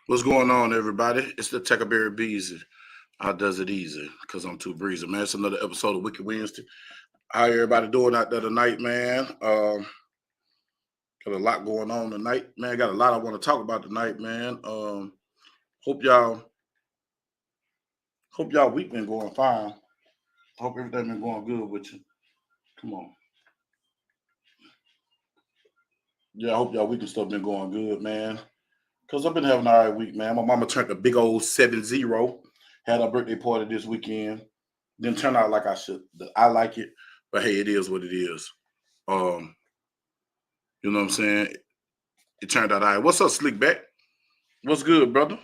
What's going on, everybody? It's the Techberry Beezy. How does it easy? Because I'm too breezy, man. It's another episode of Wicked Wednesday. How everybody doing out there tonight, man? Got a lot going on tonight, man. Got a lot I want to talk about tonight, man. Hope y'all, hope y'all week been going fine. Hope everything been going good with you. Come on, yeah. I hope y'all week and stuff been going good, man. Cause I've been having an all right week, man. My mama turned a big old 7-0. Had her birthday party this weekend. Didn't turn out like I should. I like it, but hey, it is what it is. Um, you know what I'm saying? It turned out all right. What's up, Slick Back? What's good, brother?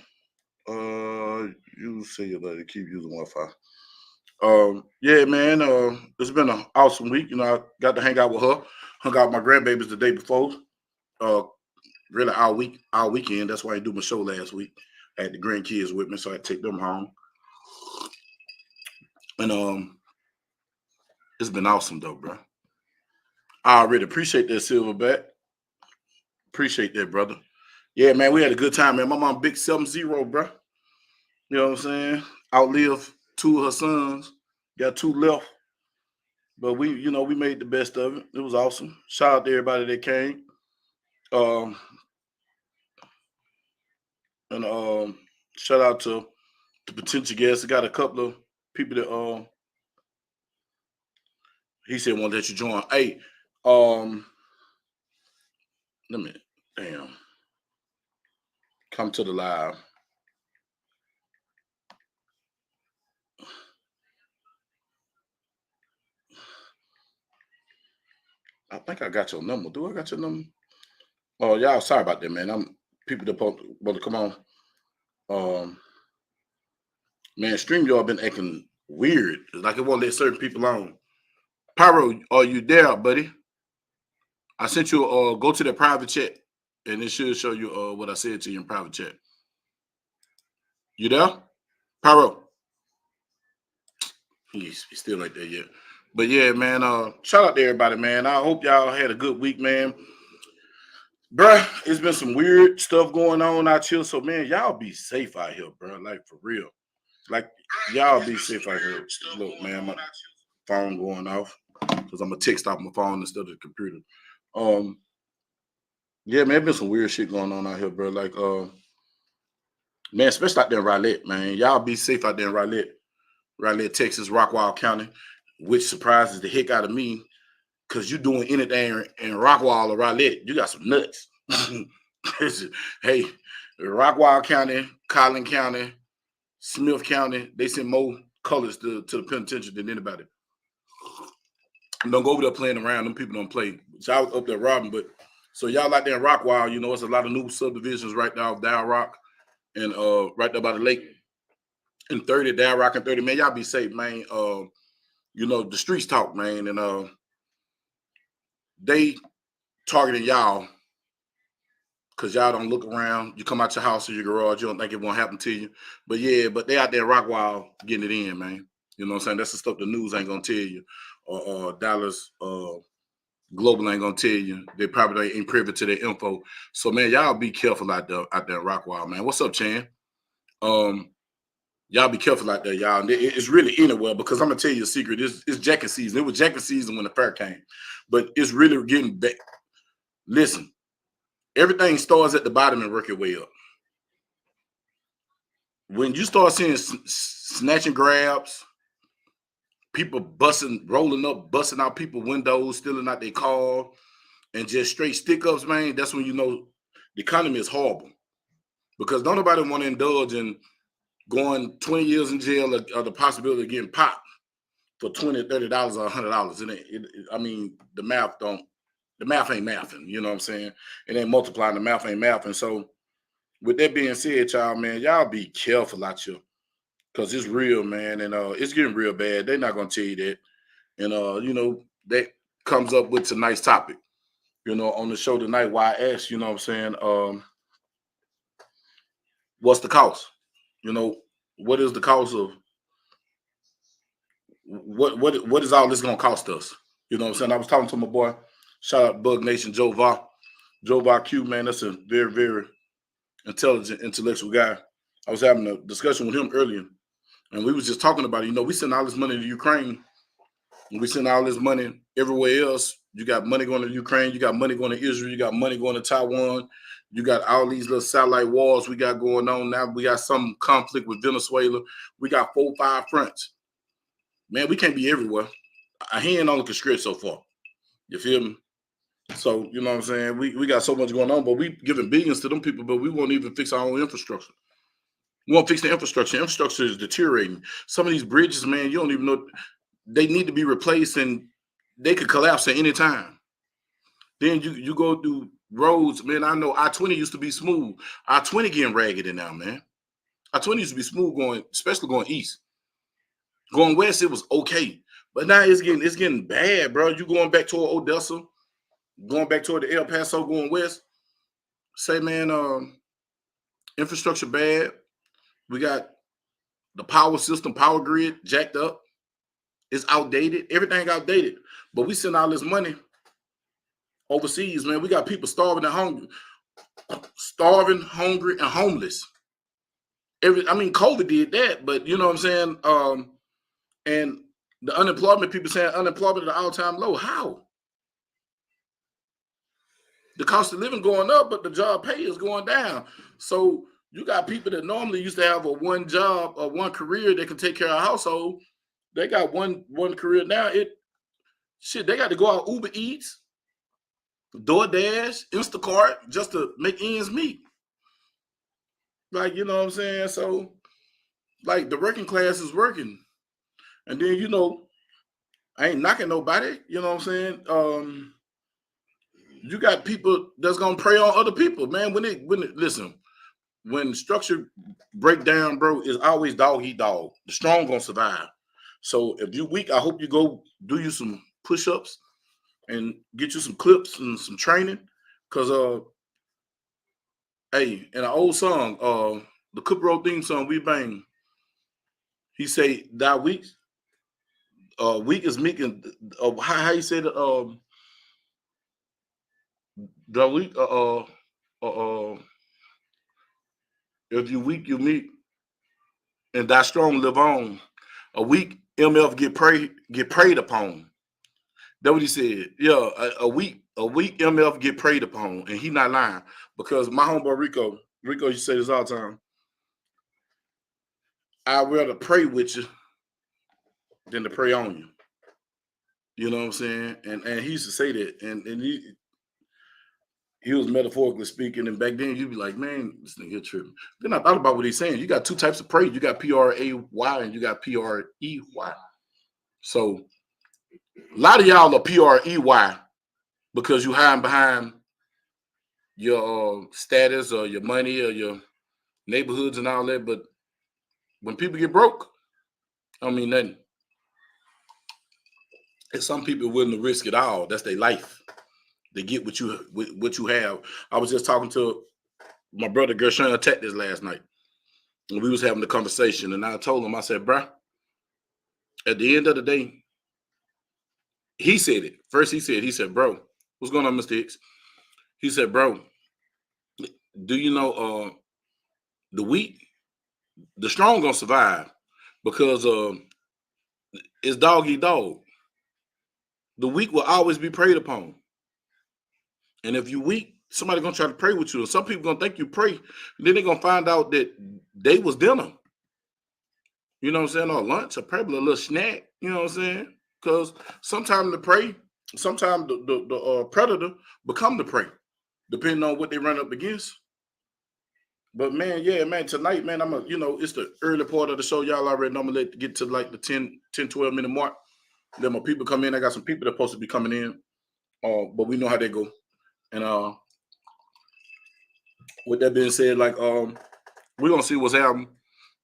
You say you love to keep using Wi-Fi. Yeah, man. It's been an awesome week. You know, I got to hang out with her. Hung out with my grandbabies the day before. Uh, really our weekend. That's why I didn't do my show last week. I had the grandkids with me, so I had to take them home. And it's been awesome though, bro. I already appreciate that, Silverback. Appreciate that, brother. Yeah, man, we had a good time, man. My mom big 7-0, bro. You know what I'm saying? Outlived two of her sons. Got two left. But we made the best of it. It was awesome. Shout out to everybody that came. Um, and shout out to the potential guests. I got a couple of people that he said won't let you join. Hey, um, let me damn. Come to the live. I think I got your number. Do I got your number? Oh, y'all, sorry about that, man. I'm people that want to come on. Man, StreamYard been acting weird. It's like it won't let certain people on. Pyro, are you there, buddy? I sent you go to the private chat and it should show you what I said to you in private chat. You there? Pyro. He's still right there yet. But yeah, man, shout out to everybody, man. I hope y'all had a good week, man. Bruh, it's been some weird stuff going on out here. So man, y'all be safe out here, bro. Like for real. Like y'all be safe out here. Look, man, my phone going off because I'm gonna text off my phone instead of the computer. Um, yeah, man, been some weird shit going on out here, bro. Like, man, especially out there in Rowlett, man. Y'all be safe out there in Rowlett, Texas, Rockwall County, which surprises the heck out of me because you doing anything in Rockwall or Rowlett, you got some nuts. Hey, Rockwall County, Collin County, Smith County, they send more colors to the penitentiary than anybody. Don't go over there playing around. Them people don't play. Y'all up there robbing, but so y'all out there in Rockwall, you know, it's a lot of new subdivisions right now, Dow Rock and right there by the lake. And 30, Dow Rock and 30. Man, y'all be safe, man. You know, the streets talk, man, and they targeting y'all because y'all don't look around. You come out your house or your garage, you don't think it won't happen to you. But yeah, but they out there in Rockwall getting it in, man. You know what I'm saying? That's the stuff the news ain't gonna tell you. Or Dallas Global ain't gonna tell you. They probably ain't privy to their info. So man, y'all be careful out there in Rockwall, man. What's up, Chan? Y'all be careful out there, y'all. And it's really anywhere because I'm gonna tell you a secret. It's jacket season. It was jacket season when the fair came, but it's really getting back. Listen, everything starts at the bottom and work your way up. When you start seeing snatch and grabs, people busting, rolling up, busting out people windows, stealing out their car, and just straight stick ups, man, that's when you know the economy is horrible. Because don't nobody want to indulge in going 20 years in jail or the possibility of getting popped for $20, $30 or $100. I mean, the math ain't mathing, you know what I'm saying? It ain't multiplying, the math ain't mathing. So with that being said, y'all, man, y'all be careful out here. Cause it's real, man, and it's getting real bad. They're not gonna tell you that. And you know, that comes up with tonight's topic. You know, on the show tonight, why I asked, you know what I'm saying, what's the cost? You know, what is the cost of what is all this gonna cost us? You know what I'm saying? I was talking to my boy, shout out Bug Nation, Joe Va Q, man. That's a very, very intelligent, intellectual guy. I was having a discussion with him earlier, and we was just talking about it. We send all this money to Ukraine, and we send all this money everywhere else. You got money going to Ukraine, you got money going to Israel, you got money going to Taiwan, you got all these little satellite wars we got going on now. We got some conflict with Venezuela. We got 4, 5 fronts. Man, we can't be everywhere. A hand only can stretch so far. You feel me? So, you know what I'm saying? We got so much going on, but we giving billions to them people, but we won't even fix our own infrastructure. We won't fix the infrastructure. Infrastructure is deteriorating. Some of these bridges, man, you don't even know, they need to be replaced, and they could collapse at any time. Then you go through roads, man. I know I-20 used to be smooth. I-20 getting raggedy now, man. I-20 used to be smooth going, especially going east. Going west, it was okay. But now it's getting bad, bro. You going back toward Odessa, going back toward the El Paso, going west. Say, man, infrastructure bad. We got the power system, power grid jacked up. It's outdated. Everything outdated. But we send all this money overseas, man. We got people starving, hungry, and homeless. COVID did that, but you know what I'm saying? And the unemployment, people saying unemployment at an all-time low. How? The cost of living going up, but the job pay is going down. So you got people that normally used to have a one job or one career that can take care of a household. They got one career now. They got to go out Uber Eats, DoorDash, Instacart just to make ends meet. Like, you know what I'm saying? So, like, the working class is working. And then, I ain't knocking nobody. You know what I'm saying? You got people that's gonna prey on other people, man. Listen, when structure break down, bro, it's always dog eat dog. The strong gonna survive. So if you weak, I hope you go do you some push-ups and get you some clips and some training. Cause hey, in an old song, the Cook Road theme song, We Bang, he say, "Thy weak, weak is meek," and how you say the weak, if you weak, you meek, and thy strong live on. A weak MF get preyed upon. That's what he said. Yeah, a weak MF get preyed upon, and he not lying, because my homeboy Rico used to say this all the time. I'd rather pray with you than to pray on you. You know what I'm saying? And he used to say that, and he was metaphorically speaking. And back then, you'd be like, man, this nigga tripping. Then I thought about what he's saying. You got two types of praise. You got P-R-A-Y and you got P-R-E-Y. So a lot of y'all are P-R-E-Y because you hiding behind your status or your money or your neighborhoods and all that. But when people get broke, I don't mean nothing. And some people willing to risk it all. That's their life. They get what you have. I was just talking to my brother Gershon Tthe this last night, and we was having the conversation, and I told him, I said, bro, at the end of the day, he said it. First he said, bro, what's going on, Mr. Hicks? He said, bro, do you know the weak, the strong gonna survive because it's dog eat dog. The weak will always be preyed upon. And if you weak, somebody gonna try to pray with you. And some people gonna think you pray. Then they're gonna find out that they was dinner. You know what I'm saying? Or lunch, or probably a little snack. You know what I'm saying? Because sometimes the prey, sometimes the predator become the prey, depending on what they run up against. But man, yeah, man, tonight, man, it's the early part of the show. Y'all already know I'm gonna get to like the 10, 12 minute mark. Then my people come in. I got some people that are supposed to be coming in. But we know how they go. And with that being said, like we're gonna see what's happening.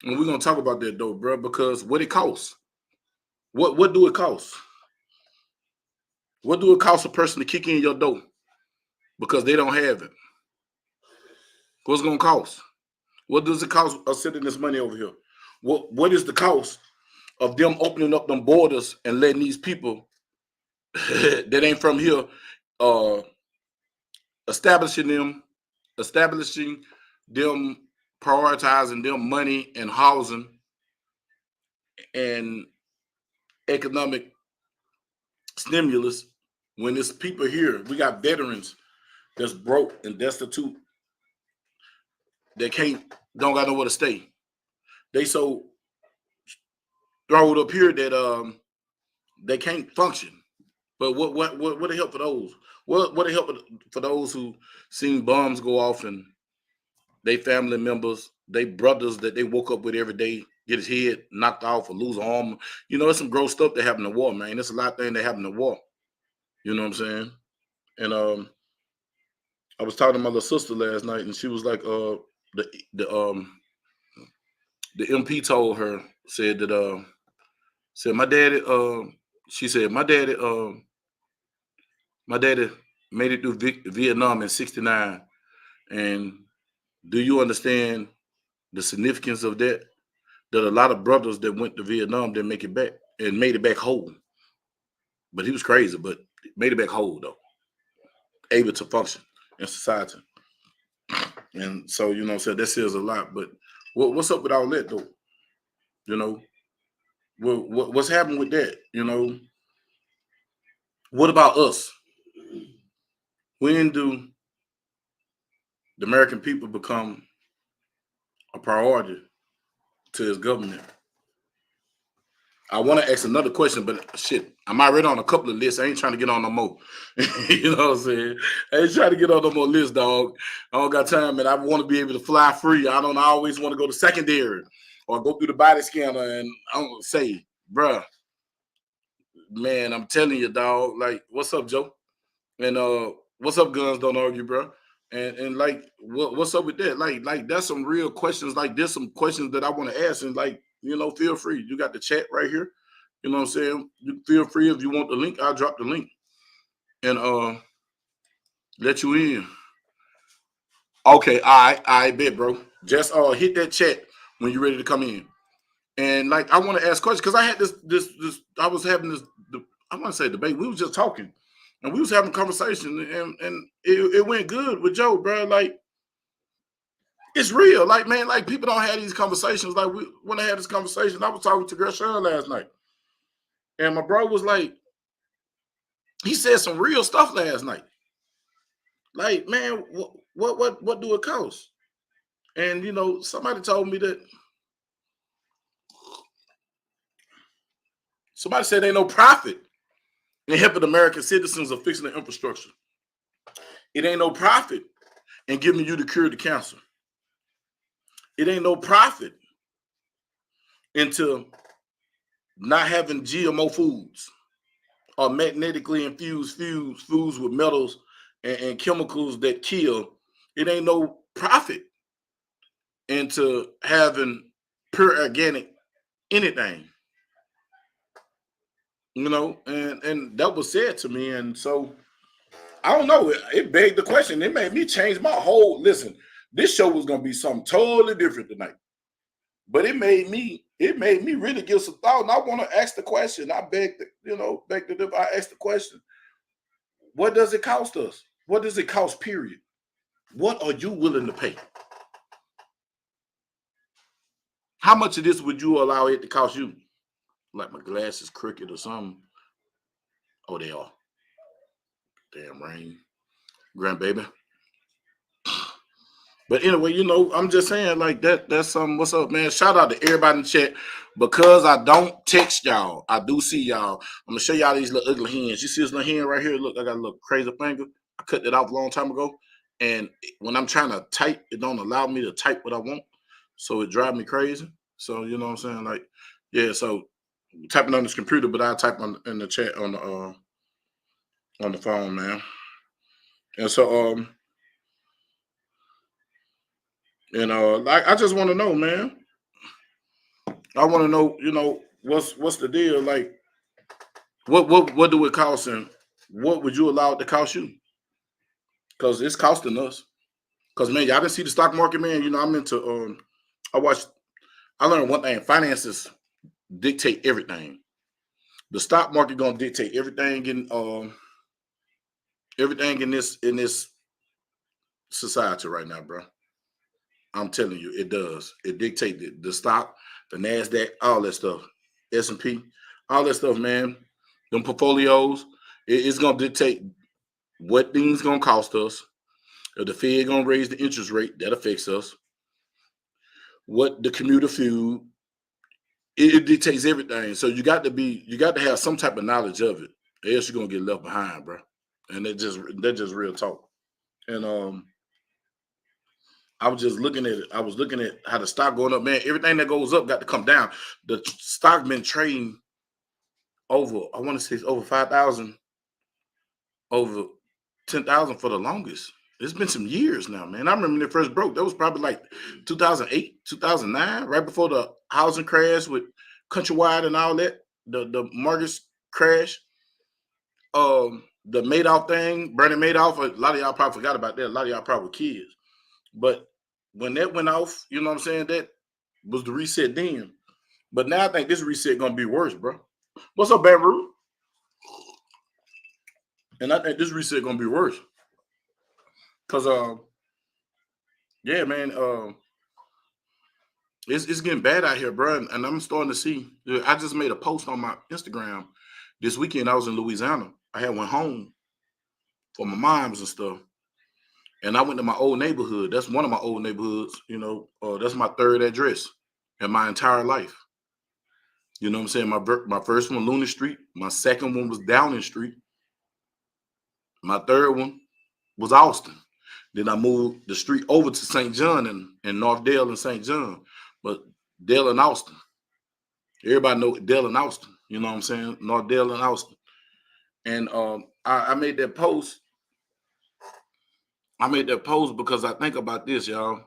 And we're gonna talk about that though, bro, because what it costs. What do it cost? What do it cost a person to kick in your door because they don't have it? What's it gonna cost? What does it cost us sending this money over here? What is the cost of them opening up them borders and letting these people that ain't from here establishing them prioritizing them money and housing and economic stimulus when there's people here. We got veterans that's broke and destitute. They don't got nowhere to stay. They so throwed up here that they can't function. But what the help for those? What the help for those who seen bombs go off and they family members, they brothers that they woke up with every day get his head knocked off or lose an arm. You know, it's some gross stuff that happened in war, man. There's a lot of things that happened in war. You know what I'm saying? And I was talking to my little sister last night, and she was like, the the um the MP told her, said that said my daddy she said my daddy made it through Vietnam in '69, and do you understand the significance of that? That a lot of brothers that went to Vietnam didn't make it back and made it back whole. But he was crazy, but made it back whole though, able to function in society. And so, you know, so that says a lot. But what's up with all that though? You know, what's happened with that? You know, what about us? When do the American people become a priority to his government? I want to ask another question, but shit, I'm already on a couple of lists. I ain't trying to get on no more. You know what I'm saying? I ain't trying to get on no more lists, dog. I don't got time, and I want to be able to fly free. I always want to go to secondary or go through the body scanner, and I'm gonna say, bruh, man, I'm telling you, dog. Like, what's up, Joe? And what's up, guns don't argue, bro. And like, what's up with that? Like that's some real questions. Like, there's some questions that I want to ask, and like, you know, feel free. You got the chat right here. You know what I'm saying? You feel free if you want the link. I'll drop the link and let you in. Okay, I bet, bro. Just hit that chat when you're ready to come in. And like, I want to ask questions because I had this. I was having this. I want to say debate. We was just talking, and we was having a conversation, and it went good with Joe, bro. Like, it's real. Like, man, like people don't have these conversations. Like, when I had this conversation, I was talking to Gershon last night, and my bro was like, he said some real stuff last night. Like, man, what do it cost? And you know, somebody told me that. Somebody said ain't no profit in helping American citizens of fixing the infrastructure. It ain't no profit in giving you the cure to cancer. It ain't no profit into not having GMO foods or magnetically infused foods with metals and chemicals that kill. It ain't no profit into having pure organic anything. You know, and that was said to me. And so I don't know. It begged the question. It made me change my whole listen. This show was gonna be something totally different tonight. But it made me really give some thought. And I want to ask the question. I beg that if I ask the question, what does it cost us? What does it cost, period? What are you willing to pay? How much of this would you allow it to cost you? Like my glasses crooked or something. Oh, they are. Damn rain. Grandbaby. But anyway, you know, I'm just saying like that's something. What's up, man? Shout out to everybody in the chat. Because I don't text y'all, I do see y'all. I'm gonna show y'all these little ugly hands. You see this little hand right here? Look, I got a little crazy finger. I cut that off a long time ago. And when I'm trying to type, it don't allow me to type what I want. So it drives me crazy. So you know what I'm saying? Like, yeah, so typing on this computer, but I type in the chat on the phone, man. And so like I just want to know, man. I want to know, you know, what's the deal? Like, what do it cost, and what would you allow it to cost you? Because it's costing us. Because man, y'all didn't see the stock market, man. You know, I'm into I learned one thing: finances dictate everything. The stock market gonna dictate everything in this society right now, bro. I'm telling you, it does. It dictates the stock, the NASDAQ, all that stuff, S&P, all that stuff, man. Them portfolios, it's going to dictate what things going to cost us. If the Fed going to raise the interest rate, that affects us. What the commuter fuel, it dictates everything. So you got to have some type of knowledge of it. Else you're going to get left behind, bro. And that's just real talk. And I was just looking at it. I was looking at how the stock going up, man. Everything that goes up got to come down. The stock been trading over, I want to say it's over 5,000, over 10,000 for the longest. It's been some years now, man. I remember when it first broke. That was probably like 2008, 2009, right before the housing crash with Countrywide and all that, the mortgage crash. The Madoff thing, Bernie Madoff, a lot of y'all probably forgot about that. A lot of y'all probably were kids. But when that went off, you know what I'm saying? That was the reset then. But now I think this reset gonna be worse, bro. What's up, Baru? And I think this reset gonna be worse. Cause yeah, man, it's getting bad out here, bro. And I'm starting to see. I just made a post on my Instagram this weekend. I was in Louisiana. I had went home for my moms and stuff. And I went to my old neighborhood. That's one of my old neighborhoods, you know. That's my third address in my entire life. You know what I'm saying? My first one, Luna Street. My second one was Downing Street. My third one was Austin. Then I moved the street over to St. John and North Dale and St. John. But Dale and Austin. Everybody know Dale and Austin. You know what I'm saying? North Dale and Austin. And I made that post. I made that post because I think about this, y'all.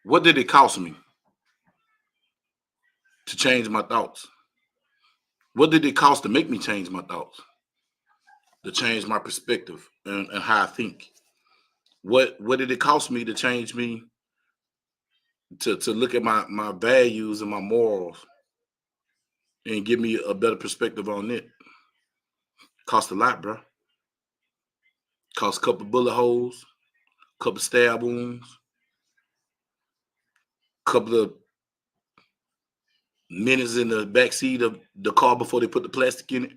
What did it cost me to change my thoughts? What did it cost to make me change my thoughts? To change my perspective and how I think? What did it cost me to change me to look at my values and my morals and give me a better perspective on it? Cost a lot, bro. Cost a couple bullet holes, couple stab wounds, couple of minutes in the back seat of the car before they put the plastic in it.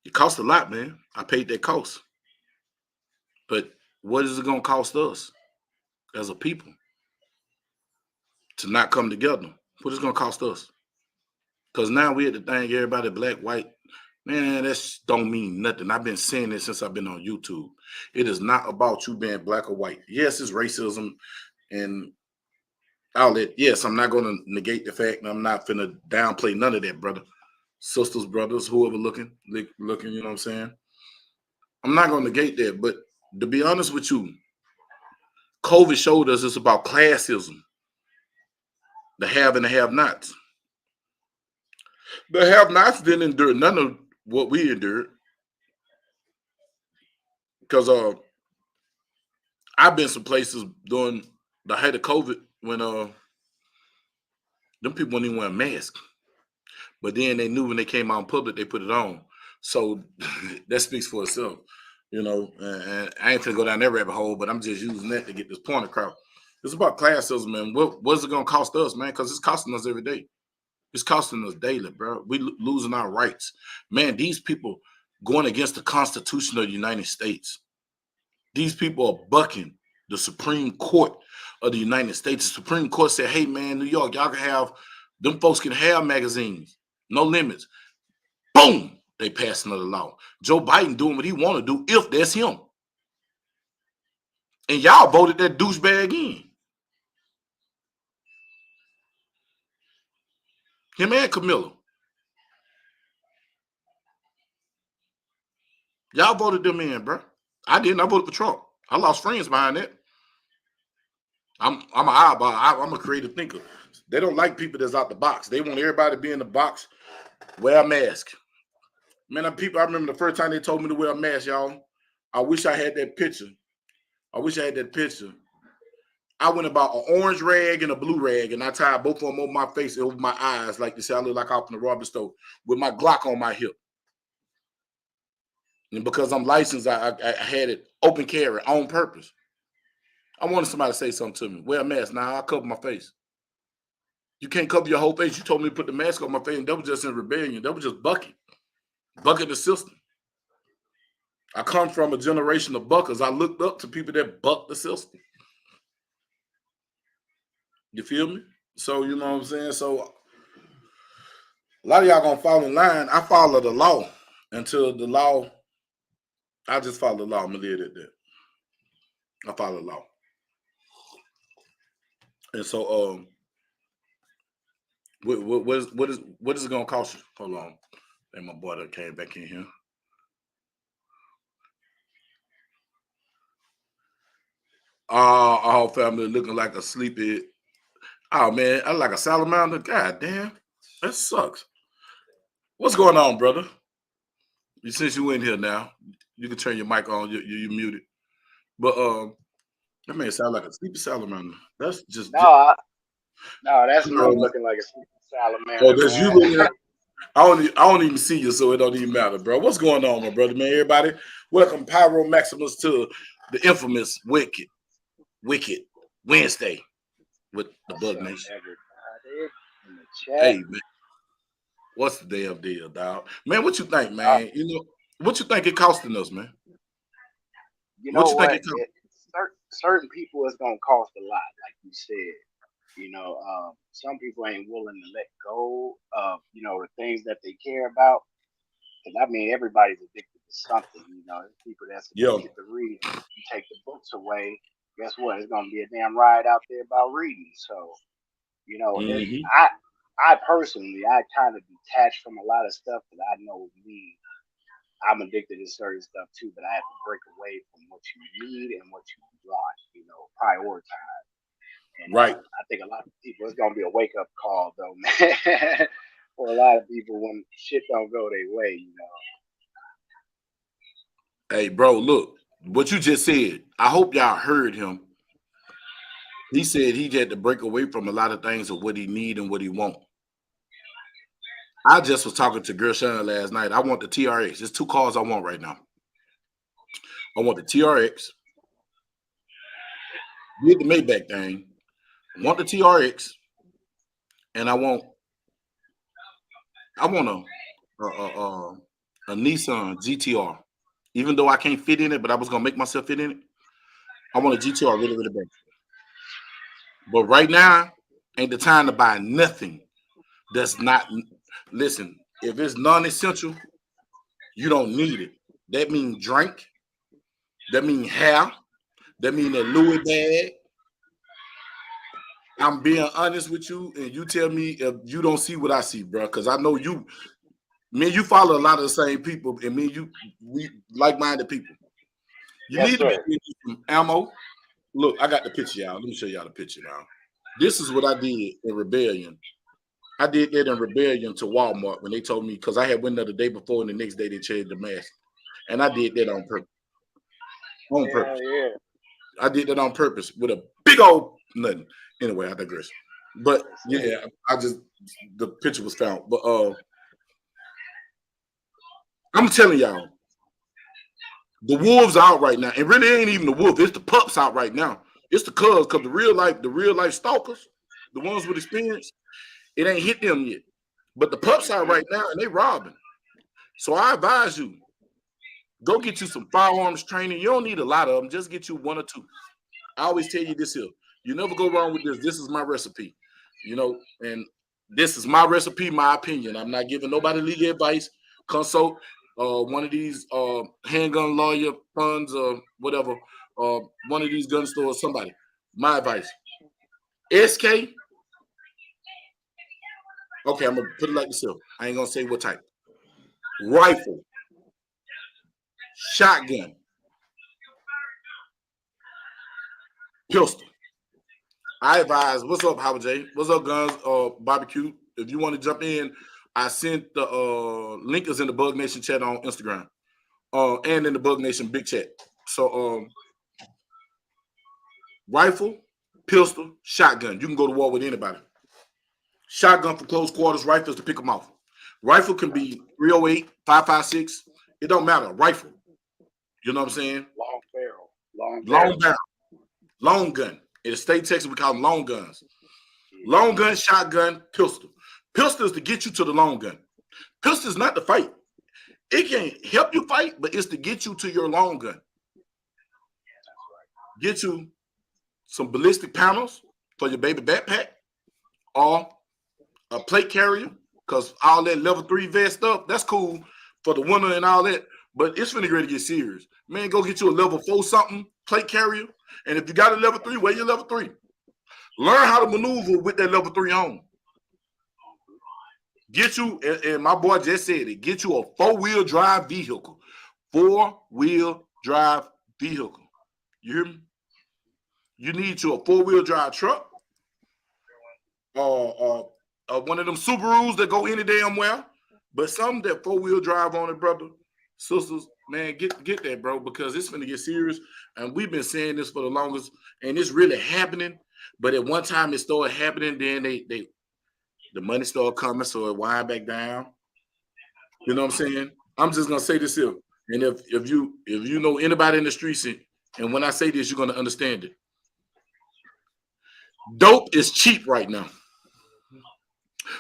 It cost a lot, man. I paid that cost. But what is it going to cost us as a people to not come together? What is it going to cost us? Because now we at the thing, everybody black, white. Man, that don't mean nothing. I've been saying this since I've been on YouTube. It is not about you being black or white. Yes, it's racism and all that. Yes, I'm not going to negate the fact, and I'm not finna downplay none of that, brother. Sisters, brothers, whoever looking, you know what I'm saying? I'm not going to negate that, but to be honest with you, COVID showed us it's about classism. The have and the have-nots. The have-nots didn't endure none of what we endured. Because I've been some places during the height of COVID when them people wouldn't even wear a mask. But then they knew when they came out in public, they put it on. So that speaks for itself, you know. And I ain't gonna go down that rabbit hole, but I'm just using that to get this point across. It's about classism, man. What's it gonna cost us, man? Because it's costing us every day. It's costing us daily, bro. We losing our rights, man. These people going against the Constitution of the United States. These people are bucking the Supreme Court of the United States. The Supreme Court said, "Hey, man, New York, y'all can have them folks can have magazines, no limits." Boom, they passed another law. Joe Biden doing what he want to do if that's him, and y'all voted that douchebag in. Him and Camilla. Y'all voted them in, bro. I didn't. I voted for Trump. I lost friends behind that. I'm an eyeball. I'm a creative thinker. They don't like people that's out the box. They want everybody to be in the box, wear a mask. Man, I remember the first time they told me to wear a mask, y'all. I wish I had that picture. I wish I had that picture. I went about an orange rag and a blue rag, and I tied both of them over my face and over my eyes, like they say I look like out in the rubber store, with my Glock on my hip. And because I'm licensed, I had it open carry on purpose. I wanted somebody to say something to me. Wear a mask. Now I cover my face. You can't cover your whole face. You told me to put the mask on my face, and that was just in rebellion. That was just bucking the system. I come from a generation of buckers. I looked up to people that buck the system. You feel me? So you know what I'm saying? So a lot of y'all gonna fall in line. I follow the law until the law. I just follow the law. I'm gonna leave it at that. I follow the law. And so what is it gonna cost you? Hold on. And my boy that came back in here. Our whole family looking like a sleepy. Oh man, I like a salamander. God damn, that sucks. What's going on, brother? Since you in here now, you can turn your mic on. You muted. But that man sound like a sleepy salamander. That's just No, no, that's me oh, looking like a salamander, that's you man. looking at. I don't even see you, so it don't even matter, bro. What's going on, my brother, man? Everybody, welcome Pyro Maximus to the infamous Wicked Wednesday with the What's Bug up, Nation. everybody in the chat? Hey, man, what's the damn deal, dog? Man, what you think, man? You know, what you think it costing us, man? You What know you think what? it cost? Certain people it's gonna cost a lot, like you said. Some people ain't willing to let go of the things that they care about. Because I mean, everybody's addicted to something. There's people that's Yo, addicted to reading. You take the books away, guess what? It's gonna be a damn riot out there about reading. So it, mm-hmm. I personally, I kind of detached from a lot of stuff that I know me. I'm addicted to certain stuff too, but I have to break away from what you need and what you want. Prioritize. And Right. I think a lot of people, it's gonna be a wake up call though, man. For a lot of people when shit don't go their way. Hey, bro, look, what you just said. I hope y'all heard him. He said he had to break away from a lot of things of what he need and what he want. I just was talking to Gershon last night. I want the TRX. There's two cars I want right now. I want the TRX. Did the Maybach thing. I want the TRX, and I want a Nissan GTR. Even though I can't fit in it, but I was gonna make myself fit in it. I want a GTR really, really bad. But right now ain't the time to buy nothing that's not. Listen, if it's non-essential, you don't need it. That means drink. That means hair. That means that Louis bag. I'm being honest with you, and you tell me if you don't see what I see, bro. Because I know you, me and you follow a lot of the same people, and me and you, we like-minded people. You Yes, need to be sir. getting some ammo. Look, I got the picture, y'all. Let me show y'all the picture now. This is what I did in Rebellion. I did that in Rebellion to Walmart when they told me, because I had went there the day before and the next day they changed the mask. And I did that on purpose. On Yeah, purpose. yeah. I did that on purpose with a big old nothing. Anyway, I digress. But Yes, sir. yeah, the picture was found. But I'm telling y'all, the wolves are out right now. And really ain't even the wolf, it's the pups out right now. It's the cubs, because the real life stalkers, the ones with experience, it ain't hit them yet. But the pups out Mm-hmm. right now and they robbing. So I advise you, go get you some firearms training. You don't need a lot of them. Just get you one or two. I always tell you this here. You never go wrong with this. This is my recipe. And this is my recipe, my opinion. I'm not giving nobody legal advice. Consult one of these handgun lawyer funds or whatever, one of these gun stores, somebody. My advice. SK. Okay, I'm gonna put it like this here. I ain't gonna say what type. Rifle, shotgun, pistol. I advise. What's up, Howard J? What's up, guns? Barbecue. If you want to jump in, I sent the link is in the Bug Nation chat on Instagram, and in the Bug Nation big chat. So, rifle, pistol, shotgun. You can go to war with anybody. Shotgun for close quarters. Rifles to pick them off. Rifle can be 308, 5.56. It don't matter. Rifle. You know what I'm saying? Long barrel. Long Long barrel. barrel. Long gun. In the state of Texas, we call them long guns. Mhm. Long gun, shotgun, pistol. Pistol is to get you to the long gun. Pistol is not to fight. It can help you fight, but it's to get you to your long gun. Get you some ballistic panels for your baby backpack or a plate carrier, because all that level 3 vest stuff, that's cool for the winter and all that, but it's finna ready to get serious. Man, go get you a level 4 something plate carrier, and if you got a level 3, wear your level 3. Learn how to maneuver with that level 3 on. Get you, and my boy just said it, get you a 4-wheel drive vehicle. 4-wheel drive vehicle. You hear me? You need you a 4-wheel drive truck or one of them Subarus that go any damn where, but some that 4-wheel drive on it, brother, sisters, man, get that, bro, because it's going to get serious, and we've been saying this for the longest, and it's really happening, but at one time it started happening, then the money started coming, so it wind back down. You know what I'm saying? I'm just going to say this here, and if you know anybody in the streets, and when I say this, you're going to understand it. Dope is cheap right now.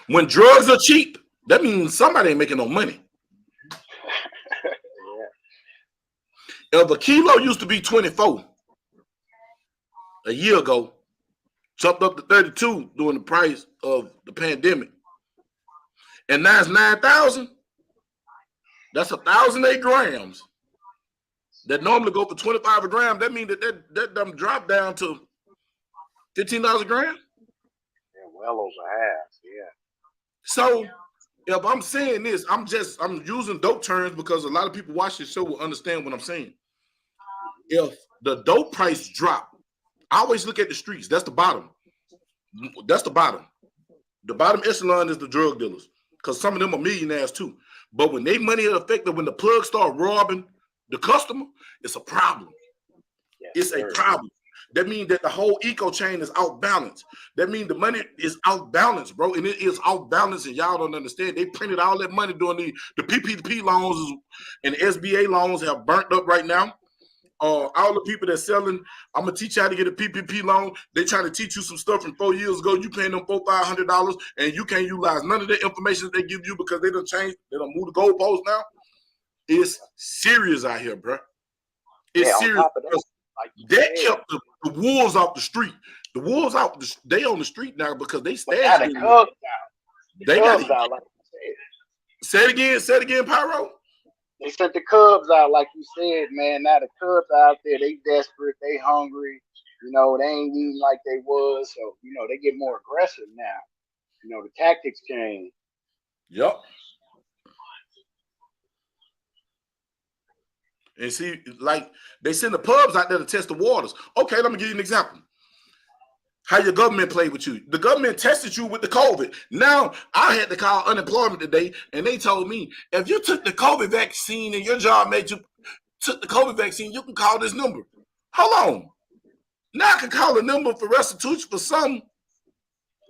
When drugs are cheap, that means somebody ain't making no money. If a kilo used to be 24 a year ago, jumped up to 32 during the price of the pandemic, and now it's 9,000. That's 1,008 grams that normally go for 25 a gram. That means that them drop down to $15 a gram. Yeah, well over half. Yeah. So if I'm saying this, I'm using dope terms because a lot of people watch this show will understand what I'm saying. If the dope price drop, I always look at the streets. That's the bottom. That's the bottom. The bottom echelon is the drug dealers, because some of them are millionaires too. But when they money is affected, when the plugs start robbing the customer, it's a problem. It's a problem. That means that the whole eco chain is outbalanced. That means the money is outbalanced, bro. And it is outbalanced, and y'all don't understand. They printed all that money during the PPP loans and the SBA loans have burnt up right now. All the people that's selling, I'm gonna teach you how to get a PPP loan. They trying to teach you some stuff from 4 years ago. You paying them $400-500, and you can't utilize none of the information that they give you because they done changed. They done moved the goalposts now. It's serious out here, bro. It's serious. That kept the wolves off the street. The wolves out. They on the street now because they stashed. The cubs out. They got out, like you said. Say it again. Say it again, Pyro. They sent the Cubs out, like you said, man. Now the Cubs out there, they desperate, they hungry. You know, they ain't eating like they was, so you know they get more aggressive now. You know, the tactics change. Yep. And see, like they send the pubs out there to test the waters. Okay, let me give you an example. How your government played with you. The government tested you with the COVID. Now, I had to call unemployment today, and they told me, if you took the COVID vaccine and your job made you took the COVID vaccine, you can call this number. Hold on. Now I can call a number for restitution for something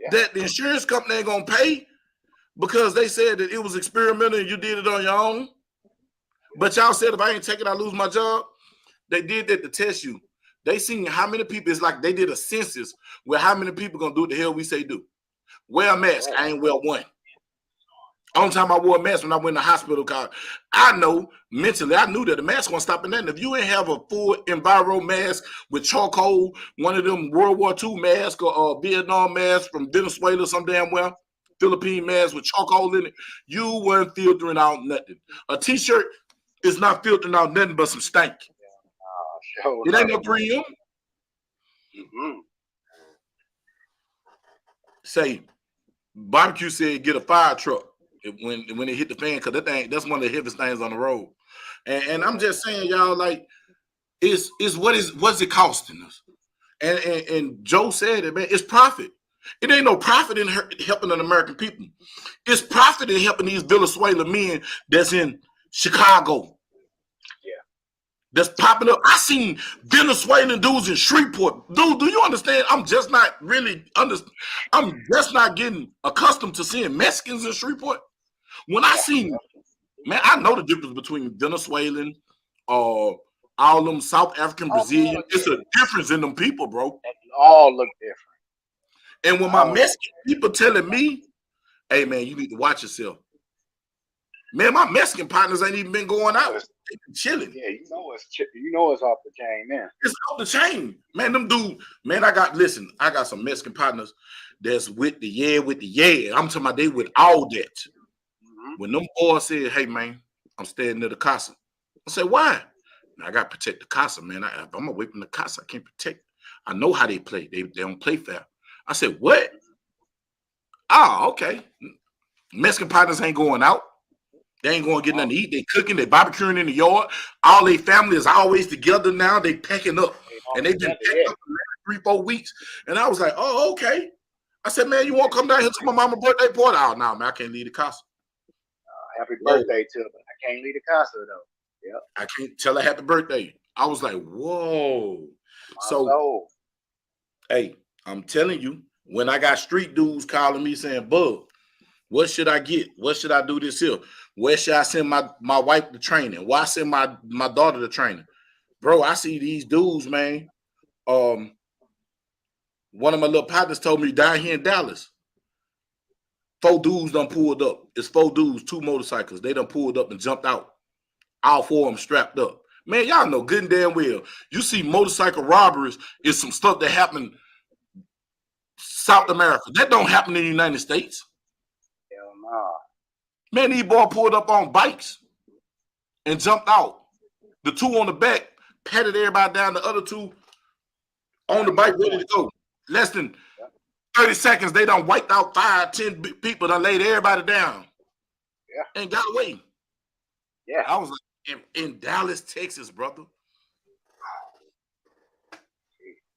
that the insurance company ain't going to pay because they said that it was experimental and you did it on your own. But y'all said if I ain't take it, I lose my job. They did that to test you. They seen how many people. It's like they did a census where how many people gonna do what the hell we say do. Wear a mask. I ain't wear one. Only time I wore a mask when I went to the hospital. Cause I know mentally, I knew that the mask wasn't stopping that. And if you ain't have a full Enviro mask with charcoal, one of them World War II masks or Vietnam mask from Venezuela, some damn well, Philippine mask with charcoal in it, you weren't filtering out nothing. A t-shirt is not filtering out nothing but some stank. It ain't no premium. Say, barbecue said get a fire truck when it hit the fan, because that's one of the heaviest things on the road. And I'm just saying, y'all, like, what's it costing us? And Joe said it, man, it's profit. It ain't no profit in helping the American people. It's profit in helping these Venezuela men that's in Chicago. That's popping up. I seen Venezuelan dudes in Shreveport. Dude, do you understand? I'm just not getting accustomed to seeing Mexicans in Shreveport. When I seen, man, I know the difference between Venezuelan, all them South African, Oh, Brazilian. yeah. It's a difference in them people, bro. They all look different. And when I my don't know. Mexican people telling me, hey man, you need to watch yourself. Man, my Mexican partners ain't even been going out. They been chilling. Yeah, you know it's off the chain now. It's off the chain. Man, them dude, man, I got some Mexican partners that's with the yeah. I'm talking about they with all that. Mm-hmm. When them boys said, hey man, I'm staying near the casa. I said, why? I got to protect the casa, man. If I'm away from the casa, I can't protect. I know how they play. They don't play fair. I said, what? Oh, okay. Mexican partners ain't going out. They ain't going to get nothing to eat. They cooking. They barbecuing in the yard. All their family is always together now. They packing up. And they've been packing up for 3-4 weeks. And I was like, oh, okay. I said, man, you want to come down here to my mama's birthday party? Oh, no, man, I can't leave the casa. Happy birthday to her. I can't leave the casa, though. Yep. I can't tell her happy birthday. I was like, whoa. So, hey, I'm telling you, when I got street dudes calling me saying, Bub, what should I get? What should I do this year? Where should I send my wife to training? Why send my daughter to training? Bro, I see these dudes, man. One of my little partners told me down here in Dallas, 4 dudes done pulled up. It's 4 dudes, 2 motorcycles. They done pulled up and jumped out. All 4 of them strapped up. Man, y'all know good and damn well. You see motorcycle robberies is some stuff that happen South America. That don't happen in the United States. Hell no. Man, these boys pulled up on bikes and jumped out. The 2 on the back patted everybody down. The other 2 on the bike ready to go. Less than 30 seconds, they done wiped out 5, 10 people. Done laid everybody down. Yeah. And got away. Yeah. I was like, in Dallas, Texas, brother.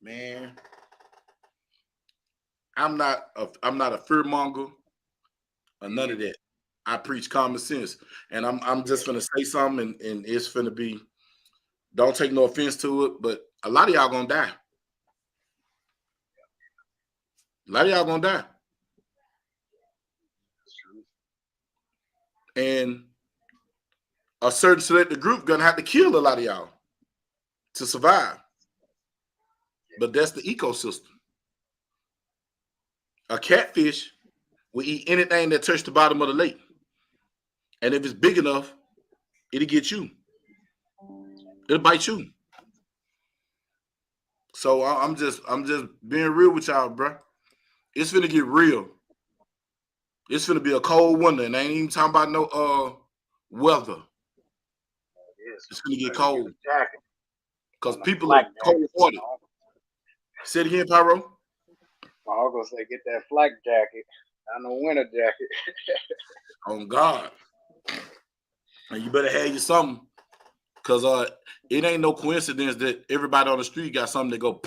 Man, I'm not a fear monger or none of that. I preach common sense, and I'm just gonna say something, and it's gonna be. Don't take no offense to it, but a lot of y'all gonna die. A lot of y'all gonna die, and a certain selected group gonna have to kill a lot of y'all to survive. But that's the ecosystem. A catfish will eat anything that touches the bottom of the lake. And if it's big enough, it'll get you. It'll bite you. So I'm just being real with y'all, bro. It's finna get real. It's finna be a cold winter, and I ain't even talking about no weather. It's gonna get cold. Because people are cold-hearted. Say it again, Pyro. My uncle said, get that flak jacket, not no winter jacket. On God. And you better have you something. Because it ain't no coincidence that everybody on the street got something to go.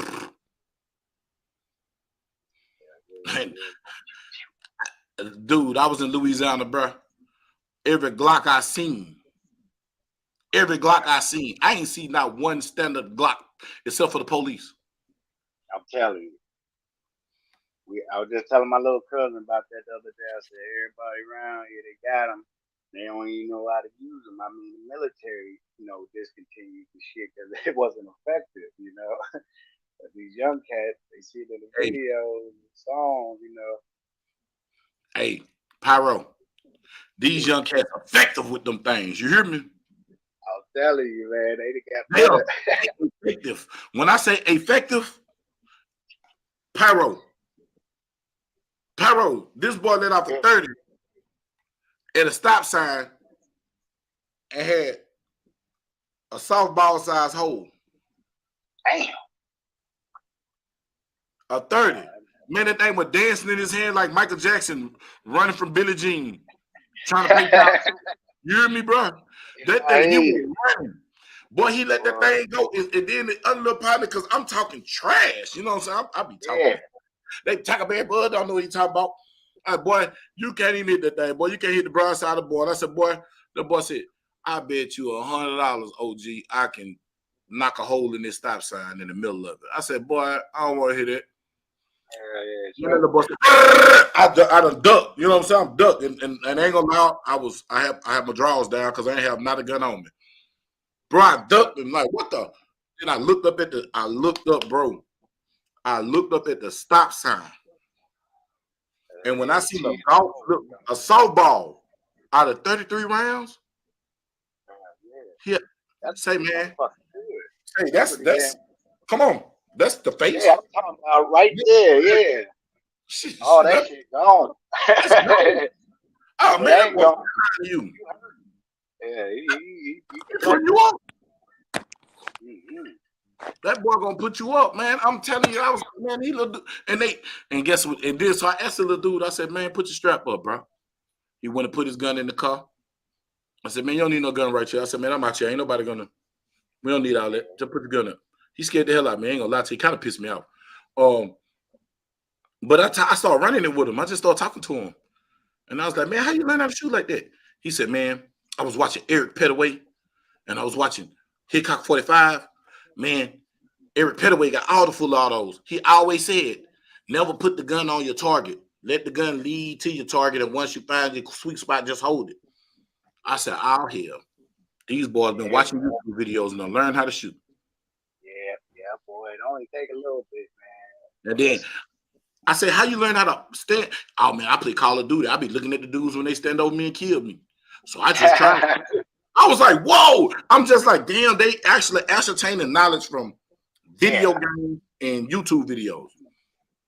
Dude, I was in Louisiana, bro. Every Glock I seen, I ain't seen not one standard Glock except for the police. I'm telling you. I was just telling my little cousin about that the other day. I said, everybody around here, they got them. They don't even know how to use them. I mean, the military, discontinued the shit because it wasn't effective, But these young cats, they see it in the videos, songs, Hey, Pyro, these young cats are effective with them things. You hear me? I'm telling you, man, they got effective. When I say effective, Pyro, this boy let off a 30 at a stop sign and had a softball size hole. Damn. A 30. Man, that thing was dancing in his hand like Michael Jackson running from Billie Jean, trying to play out. You hear me, bro? That thing, he was running. Boy, he let that thing go. And then the other little partner, because I'm talking trash. You know what I'm saying? I be talking. Yeah. They talk about, boy, I don't know what you talking about. Boy, you can't even hit that thing, boy. You can't hit the broad side of the board. I said, boy, the boy said, I bet you $100, OG, I can knock a hole in this stop sign in the middle of it. I said, boy, I don't want to hear that. Sure. The boy said, I done ducked. You know what I'm saying? I'm ducked. And I ain't gonna lie, I have my drawers down because I ain't have not a gun on me. Bro, I ducked him like, what the? Then I looked up, bro. I looked up at the stop sign. And when I seen a softball out of 33 rounds, say, man, hey, that's come on. That's the face. Yeah, I'm talking about right there. Yeah. Oh, that shit gone. Oh, man, that boy you. Yeah, he putting you up. That boy gonna put you up, man. I'm telling you, I was man. He looked, and guess what? And then so I asked the little dude. I said, man, put your strap up, bro. He went to put his gun in the car. I said, man, you don't need no gun right here. I said, man, I'm out here. Ain't nobody gonna. We don't need all that. Just put the gun up. He scared the hell out of me. I ain't gonna lie to you. He kind of pissed me off. But I started running it with him. I just started talking to him, and I was like, man, how you learn how to shoot like that? He said, man, I was watching Eric Petaway, and I was watching Hickok 45. Man, Eric Petaway got all the full autos. He always said, never put the gun on your target. Let the gun lead to your target, and once you find your sweet spot, just hold it. I said, oh, hell. These boys been watching YouTube videos and done learn how to shoot. Yeah, boy. It only take a little bit, man. And then I said, how you learn how to stand? Oh, man, I play Call of Duty. I be looking at the dudes when they stand over me and kill me. So I just tried. I was like, whoa. I'm just like, damn, they actually ascertaining knowledge from video games and YouTube videos.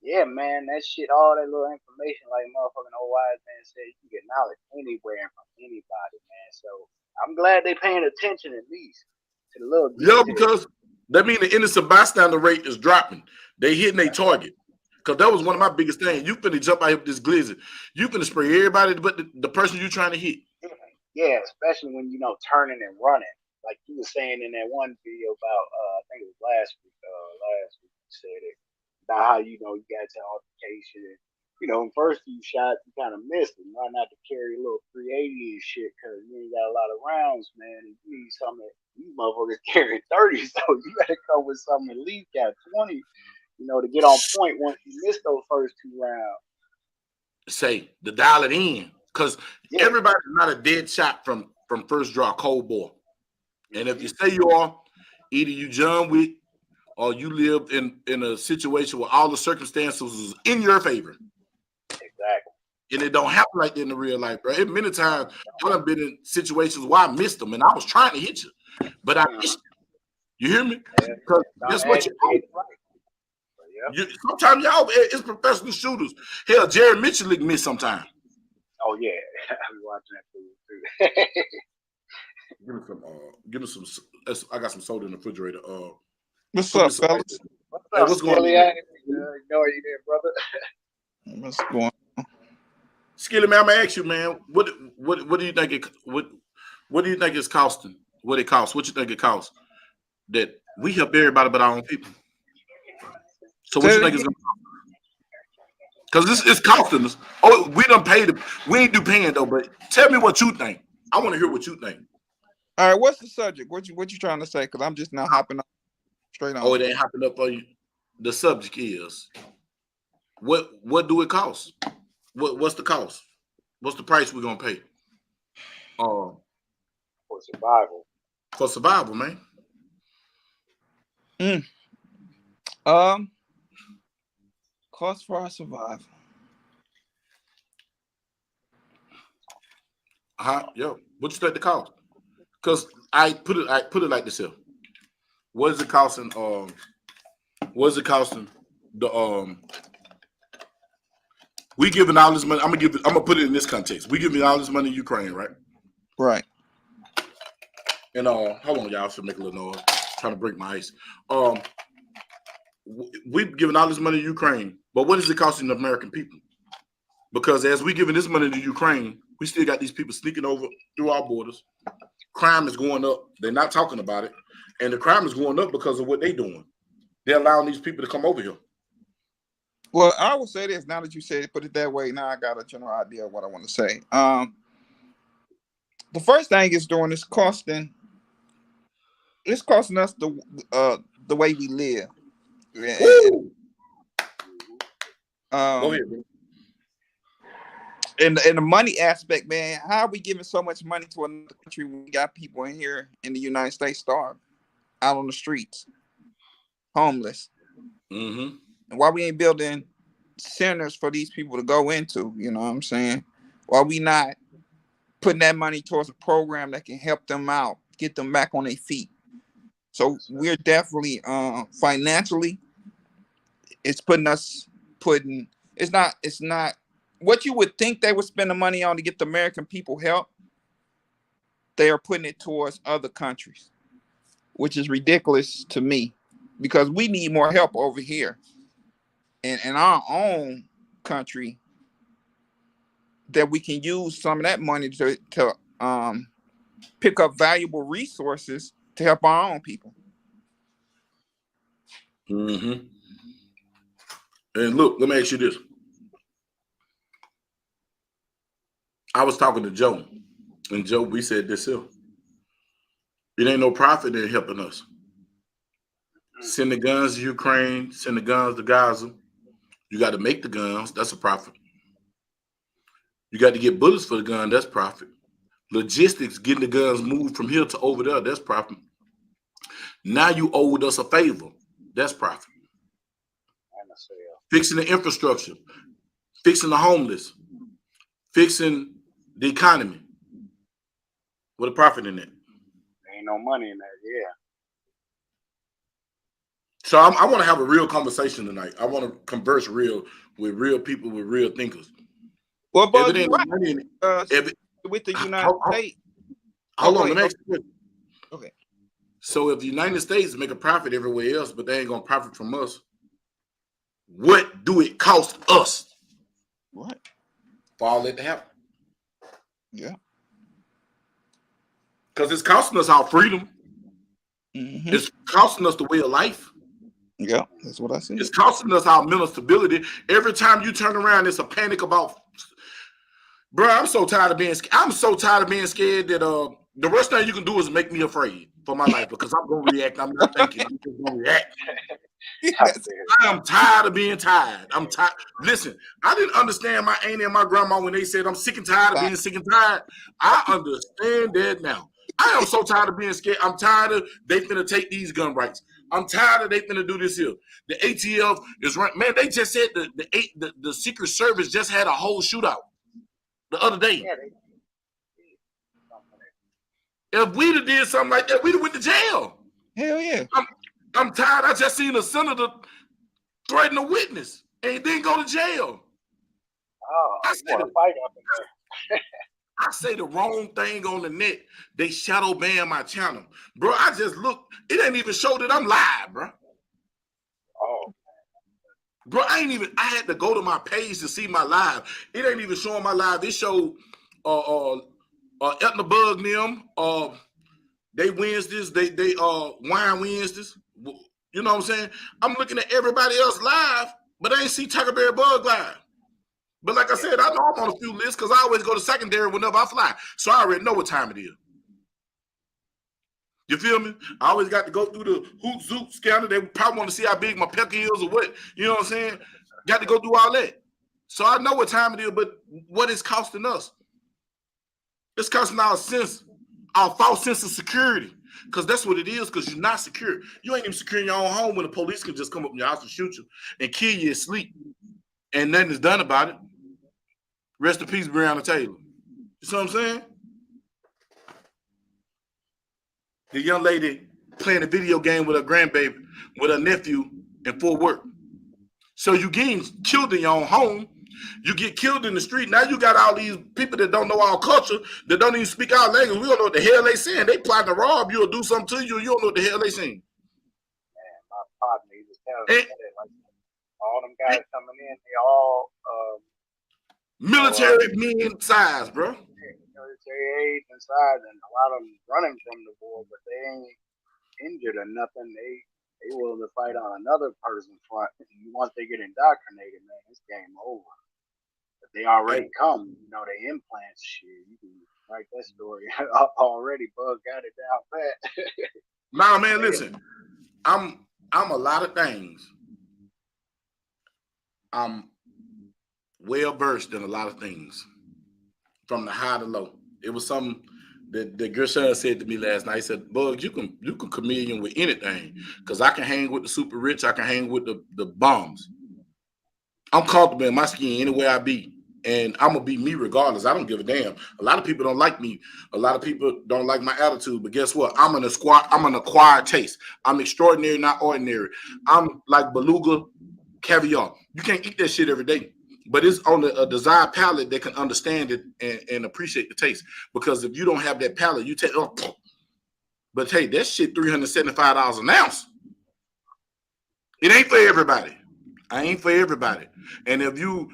Yeah, man, that shit, all that little information, like motherfucking old wise man said, you can get knowledge anywhere and from anybody, man. So I'm glad they paying attention at least to the little details. Yeah, because that means the innocent bystander rate is dropping. They hitting their target. Because that was one of my biggest things. You finna jump out here with this glizzy. You finna spray everybody but the person you're trying to hit. Yeah, especially when, turning and running. Like you were saying in that one video about, I think it was last week you said it, about how, you got to altercation. And, first few shots, you kind of missed it. Why not to carry a little 380 and shit, because you ain't got a lot of rounds, man. And you need something, these motherfuckers carrying 30, so you got to come with something at least got 20, to get on point once you miss those first 2 rounds. Say, to dial it in, because everybody's not a dead shot from first draw, cold ball. And if you say you are, either you John Wick or you live in a situation where all the circumstances is in your favor. Exactly. And it don't happen like that in the real life, bro. Many times I've been in situations where I missed them and I was trying to hit you, but I missed you. You hear me? Because guess what? Sometimes y'all, it's professional shooters. Hell, Jerry Mitchell miss sometimes. Oh yeah, I'm watching that too. Give me some. I got some soda in the refrigerator. What's up, fellas? What's going on? I know you there, brother. What's going on? Skilly, man, I'm gonna ask you, man. What do you think what do you think it's costing? What it costs? What you think it costs? That we help everybody but our own people. So what you think it's gonna cost? Because this is costing us. Oh, we done paid. We ain't do paying though. But tell me what you think. I want to hear what you think. All right, what's the subject? What you trying to say? Because I'm just now hopping up straight on. Oh, it ain't hopping up on you. The subject is what do it cost? What's the cost? What's the price we're gonna pay? For survival. For survival, man. Cost for our survival. Yo, what you think the cost? Because I put it like this here. What is it costing? What is it costing? We giving all this money. I'm gonna put it in this context. We giving all this money to Ukraine, right? Right. And hold on, y'all. Should make a little noise. Trying to break my ice. We giving all this money to Ukraine, but what is it costing the American people? Because as we giving this money to Ukraine, we still got these people sneaking over through our borders. Crime is going up. They're not talking about it, and the crime is going up because of what they're doing. They're allowing these people to come over here. Well, I will say this. Now that you said it, put it that way, now I got a general idea of what I want to say. The first thing is doing is costing. It's costing us the way we live. Go ahead, bro. In the money aspect, man, how are we giving so much money to another country when we got people in here in the United States starving, out on the streets, homeless? Mm-hmm. And why we ain't building centers for these people to go into? You know what I'm saying? Why we not putting that money towards a program that can help them out, get them back on their feet? So we're definitely financially, it's putting it's not what you would think they would spend the money on to get the American people help. They are putting it towards other countries, which is ridiculous to me because we need more help over here in our own country, that we can use some of that money to pick up valuable resources to help our own people. Mm-hmm. And look, let me ask you this. I was talking to Joe, and Joe, we said this here. It ain't no profit in helping us. Send the guns to Ukraine, send the guns to Gaza. You got to make the guns, that's a profit. You got to get bullets for the gun, that's profit. Logistics, getting the guns moved from here to over there, that's profit. Now you owed us a favor, that's profit. Fixing the infrastructure, fixing the homeless, fixing the economy. What a profit in that. There ain't no money in that, yeah. So I want to have a real conversation tonight. I want to converse real with real people, with real thinkers. Well, Bug, you're right. With the United States. Hold on, let me ask you. Okay. So if the United States make a profit everywhere else, but they ain't gonna profit from us, what do it cost us? What? For all that to happen? Yeah. Because it's costing us our freedom. Mm-hmm. It's costing us the way of life. Yeah, that's what I said. It's costing us our mental stability. Every time you turn around, it's a panic about. Bro, I'm so tired of being scared that the worst thing you can do is make me afraid for my life, because I'm gonna react. I'm not thinking. I'm just gonna react. I'm tired of being tired. I'm tired. Listen, I didn't understand my auntie and my grandma when they said I'm sick and tired of being sick and tired. I understand that now. I am so tired of being scared. I'm tired of they finna take these gun rights. I'm tired of they finna do this here. The ATF is right. Man, they just said the Secret Service just had a whole shootout the other day. If we'd have did something like that, we'd have went to jail. Hell yeah. I'm tired. I just seen a senator threaten a witness and he didn't go to jail. Oh, I want to fight up in there. I say the wrong thing on the net, they shadow ban my channel. Bro, I just look. It ain't even show that I'm live, bro. Oh. Bro, I had to go to my page to see my live. It ain't even showing my live. It showed Etna Bug them, they Wednesdays, they wine Wednesdays. You know what I'm saying? I'm looking at everybody else live, but I ain't see Tuckerberry Bug live. But like I said, I know I'm on a few lists because I always go to secondary whenever I fly. So I already know what time it is. You feel me? I always got to go through the hoot zoot scanner. They probably want to see how big my pecker is or what. You know what I'm saying? Got to go through all that. So I know what time it is, but what it's costing us? It's costing our false sense of security. Because that's what it is, because you're not secure. You ain't even secure in your own home when the police can just come up in your house and shoot you and kill you asleep. And nothing is done about it. Rest in peace, Breonna Taylor. You see what I'm saying? The young lady playing a video game with her grandbaby, with her nephew in Fort Worth. So you getting killed in your own home. You get killed in the street. Now you got all these people that don't know our culture, that don't even speak our language. We don't know what the hell they saying. They plotting to rob you or do something to you. You don't know what the hell they saying. Man, my partner, he was telling me that, like, all them guys coming in, they all military men size, bro. Military age and size, and a lot of them running from the war, but they ain't injured or nothing. They willing to fight on another person's front. Once they get indoctrinated, man, it's game over. But they already come, you know, they implants shit. You can write that story up already. Bug got it down pat. Nah, man, listen. I'm a lot of things. I'm well versed in a lot of things. from the high to low. It was something that Gershon said to me last night. He said, "Bug, you can chameleon with anything, because I can hang with the super rich, I can hang with the bombs. I'm comfortable in my skin anywhere I be. And I'm gonna be me regardless. I don't give a damn. A lot of people don't like me. A lot of people don't like my attitude. But guess what? I'm an acquired taste. I'm extraordinary, not ordinary. I'm like beluga caviar. You can't eat that shit every day. But it's on a desired palate that can understand it and appreciate the taste. Because if you don't have that palate, you take but hey, that shit $375 an ounce. It ain't for everybody. I ain't for everybody. And if you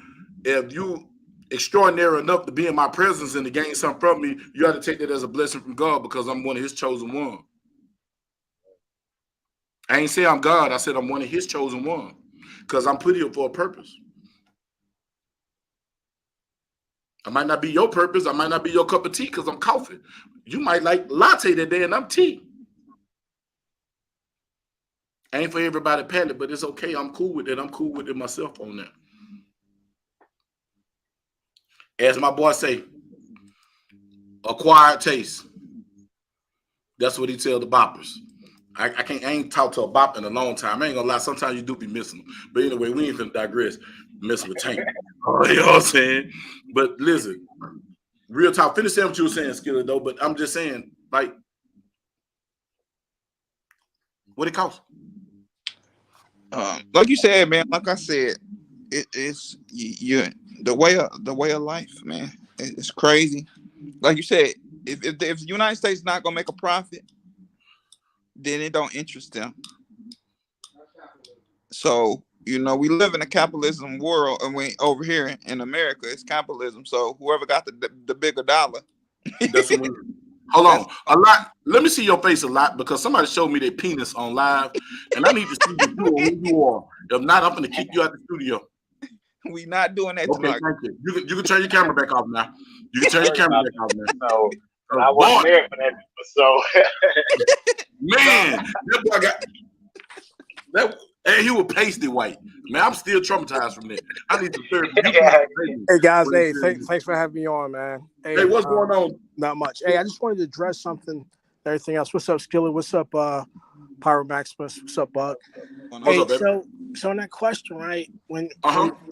extraordinary enough to be in my presence and to gain something from me, you have to take that as a blessing from God, because I'm one of his chosen one. I ain't say I'm God. I said I'm one of his chosen one, because I'm put here for a purpose. I might not be your purpose. I might not be your cup of tea because I'm coffee. You might like latte that day and I'm tea. Ain't for everybody palate, but it's okay. I'm cool with it. I'm cool with it myself on that. As my boy say, acquired taste. That's what he tell the boppers. I ain't talked to a bop in a long time. I ain't gonna lie. Sometimes you do be missing them. But anyway, we ain't finna digress. Messing with Tank. You know what I'm saying? But listen, real talk. Finish saying what you were saying, Skillet, though. But I'm just saying, like, what it costs. Like you said, man. Like I said, it's you the way of life, man. It's crazy. Like you said, if the United States is not gonna make a profit, then it don't interest them. So we live in a capitalism world, and we over here in America, it's capitalism. So whoever got the bigger dollar. That's what hold on. A lot. Let me see your face a lot, because somebody showed me their penis on live, and I need to see who you are. If not, I'm gonna kick you out the studio. We not doing that Okay, tonight. thank you. You can turn your camera back off now. You can turn your camera back off now. So I wasn't there for that. So man, that boy got that. And he was pasty white. Man, I'm still traumatized from that. I need to therapy. Hey guys, thanks for having me on, man. Hey, what's going on? Not much. Hey, I just wanted to address something. Everything else. What's up, Skillet? What's up, Pyro Maximus? What's up, Buck? What's up, baby? So on that question, right? When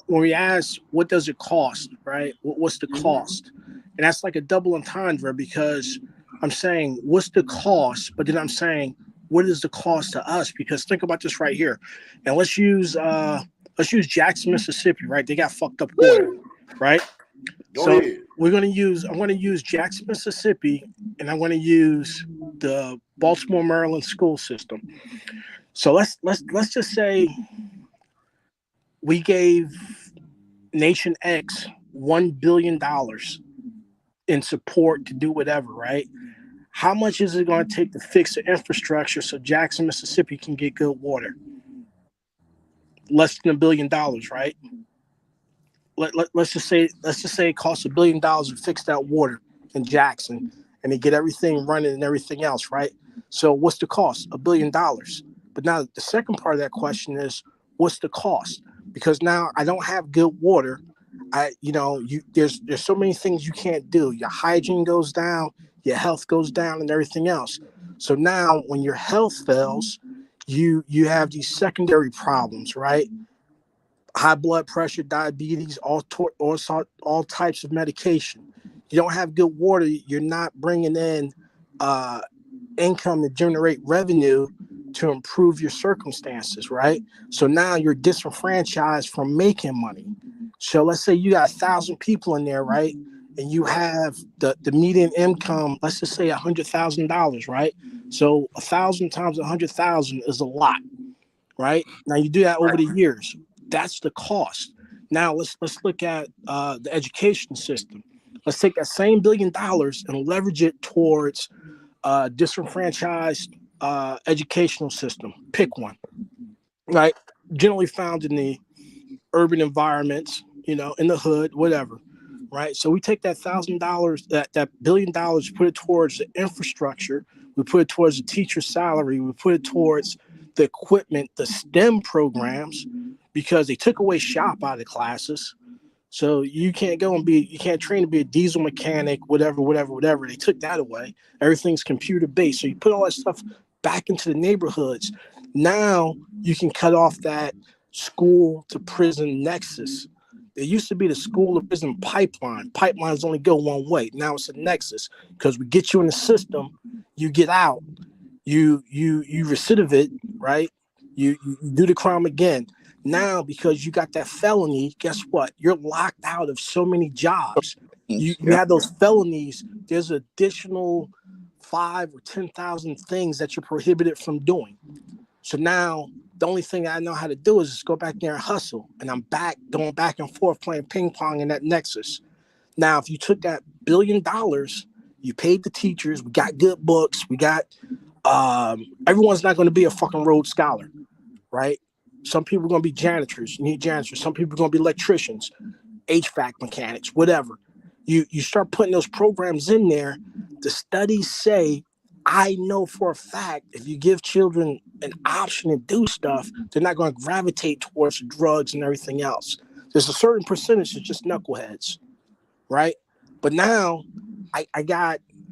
we ask, what does it cost, right? What's the cost? And that's like a double entendre, because I'm saying, what's the cost? But then I'm saying, what is the cost to us? Because think about this right here, and let's use Jackson, Mississippi, right? They got fucked up water, right? Go ahead. I'm going to use Jackson, Mississippi, and I'm going to use the Baltimore, Maryland school system. So let's just say we gave Nation X $1 billion in support to do whatever, right? How much is it going to take to fix the infrastructure so Jackson, Mississippi can get good water? Less than $1 billion, right? Let's just say it costs $1 billion to fix that water in Jackson and to get everything running and everything else, right? So what's the cost? $1 billion. But now the second part of that question is, what's the cost? Because now I don't have good water. There's so many things you can't do. Your hygiene goes down, your health goes down, and everything else. So now when your health fails, you have these secondary problems, right? High blood pressure, diabetes, all types of medication. You don't have good water. You're not bringing in income to generate revenue to improve your circumstances, right? So now you're disenfranchised from making money. So let's say you got 1,000 people in there, right? And you have the median income, let's just say $100,000, right? So 1,000 times 100,000 is a lot, right? Now you do that over the years. That's the cost. Now let's look at the education system. Let's take that same $1 billion and leverage it towards disenfranchised educational system. Pick one, right? Generally found in the urban environments, in the hood, whatever, right? So we take that $1,000, that $1 billion, put it towards the infrastructure. We put it towards the teacher's salary. We put it towards the equipment, the STEM programs, because they took away shop out of the classes. So you can't you can't train to be a diesel mechanic, whatever. They took that away. Everything's computer based. So you put all that stuff back into the neighborhoods. Now you can cut off that school to prison nexus. There used to be the school to prison pipeline. Pipelines only go one way. Now it's a nexus because we get you in the system, you get out, you recidivate, right? You do the crime again. Now, because you got that felony, guess what? You're locked out of so many jobs. You have those felonies. There's additional 5 or 10,000 things that you're prohibited from doing. So now the only thing I know how to do is just go back there and hustle. And I'm going back and forth playing ping pong in that nexus. Now, if you took that $1 billion, you paid the teachers, we got good books, we got everyone's not going to be a fucking Rhodes Scholar, right? Some people are going to be janitors. You need janitors. Some people are going to be electricians, HVAC mechanics, whatever. You start putting those programs in there. The studies say, I know for a fact, if you give children an option to do stuff, they're not going to gravitate towards drugs and everything else. There's a certain percentage that's just knuckleheads, right? But now I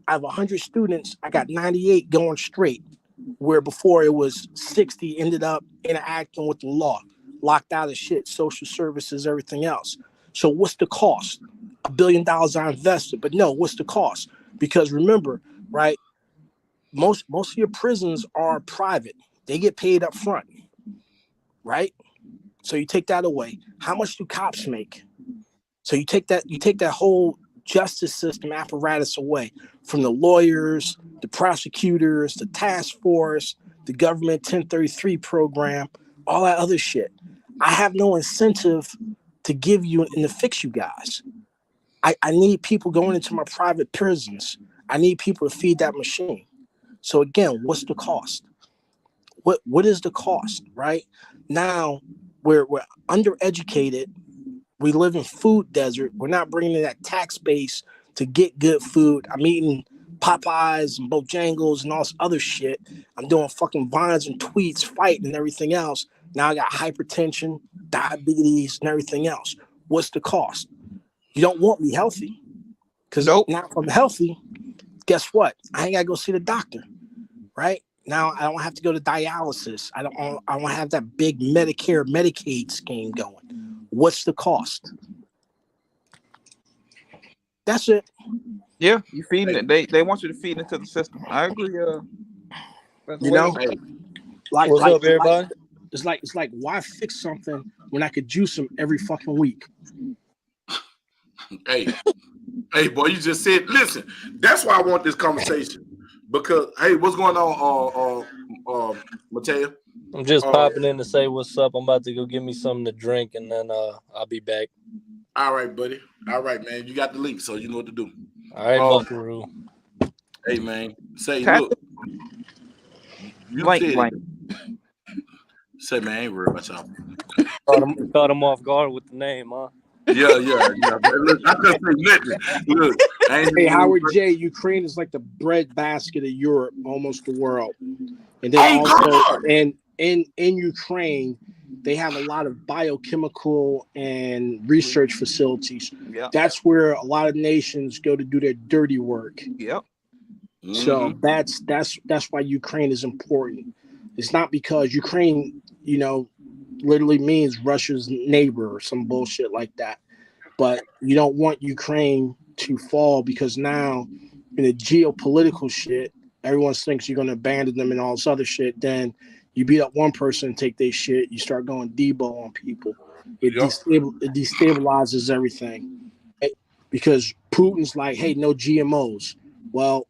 have 100 students. I got 98 going straight, where before it was 60 ended up interacting with the law, locked out of shit, social services, everything else. So what's the cost? $1 billion I invested, but no, what's the cost? Because remember, right? Most of your prisons are private. They get paid up front, right? So you take that away. How much do cops make? So you take that whole justice system apparatus away from the lawyers, the prosecutors, the task force, the government 1033 program, all that other shit. I have no incentive to give you and to fix you guys. I need people going into my private prisons. I need people to feed that machine. So again, what's the cost? What is the cost, right? Now we're undereducated. We live in food desert. We're not bringing in that tax base to get good food. I'm eating Popeyes and Bojangles and all this other shit. I'm doing fucking vines and tweets, fighting and everything else. Now I got hypertension, diabetes, and everything else. What's the cost? You don't want me healthy. Because now if I'm healthy, guess what? I ain't got to go see the doctor, right? Now I don't have to go to dialysis. I don't have that big Medicare, Medicaid scheme going. What's the cost? That's it. Yeah, you feeding it. They want you to feed into the system. I agree. You know, like what's up, everybody? It's like why fix something when I could juice them every fucking week? Hey, boy, you just said. Listen, that's why I want this conversation because hey, what's going on, Mateo? I'm just popping in to say what's up. I'm about to go get me something to drink, and then I'll be back. All right, buddy. All right, man. You got the link, so you know what to do. All right, Buckaroo. Hey, man. Say, look. You blank. Say, man, I ain't worried about y'all. Caught him off guard with the name, huh? Yeah. Look, I couldn't say nothing. Look, hey, Howard J. Ukraine is like the breadbasket of Europe, almost the world. And then in Ukraine, they have a lot of biochemical and research facilities. Yep. That's where a lot of nations go to do their dirty work. Yep. So that's why Ukraine is important. It's not because Ukraine, literally means Russia's neighbor or some bullshit like that. But you don't want Ukraine to fall because now in the geopolitical shit, everyone thinks you're going to abandon them and all this other shit. Then you beat up one person, take their shit, you start going Debo on people. It destabilizes everything. Right? Because Putin's like, hey, no GMOs. Well,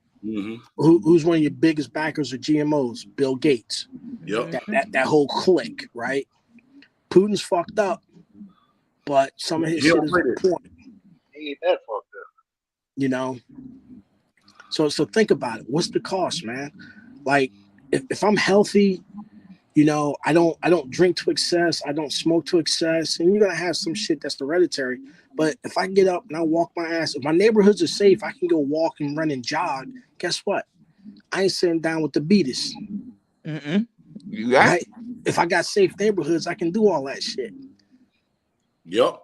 who's one of your biggest backers of GMOs? Bill Gates. Yep. That whole clique, right? Putin's fucked up, but some of his shit is important. He ain't that fucked up. So think about it. What's the cost, man? Like, if I'm healthy, I don't drink to excess, I don't smoke to excess, and you're gonna have some shit that's hereditary. But if I get up and I walk my ass, if my neighborhoods are safe, I can go walk and run and jog. Guess what? I ain't sitting down with the beaters. You got right? If I got safe neighborhoods, I can do all that shit. Yep.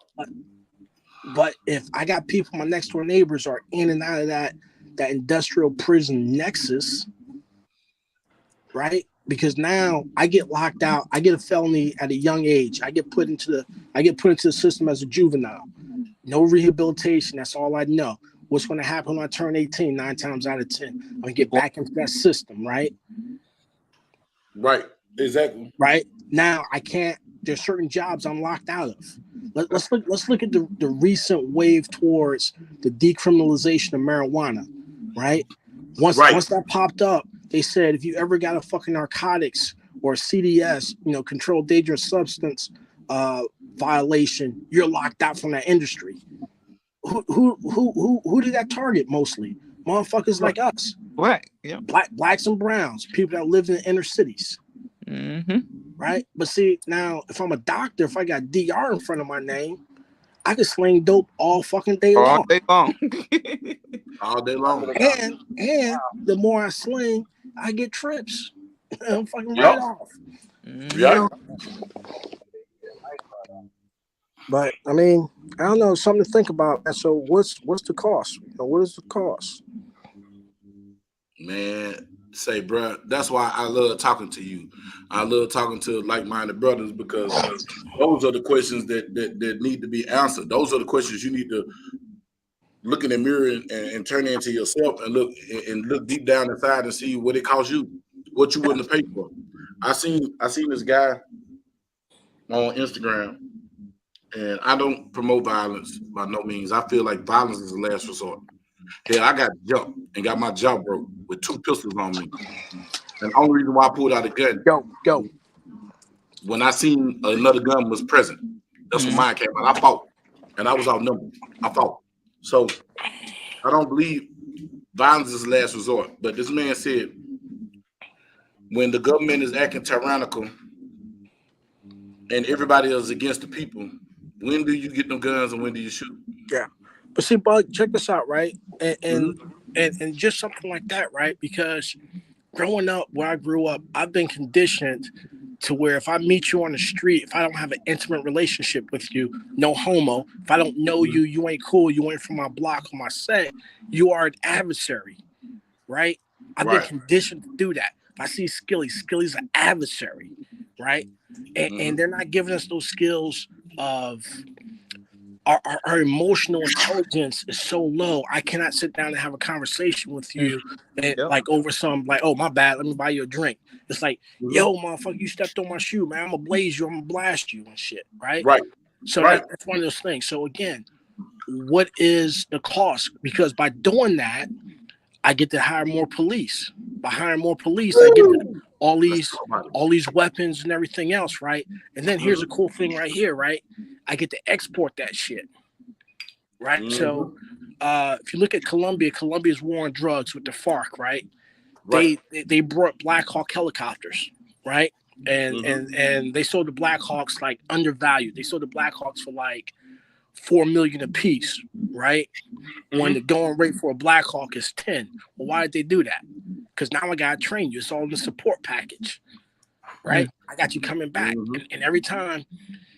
But if I got people, my next door neighbors are in and out of that industrial prison nexus, right? Because now I get locked out. I get a felony at a young age. I get put into the system as a juvenile. No rehabilitation. That's all I know. What's going to happen when I turn 18? 9 times out of 10, I'm going to get back into that system, right? Right. Exactly. Right now, I can't. There's certain jobs I'm locked out of. Let's look at the recent wave towards the decriminalization of marijuana, right? Once that popped up, they said if you ever got a fucking narcotics or CDS, controlled dangerous substance violation, you're locked out from that industry. Who did that target mostly? Motherfuckers like us, Black, yeah, blacks and browns, people that live in the inner cities. Mm-hmm. Right, but see now, if I'm a doctor, if I got DR in front of my name, I can sling dope all fucking day long. All day long. All day long. And the more I sling, I get trips. I'm fucking right off. Yeah. But I mean, I don't know, something to think about. And so what's the cost? What is the cost? Man, say, bro, that's why I love talking to you. I love talking to like-minded brothers because those are the questions that need to be answered. Those are the questions you need to look in the mirror and turn into yourself and look deep down inside and see what it costs you, what you wouldn't have paid for. I seen this guy on Instagram, and I don't promote violence by no means. I feel like violence is the last resort. Hell, I got jumped and got my jaw broke with 2 pistols on me. And the only reason why I pulled out a gun, go. When I seen another gun was present, that's when mine came out. I fought, and I was outnumbered. I fought. So I don't believe violence is the last resort. But this man said, when the government is acting tyrannical and everybody is against the people, when do you get them guns and when do you shoot? Yeah. But see, Bug, check this out, right? And just something like that, right? Because growing up where I grew up, I've been conditioned to where if I meet you on the street, if I don't have an intimate relationship with you, no homo, if I don't know you, you ain't cool, you ain't from my block or my set, you are an adversary, right? I've been conditioned to do that. If I see Skilly's an adversary, right? And they're not giving us those skills of our emotional intelligence is so low. I cannot sit down and have a conversation with you and like over some like, oh my bad, let me buy you a drink. It's like, yo, motherfucker, you stepped on my shoe, man. I'm gonna blaze you, I'm gonna blast you and shit, right? So that's one of those things. So again, what is the cost? Because by doing that, I get to hire more police. By hiring more police, I get all these weapons and everything else, right? And then here's a cool thing right here, right? I get to export that shit, right? So if you look at Colombia's war on drugs with the FARC, right? They brought Black Hawk helicopters, right? And they sold the Black Hawks like undervalued. They sold the Black Hawks for like $4 million a piece, right? When the going rate for a Black Hawk is 10. Well, why did they do that? Because now I gotta train you. It's all in the support package, right? I got you coming back, and every time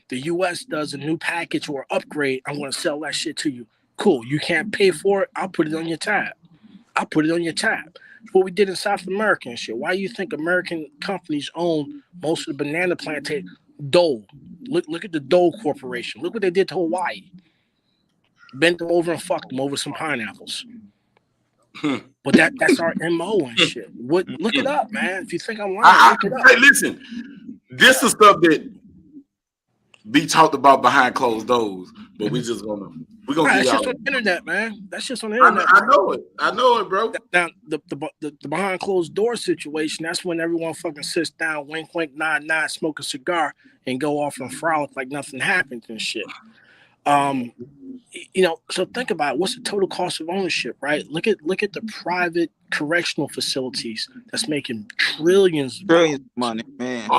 the U.S. does a new package or upgrade, I'm going to sell that shit to you. Cool. You can't pay for it. I'll put it on your tab. What we did in South America and shit. Why do you think American companies own most of the banana plantation? Dole. Look at the Dole Corporation. Look what they did to Hawaii. Bent them over and fucked them over some pineapples. But that's our MO and shit. Look it up, man. If you think I'm lying, look it up. Hey, listen. This is stuff that be talked about behind closed doors, but we're gonna that's just on the internet, man. That's just on the internet. I know it, bro. Now the behind closed door situation, that's when everyone fucking sits down, wink, wink, nod, nod, smoke a cigar, and go off and frolic like nothing happened and shit. So think about it. What's the total cost of ownership, right? Look at the private correctional facilities that's making trillions of money, man.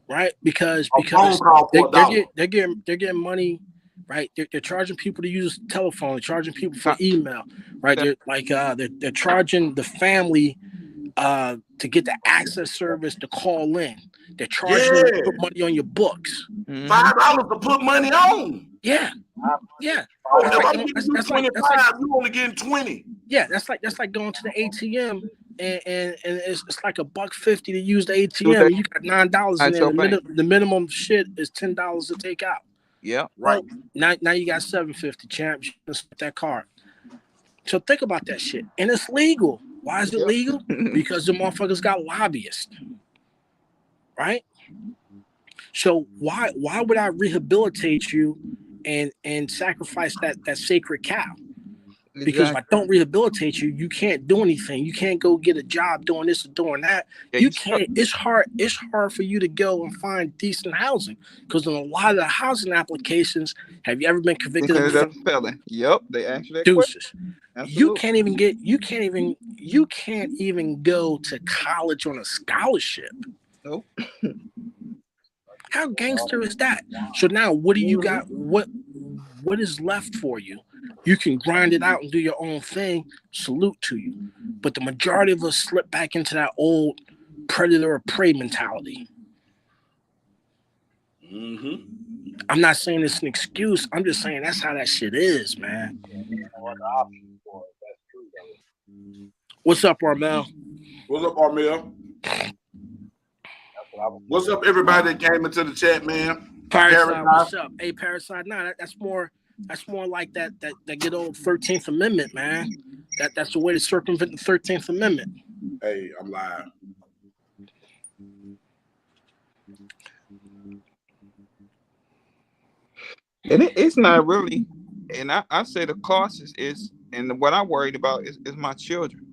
Right? Because they're getting money, right? They're charging people to use telephone, they're charging people for email, right? They're charging the family to get the access service to call in. They're charging you to put money on your books. $5 to put money on. Yeah, yeah. Oh, That's if like I'm giving you that's 25, like you only getting 20. yeah. That's like going to the ATM and it's like $1.50 to use the Do ATM. that You got $9 in at there. your bank. The minimum shit is $10 to take out. Yeah. Right. Now you got $7.50, champ. You can spend that card. So think about that shit, and it's legal. Why is it Yep. legal? Because the motherfuckers got lobbyists, right? So why would I rehabilitate you and sacrifice that sacred cow? Because if I Exactly. don't rehabilitate you, you can't do anything. You can't go get a job doing this or doing that. Yeah, You you stuck can't. It's hard for you to go and find decent housing because in a lot of the housing applications, have you ever been convicted of a because of the felon. Yep. They asked you that question. deuces? You Absolutely. can't even go to college on a scholarship. Nope. How gangster is that? So now what do you got? What is left for you? You can grind it out and do your own thing. Salute to you. But the majority of us slip back into that old predator or prey mentality. Mm-hmm. I'm not saying it's an excuse. I'm just saying that's how that shit is, man. What's up, Armel? What's up, Armel? What's up, everybody that came into the chat, man? Parasite, what's up? Hey, Parasite, nah, that's more like that good old 13th Amendment, man. That's the way to circumvent the 13th Amendment. Hey, I'm live. And it's not really, and I say the cost is and what I'm worried about is my children.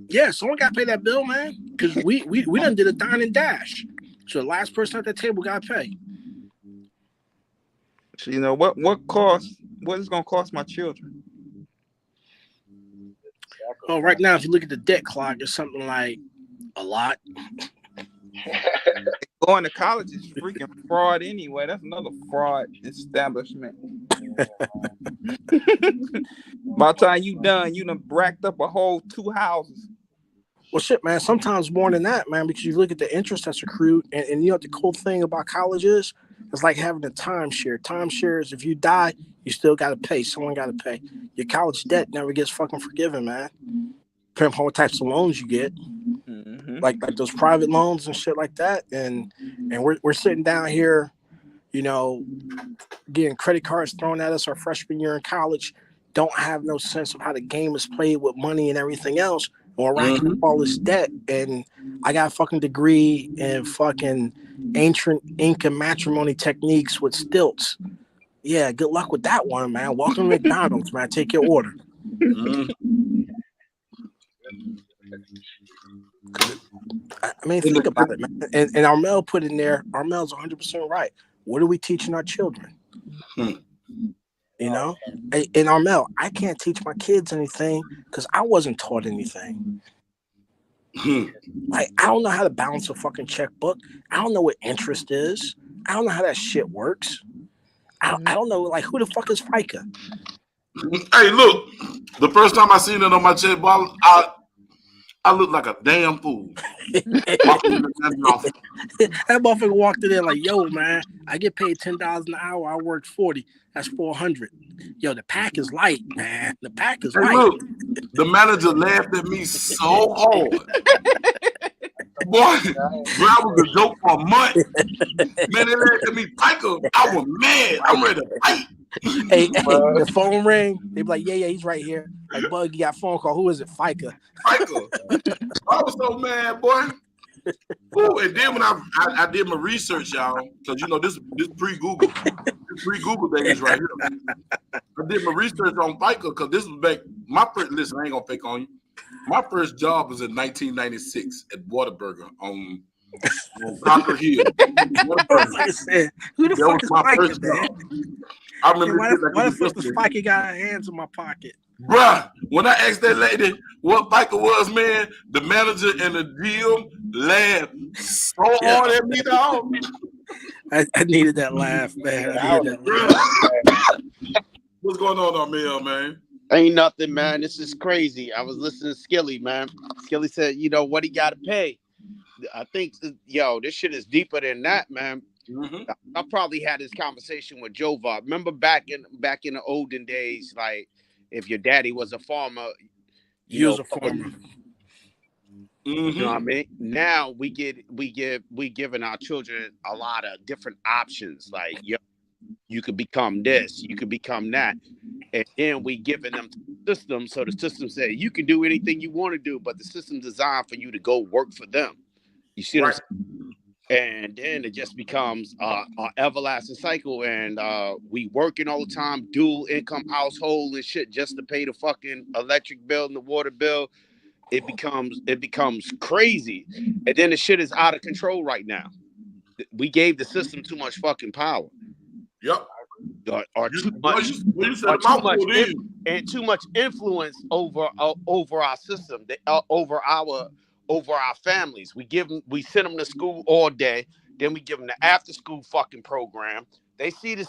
Yeah, someone got to pay that bill, man. Because we done did a dine and dash. So the last person at the table got to pay. So you know what is gonna cost my children? Oh, right now, if you look at the debt clock, it's something like a lot. Going to college is freaking fraud anyway. That's another fraud establishment. By the time you done racked up a whole 2 houses. Well, shit, man. Sometimes more than that, man, because you look at the interest that's accrued, and you know what the cool thing about college is? It's like having a timeshare. Timeshare is if you die, you still got to pay. Someone got to pay. Your college debt never gets fucking forgiven, man. Depending on what types of loans you get, like those private loans and shit like that, and we're sitting down here, you know, getting credit cards thrown at us our freshman year in college, don't have no sense of how the game is played with money and everything else. Or racking up all this debt, and I got a fucking degree in fucking ancient Inca matrimony techniques with stilts. Yeah, good luck with that one, man. Welcome to McDonald's, man. Take your order. I mean, think about it, man. And Armel put in there, Armel's 100% right. What are we teaching our children? You know? And Armel, I can't teach my kids anything because I wasn't taught anything. Like, I don't know how to balance a fucking checkbook. I don't know what interest is. I don't know how that shit works. I don't know, like, who the fuck is FICA? Hey, look, the first time I seen it on my checkbook, I looked like a damn fool. That motherfucker walked in there like, yo, man, I get paid $10 an hour. I work 40. That's $400. Yo, the pack is light, man. The pack is light. Look, the manager laughed at me so hard. Boy, I was a joke for a month. Man, they laughed at me. Michael, I was mad. I'm ready to fight. Hey, the phone ring. They be like, yeah, he's right here. Like, Bug, you got a phone call. Who is it? FICA. FICA. I was so mad, boy. Ooh, and then when I did my research, y'all, because you know this pre-Google, pre-Google days right here. I did my research on FICA because this was back. My first listen, I ain't gonna fake on you. My first job was in 1996 at Whataburger on Concord Hill. Said, who the fuck is FICA, man? I remember why the fuck does FICA got her hands in my pocket? Bruh, when I asked that lady what FICA was, man, the manager and the deal laughed so hard at me, dog. I needed that laugh, man. I needed that laugh. What's going on, Armel, man? Ain't nothing, man. This is crazy. I was listening to Skilly, man. Skilly said, you know, what he got to pay. I think, yo, this shit is deeper than that, man. Mm-hmm. I probably had this conversation with Jova. Remember back in the olden days, like if your daddy was a farmer, you He know, was a farmer. you know what I Mm-hmm. mean? Now we giving our children a lot of different options. Like, you could become this, you could become that. And then we giving them the system. So the system say you can do anything you want to do, but the system's designed for you to go work for them. You see what I'm Right. saying? And then it just becomes a everlasting cycle, and we working all the time, dual income household and shit, just to pay the fucking electric bill and the water bill. It becomes crazy, and then the shit is out of control right now. We gave the system too much fucking power, Yep. or You, too boy, much you said the mouthful, did you? and too much influence over our system, over our families. We send them to school all day, then we give them the after school fucking program. They see the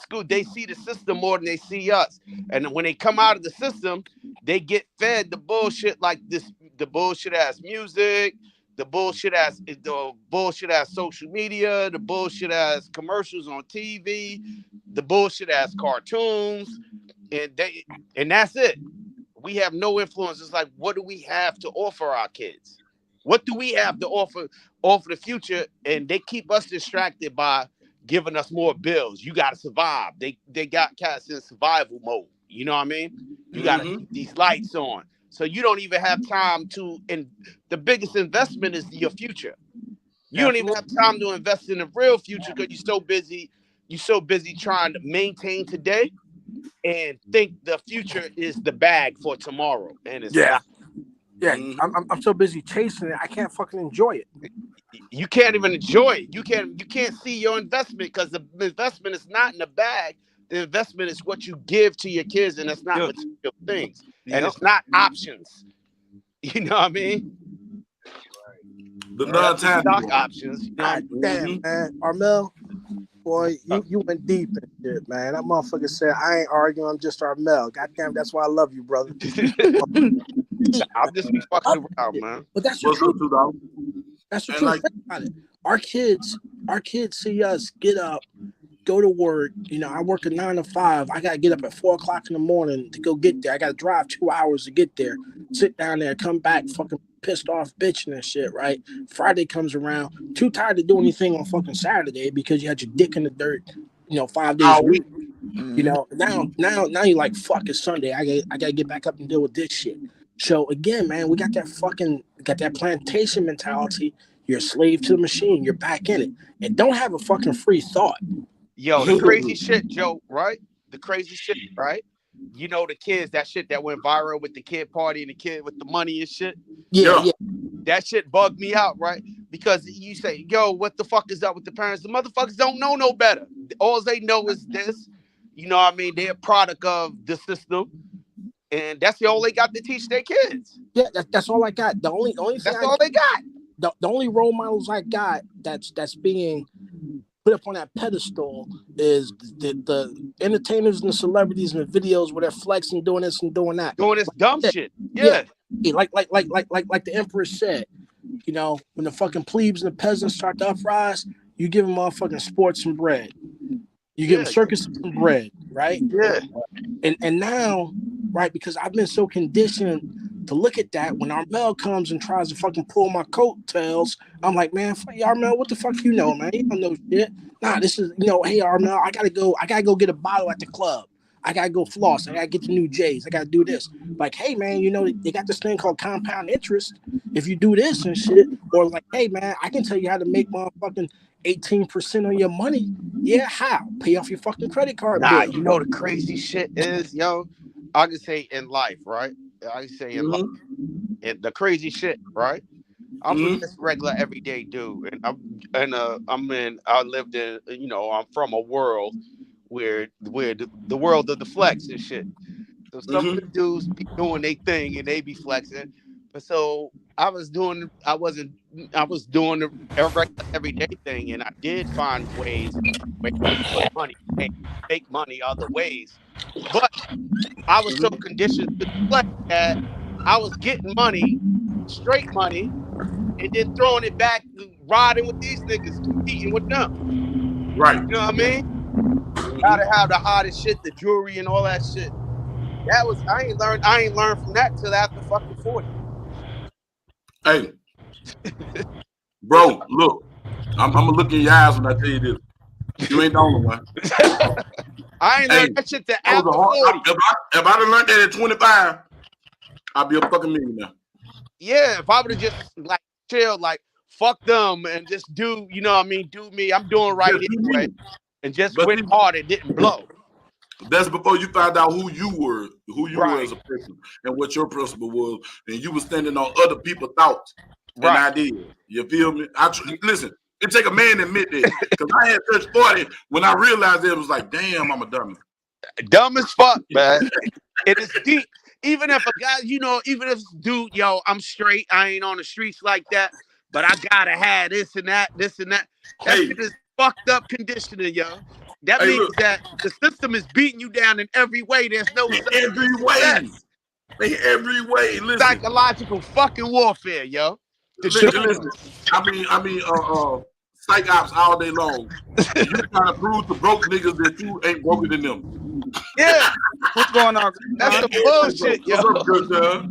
system more than they see us. And when they come out of the system, they get fed the bullshit like this, the bullshit ass music, the bullshit ass social media, the bullshit ass commercials on TV, the bullshit ass cartoons, and that's it. We have no influence. It's like, what do we have to offer our kids? What do we have to offer the future? And they keep us distracted by giving us more bills. You got to survive. They got cats in survival mode. You know what I mean? You got to Mm-hmm. keep these lights on. So you don't even have time to. And the biggest investment is your future. You don't even have Absolutely. time to invest in the real future because you're so busy. You're so busy trying to maintain today and think the future is the bag for tomorrow, and it's Yeah. not. Yeah. Mm-hmm. I'm so busy chasing it, I can't fucking enjoy it. You can't even enjoy it. You can't see your investment because the investment is not in the bag. The investment is what you give to your kids, and it's not Yeah. material things, and Yep. it's not options. You know what I mean? The That's the stock non-tangible. options. You know what God damn, man. Armel, boy, I you went deep in shit, man. That motherfucker said, I ain't arguing, I'm just Armel. God damn, that's why I love you, brother. mean? Deep, I'll just be I fucking love around, it. man. But that's the What's up, truth. 2 dog? That's the And truth. like, Think about it. Our kids see us get up, go to work. You know, I work a 9 to 5. I gotta get up at 4 o'clock in the morning to go get there. I gotta drive 2 hours to get there, sit down there, come back, fucking pissed off, bitching and shit. Right? Friday comes around, too tired to do anything on fucking Saturday because you had your dick in the dirt. You know, 5 days a all week. week. You Mhm. know, now you're like, fuck, it's Sunday. I gotta get back up and deal with this shit. So again, man, we got that plantation mentality. You're a slave to the machine. You're back in it, and don't have a fucking free thought. Yo, the crazy shit, Joe, right? The crazy shit, right? You know the kids, that shit that went viral with the kid party and the kid with the money and shit. Yeah, Yeah. yeah, That shit bugged me out, right? Because you say, yo, what the fuck is up with the parents? The motherfuckers don't know no better. All they know is this. You know what I mean? They're a product of the system. And that's all they got to teach their kids. yeah. That's all I got. The only thing That's all they got. the only role models I got that's being put up on that pedestal is the entertainers and the celebrities and the videos where they're flexing, doing this and doing that. Doing this dumb Yeah, shit. yeah. Yeah. Like the Empress said, you know, when the fucking plebes and the peasants start to uprise, you give them motherfucking sports and bread. You give them Yeah. circus and bread, right? Yeah. And now, right, because I've been so conditioned to look at that, when Armel comes and tries to fucking pull my coattails, I'm like, man, fuck you, Armel, what the fuck you know, man? You don't know shit. Nah, this is, hey, Armel, I gotta go get a bottle at the club. I gotta go floss. I gotta get the new J's. I gotta do this. Like, hey man, they got this thing called compound interest. If you do this and shit, or like, hey man, I can tell you how to make motherfucking 18% on your money. Yeah, how? Pay off your fucking credit card Nah, bill. you know the crazy shit is, yo, I can say in life, right? I can say in life. Mm-hmm. And the crazy shit, right? I'm from Mm-hmm. this regular everyday dude, and I lived in, I'm from a world where the world of the flex and shit. So some of the Mm-hmm. dudes be doing their thing and they be flexing, but so I was doing the regular everyday thing, and I did find ways where I could put money, make money other ways, but I was so Mm-hmm. conditioned to the flex that I was getting money, straight money, and then throwing it back, riding with these niggas, competing with them. Right. You know what I mean? Mhm. Gotta have the hottest shit, the jewelry and all that shit. That was I ain't learned from that till after fucking 40. Hey, bro, look. I'm gonna look in your eyes when I tell you this. You ain't the only one. I ain't Hey, learned that shit till I was after a hard, 40. if I done learned that at 25, I'd be a fucking millionaire. Yeah, if I would have just like chilled, like fuck them and just do, you know what I mean, do me. I'm doing right Just do anyway. me. And just But went see, hard and didn't blow. that's before you found out who you were Right, as a person and what your principle was, and you were standing on other people's thoughts and right. ideas. You feel me? Listen. It take a man to admit that, because I had touched 40 when I realized it was like, damn, I'm a dummy. Dumb as fuck, man. It is deep. Even if a guy, you know, even if dude, yo, I'm straight, I ain't on the streets like that, but I gotta have this and that, this and that. That Hey, shit is fucked up conditioning, yo. That hey, means look, that the system is beating you down in every way. There's no in every way, success. in every way. Listen, Psychological fucking warfare, yo. The So listen. dreams. Psych ops all day long, and you trying to prove to broke niggas that you ain't broken than them. Yeah, What's going on? that's some What's bullshit, yo. up, good dog?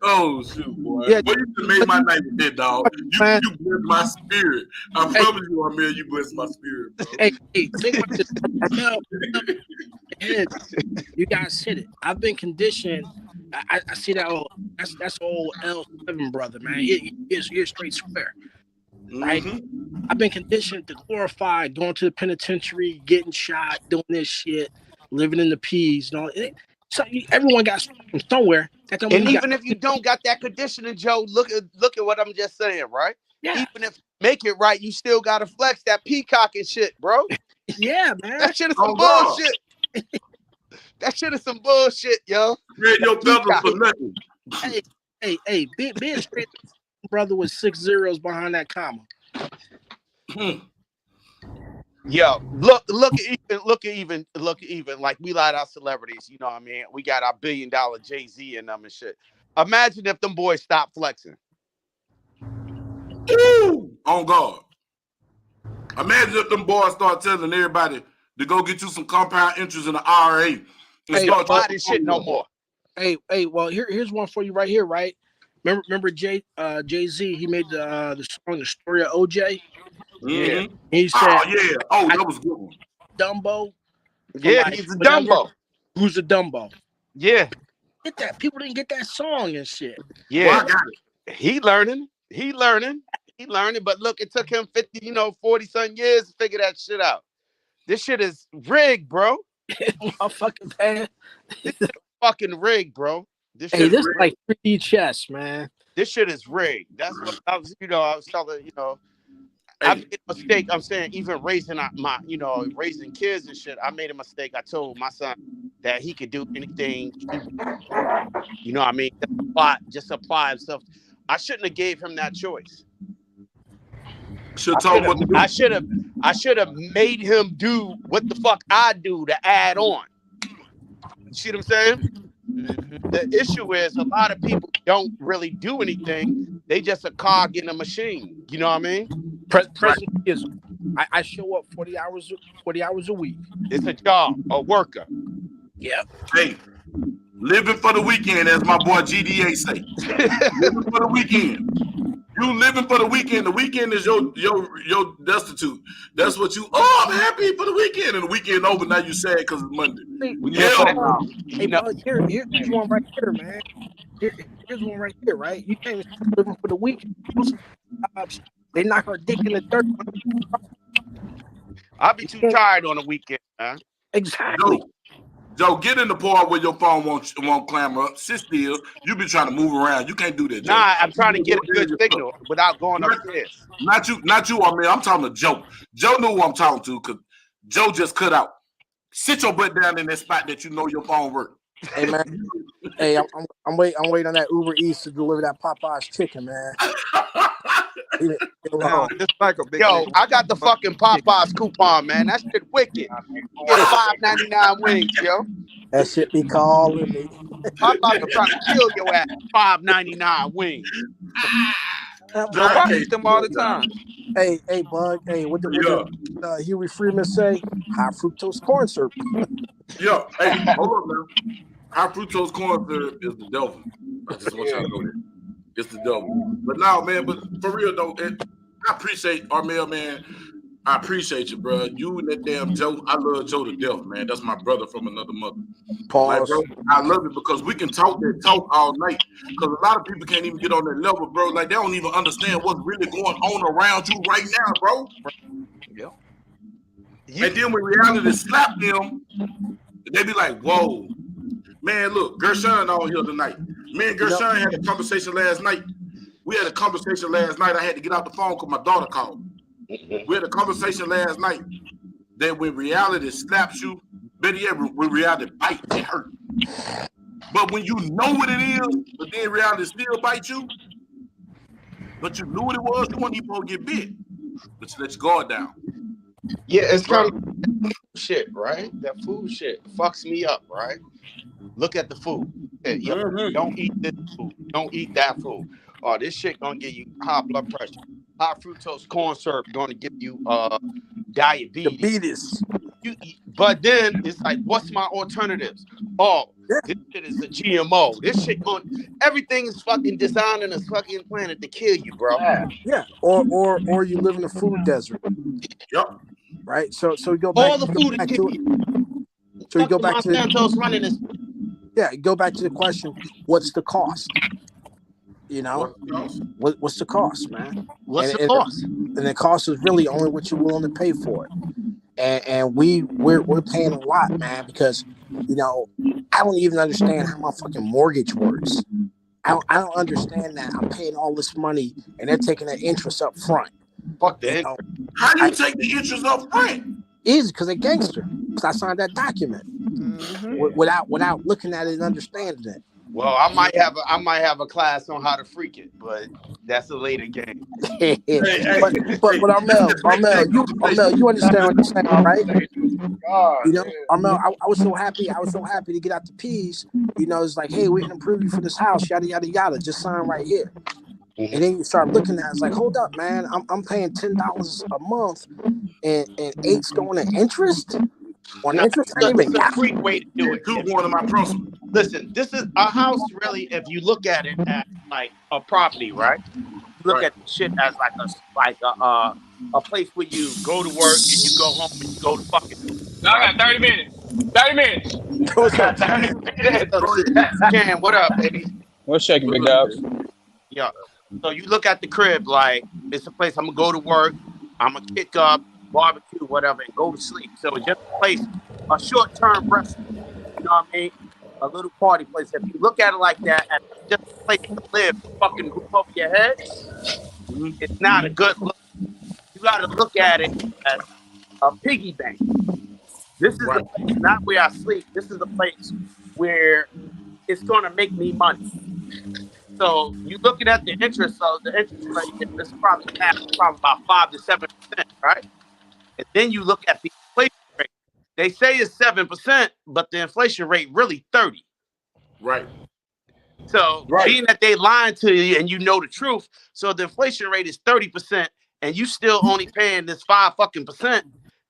Oh shoot, boy! yeah, Boy, you just made my night with that, dog. man. You blessed my spirit. I Hey, promise you, Amir, you blessed my spirit, bro. hey, think about this. Armel, head, you guys hit it. I've been conditioned. I see that old. That's old L7 brother, man. He's straight square, right? Mm-hmm. I've been conditioned to glorify going to the penitentiary, getting shot, doing this shit, living in the peas, and all. So everyone got from somewhere. That don't mean And you got. even if you don't got that conditioning, Joe, look at what I'm just saying, right? Yeah, Even if you make it right, you still gotta flex that peacock and shit, bro. yeah, man. That shit is some Oh God, bullshit. That shit is some bullshit, yo. spread That your feathers peacock. for nothing. Hey, being straight brother with 6 zeros behind that comma. Yo, look at even like we like our celebrities, you know what I mean? We got our $1 billion Jay-Z and them and shit. Imagine if them boys stop flexing. Ooh, on God. Imagine if them boys start telling everybody to go get you some compound interest in the IRA and Hey, start Buy talking this shit no to more. hey. Well, here's one for you right here, right? Remember Jay-Z? He made the song "The Story of OJ." Yeah. Mm-hmm. He said, Oh yeah. Oh, "I that was a good one. Dumbo for Yeah, like he's a whatever. Dumbo. Who's a Dumbo?" Yeah, Get that? People didn't get that song and shit. Well, yeah. I got He learning. But look, it took him 50, 40 something years to figure that shit out. This shit is rigged, bro. Motherfucking man. This shit is fucking rigged, bro. This Hey, shit is this is rigged. like 3D chess, man. This shit is rigged. That's what I was telling, I it. made a mistake. I'm saying even raising raising kids and shit, I made a mistake. I told my son that he could do anything he you know what I mean? Just apply himself. I shouldn't have gave him that choice. Should tell him what to do. I should have made him do what the fuck I do to add on. You see what I'm saying? Mm-hmm. The issue is a lot of people don't really do anything. They just a cog in a machine. You know what I mean? Present is I show up 40 hours a week. It's a job, a worker. Yep. Hey, living for the weekend, as my boy GDA say. Living for the weekend. You living for the weekend. The weekend is your destitute. That's what you. Oh, I'm happy for the weekend, and the weekend over. Now you sad because it's Monday. We live for Hell that. no. Hey, bro, here's one right here, man. Here's one right here, right? You can't even start living for the week. They knock her dick in the dirt. I'll be too tired on the weekend, man. Exactly. Joe, get in the part where your phone won't clamor up. Sit still. You be trying to move around. You can't do that, Joe. Nah, I'm trying to get a good signal without going upstairs. Not you, I mean, I'm talking to Joe. Joe knew who I'm talking to because Joe just cut out. Sit your butt down in that spot that you know your phone works. Hey man, hey, I'm waiting on that Uber Eats to deliver that Popeye's chicken, man. It's like a big Yo, I got the fucking Popeyes coupon, man. That shit wicked. Get $5.99 wings, yo. That shit be calling me. Popeyes are trying to kill your ass. $5.99 wings. Joe I Biden can't eat them all the slow down. time. Hey, Bug. Hey, what the Huey Freeman say? High fructose corn syrup. Yeah. Hey, hold up now. High fructose corn syrup is the devil. I just want y'all to know that. It's the devil. But now, man, but for real though, I appreciate Armel, man. I appreciate you, bro. You and that damn Joe. I love Joe to death, man. That's my brother from another mother. Like, Pause. bro, I love it because we can talk that talk all night. Because a lot of people can't even get on that level, bro. Like, they don't even understand what's really going on around you right now, bro. Yep. And then when reality slap them, they be like, whoa. Man, look, Gershon on here tonight. Me and Gershon had a conversation last night. We had a conversation last night. I had to get out the phone because my daughter called. We had a conversation last night that when reality slaps you, better yet, when reality bites, it hurt. But when you know what it is, but then reality still bites you, but you knew what it was, you weren't even supposed to get bit. But you let your guard down. Yeah, it's kind of shit, right? That food shit fucks me up, right? Look at the food. Hey, yo, don't eat this food. Don't eat that food. Oh, this shit gonna give you high blood pressure. High fructose corn syrup gonna give you diabetes. But then it's like, what's my alternatives? Oh, this shit is a GMO. This shit everything is fucking designed in a fucking planet to kill you, bro. Yeah. Or you live in a food desert. Yep. Right. So you go back. All the food is so you go back to Monsanto's running this. Yeah, go back to the question, what's the cost? You know? What's the cost, man? What's the cost? And the cost is really only what you're willing to pay for it. And we're paying a lot, man, because you know, I don't even understand how my fucking mortgage works. I don't understand that. I'm paying all this money and they're taking the interest up front. Fuck that. How do you take the interest up front? Easy, because they're gangster. Because I signed that document without looking at it and understanding it. Well, I might have a class on how to freak it, but that's a later game. But Armel, you understand what I'm saying, right? You know, Armel, I was so happy. I was so happy to get out the P's. You know, it's like, hey, we're gonna approve you for this house, yada yada yada. Just sign right here. And then you start looking at it, it's like, hold up, man, I'm paying $10 a month, and $8's going to interest. On interest, I it's a freak way to do it. One of my principles. Listen, this is a house. Really, if you look at it as like a property, right? You look at shit as like a place where you go to work and you go home and you go to fucking. No, I got 30 minutes. 30 minutes. What's up, 30 minutes. Jan, what up, baby? What's shaking, big dogs? Yeah. So you look at the crib like it's a place I'm gonna go to work, I'm gonna kick up, barbecue, whatever, and go to sleep. So it's just a place, a short-term restaurant. You know what I mean? A little party place. If you look at it like that, as just a place to live, fucking roof over your head, it's not a good look. You got to look at it as a piggy bank. This is the place, not where I sleep. This is the place where it's gonna make me money. So you're looking at the interest. So the interest rate is probably about 5 to 7%, right? And then you look at the inflation rate. They say it's 7%, but the inflation rate really 30. Right. So being that they lying to you and you know the truth, so the inflation rate is 30%, and you still only paying this 5%.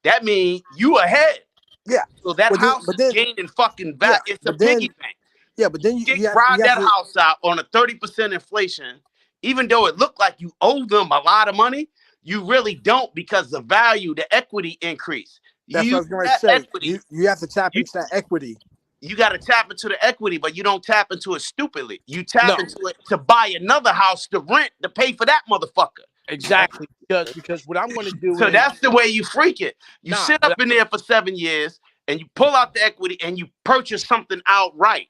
That means you ahead. Yeah. So that house is gaining fucking back. Yeah, it's a piggy bank. Yeah, but then you ride that house out on a 30% inflation, even though it looked like you owe them a lot of money, you really don't, because the value, the equity increase. That's what I was going to say. Equity, you have to tap into that equity. You got to tap into the equity, but you don't tap into it stupidly. You tap into it to buy another house to rent to pay for that motherfucker. Exactly. Because what I'm going to do is that's the way you freak it. You sit up in there for 7 years and you pull out the equity and you purchase something outright.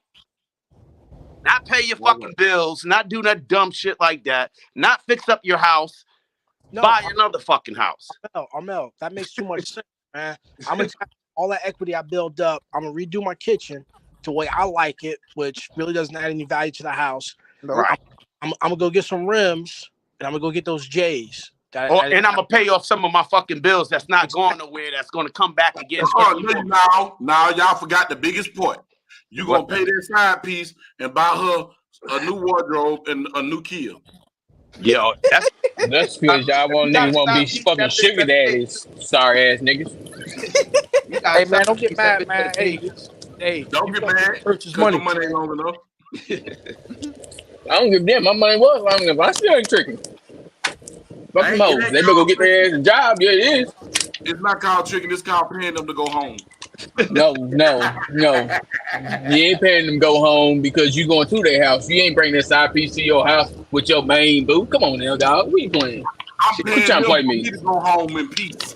Not pay your fucking bills, not do that dumb shit like that, not fix up your house, buy another fucking house. Armel, that makes too much sense, man. I'm gonna take all that equity I built up. I'm gonna redo my kitchen the way I like it, which really doesn't add any value to the house. Right. I'm gonna go get some rims and I'm gonna go get those J's. And I'm gonna pay off some of my fucking bills that's not going nowhere. That's gonna come back again. Now y'all forgot the biggest point. You gonna pay that side piece and buy her a new wardrobe and a new Kia. Yo, That's because y'all you want gotta niggas want to stop be teaching fucking that bitch sugar at the age. daddies. Sorry ass niggas. You gotta Hey stop man, don't get teaching that mad, bitch man. at the Hey, age. Don't people get don't get mad the church's because your money, money ain't man. long enough. I don't give a damn. My money was long enough. I still ain't tricking. Fuck them It hoes. ain't They better go called get their ass tricking. a job. Yeah, it is. It's not called tricking. It's called paying them to go home. No. You ain't paying them to go home because you going to their house. You ain't bringing this side piece to your house with your main boo. Come on now, dog. We playing. I'm Quit paying trying to them play for me. me to go home in peace.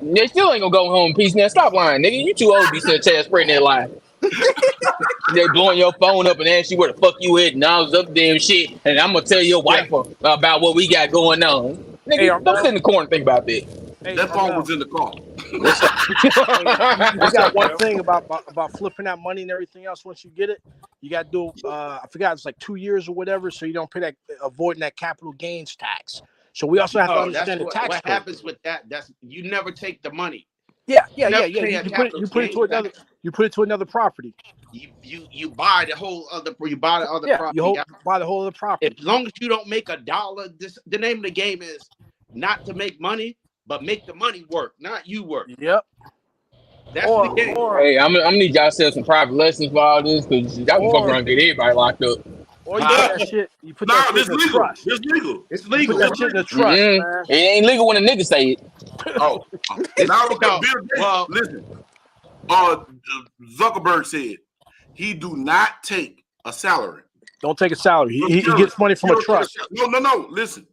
They still ain't gonna go home in peace now. Stop lying, nigga. You too old to be such ass spreading that lie. They blowing your phone up and ask you where the fuck you at and all this other damn shit. And I'm gonna tell your Yeah, wife about what we got going on. Hey Nigga, don't sit Armel. in the corner and think about that. Hey that phone Armel. was in the car. What's up? Hey, you What's got up, one bro? thing about flipping that money and everything else. Once you get it, you got to do. I forgot it's like 2 years or whatever, so you don't pay that avoiding that capital gains tax. So we also have to No, that's understand the tax what code. happens with that. That's you never take the money. Yeah, You yeah, yeah, never yeah. pay You, a you put it capital you put it gains to tax. another you put it to another property. You buy the whole other. You buy the other Yeah, property. buy the whole other As property. long as you don't make $1, the name of the game is not to make money, but make the money work, not you work. Yep. That's the Or game. or Hey, I'm gonna need y'all to sell some private lessons for all this because y'all gonna fuck or around and get everybody locked up. or you put Huh? that shit. You put that No, shit this in a legal. trust. This legal. It's You put legal. This that shit in a legal. trust, Mm-mm. man. It ain't legal when a nigga say it. Oh, It's now because no. Bill Gates, Well, listen, Zuckerberg said he do not take a salary. Don't take a salary. I'm He telling gets you, money he from a don't take a trust. salary. No. Listen,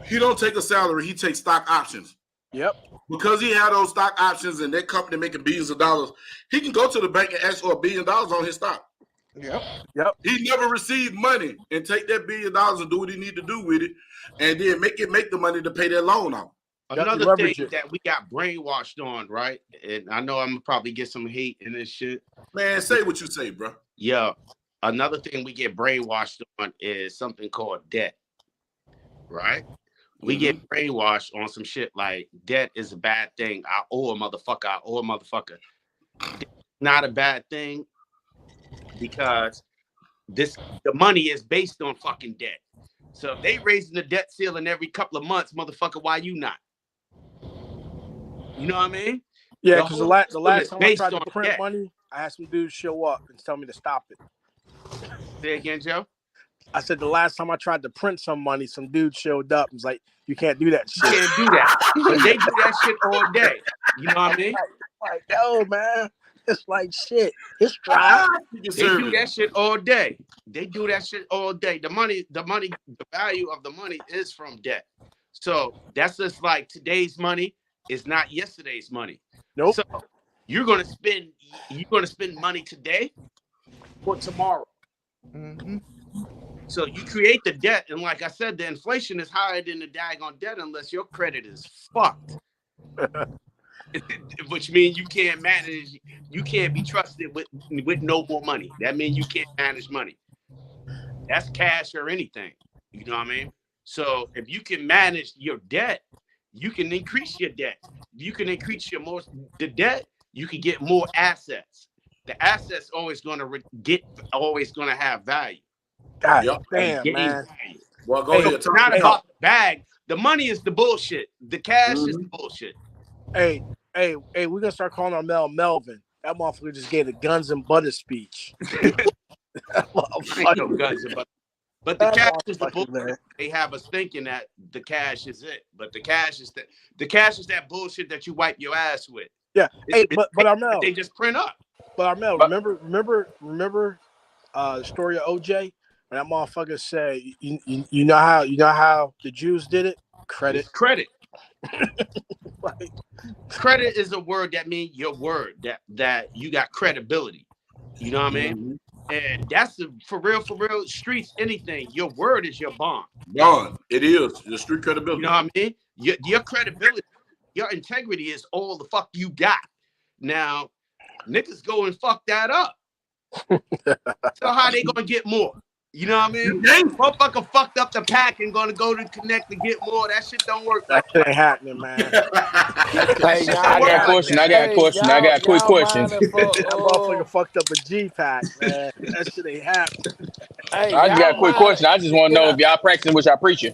he don't take a salary. He takes stock options. Yep. Because he had those stock options and that company making billions of dollars, he can go to the bank and ask for $1 billion on his stock. Yep. Yep. He never received money and take that $1 billion and do what he need to do with it, and then make the money to pay that loan off. Yep. You another thing leverage it. that we got brainwashed on, right? And I know I'm gonna probably get some hate in this shit. Man, say what you say, bro. Yeah. Another thing we get brainwashed on is something called debt, right? We get brainwashed on some shit like debt is a bad thing. I owe a motherfucker. I owe a motherfucker. Debt is not a bad thing because the money is based on fucking debt. So if they raising the debt ceiling every couple of months, motherfucker, why you not? You know what I mean? Yeah, The because whole the system last is time I based tried to on print debt. money, I had some dudes show up and tell me to stop it. Say again, Joe. I said the last time I tried to print some money, some dude showed up and was like, "You can't do that You shit." can't do that. But they do that shit all day. You know what I mean? Like, yo, man, it's like shit. It's dry. Ah, They do that shit all day. They do that shit all day. The value of the money is from debt. So that's just like today's money is not yesterday's money. Nope. So you're gonna spend money today for tomorrow. Mm-hmm. So you create the debt, and like I said, the inflation is higher than the daggone debt unless your credit is fucked. Which means you can't manage, you can't be trusted with no more money. That means you can't manage money. That's cash or anything. You know what I mean? So if you can manage your debt, you can increase your debt. You can increase the debt, you can get more assets. The assets always gonna have value. God Yep. damn, Gain man. value. Well, go Hey, So ahead. it's Talk not your hey, talk. about the bag. The money is the bullshit. The cash is the Mm-hmm. bullshit. hey, hey, we're gonna start calling our Melvin. That motherfucker just gave a guns and butter speech. That Ain't no motherfucker, guns, but the cash is the bullshit. man. They have us thinking that the cash is it, but the cash is that bullshit that you wipe your ass with. Yeah. Hey, but That they Armel, just print up. remember the story of OJ when that motherfucker said, you know how the Jews did it? Credit. It's credit. Like, Credit is a word that means your word that you got credibility. You know what I mean? Mm-hmm. And that's for real. Streets, anything. Your word is your bond. Done. It is the street You know credibility. what I mean? Your credibility, your integrity is all the fuck you got. Now, niggas go and fuck that up. So how they gonna get more? You know what I mean? You can't. Motherfucker fucked up the pack and gonna go to connect to get more. That shit don't work That like shit that. ain't happening, man. That Hey, shit y'all don't I work got a mind? like question. I that. got a Hey, question. I got a quick y'all question. mind if That motherfucker fucked up a G pack, man. That shit ain't happening. hey, I just got y'all a quick mind? question. I just want to Can know I if y'all practicing what y'all preaching.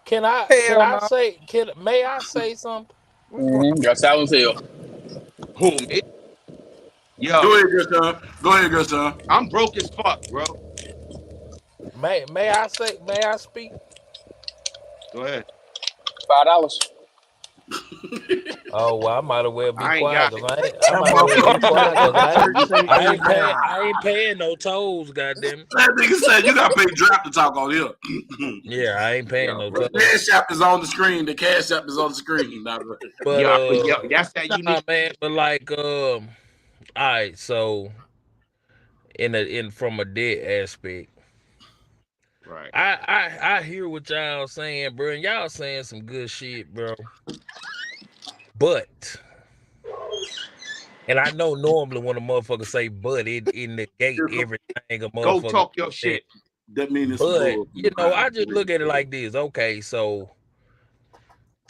can Hell I no. say may I say something? What's going Got silence hill. Who me? Go Yo, ahead, good son. Go ahead, good son. I'm broke as fuck, bro. May I speak? Go ahead. $5. Oh well, I might as well be I ain't quiet got because it. I That might as well be motherfucker said, quiet let because the church say amen. I ain't paying no tolls, goddamn it. That nigga said you gotta pay drop to talk on here. Yeah, I ain't paying Yo, no bro. The tolls. cash app is on the screen. The cash app is on the screen. Nah, bro. But Yo, that's that nah, unique. man. But like all right. So in from a debt aspect, Right. I hear what y'all saying, bro. And y'all saying some good shit, bro. But and I know normally when a motherfucker say but it negate everything a Go motherfucker talk your said. shit. That means it's some But bull in the you know, I behind. just look at it like this. Okay, so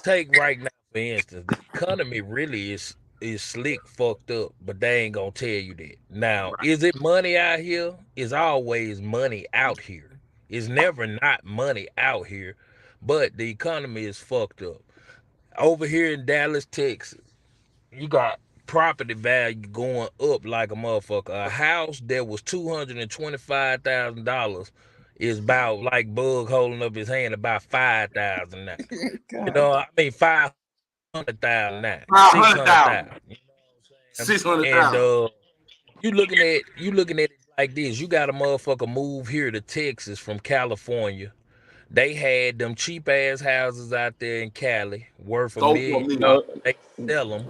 take right now for instance, the economy really is slick fucked up, but they ain't gonna tell you that. Now, Right. is it money out here? It's always money out here. It's never not money out here, but the economy is fucked up. Over here in Dallas, Texas, you got property value going up like a motherfucker. A house that was $225,000 is about like Bug holding up his hand about 5,000 now. You God. know, I mean 500,000 now, 500,000. 600,000. You know what I'm saying? And 600,000. you looking at it like this. You got a motherfucker move here to Texas from California. They had them cheap ass houses out there in Cali worth a Sold for million me. dollars. They sell them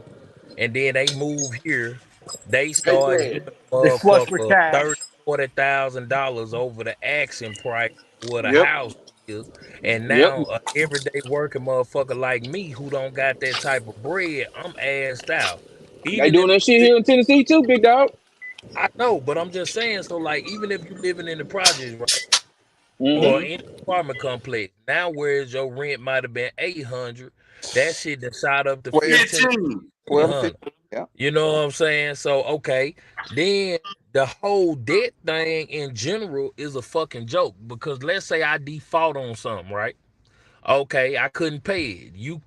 and then they move here. They Pay start cash. giving a They flush with motherfucker cash. 30,000 $40,000 over the asking price of what a Yep. house is, and Yep. now a everyday working motherfucker like me who don't got that type of bread, I'm assed out. They Even doing if that shit here in Tennessee too, big dog. I know, but I'm just saying. So like, even if you living in the projects, right, or Mm-hmm. in the apartment complex, now whereas your rent might have been 800, that shit that shot up to 12, 15, 15. 12 to 300. 15. Yeah. You know what I'm saying? So okay, then the whole debt thing in general is a fucking joke because let's say I default on something, right? Okay, I couldn't pay it. You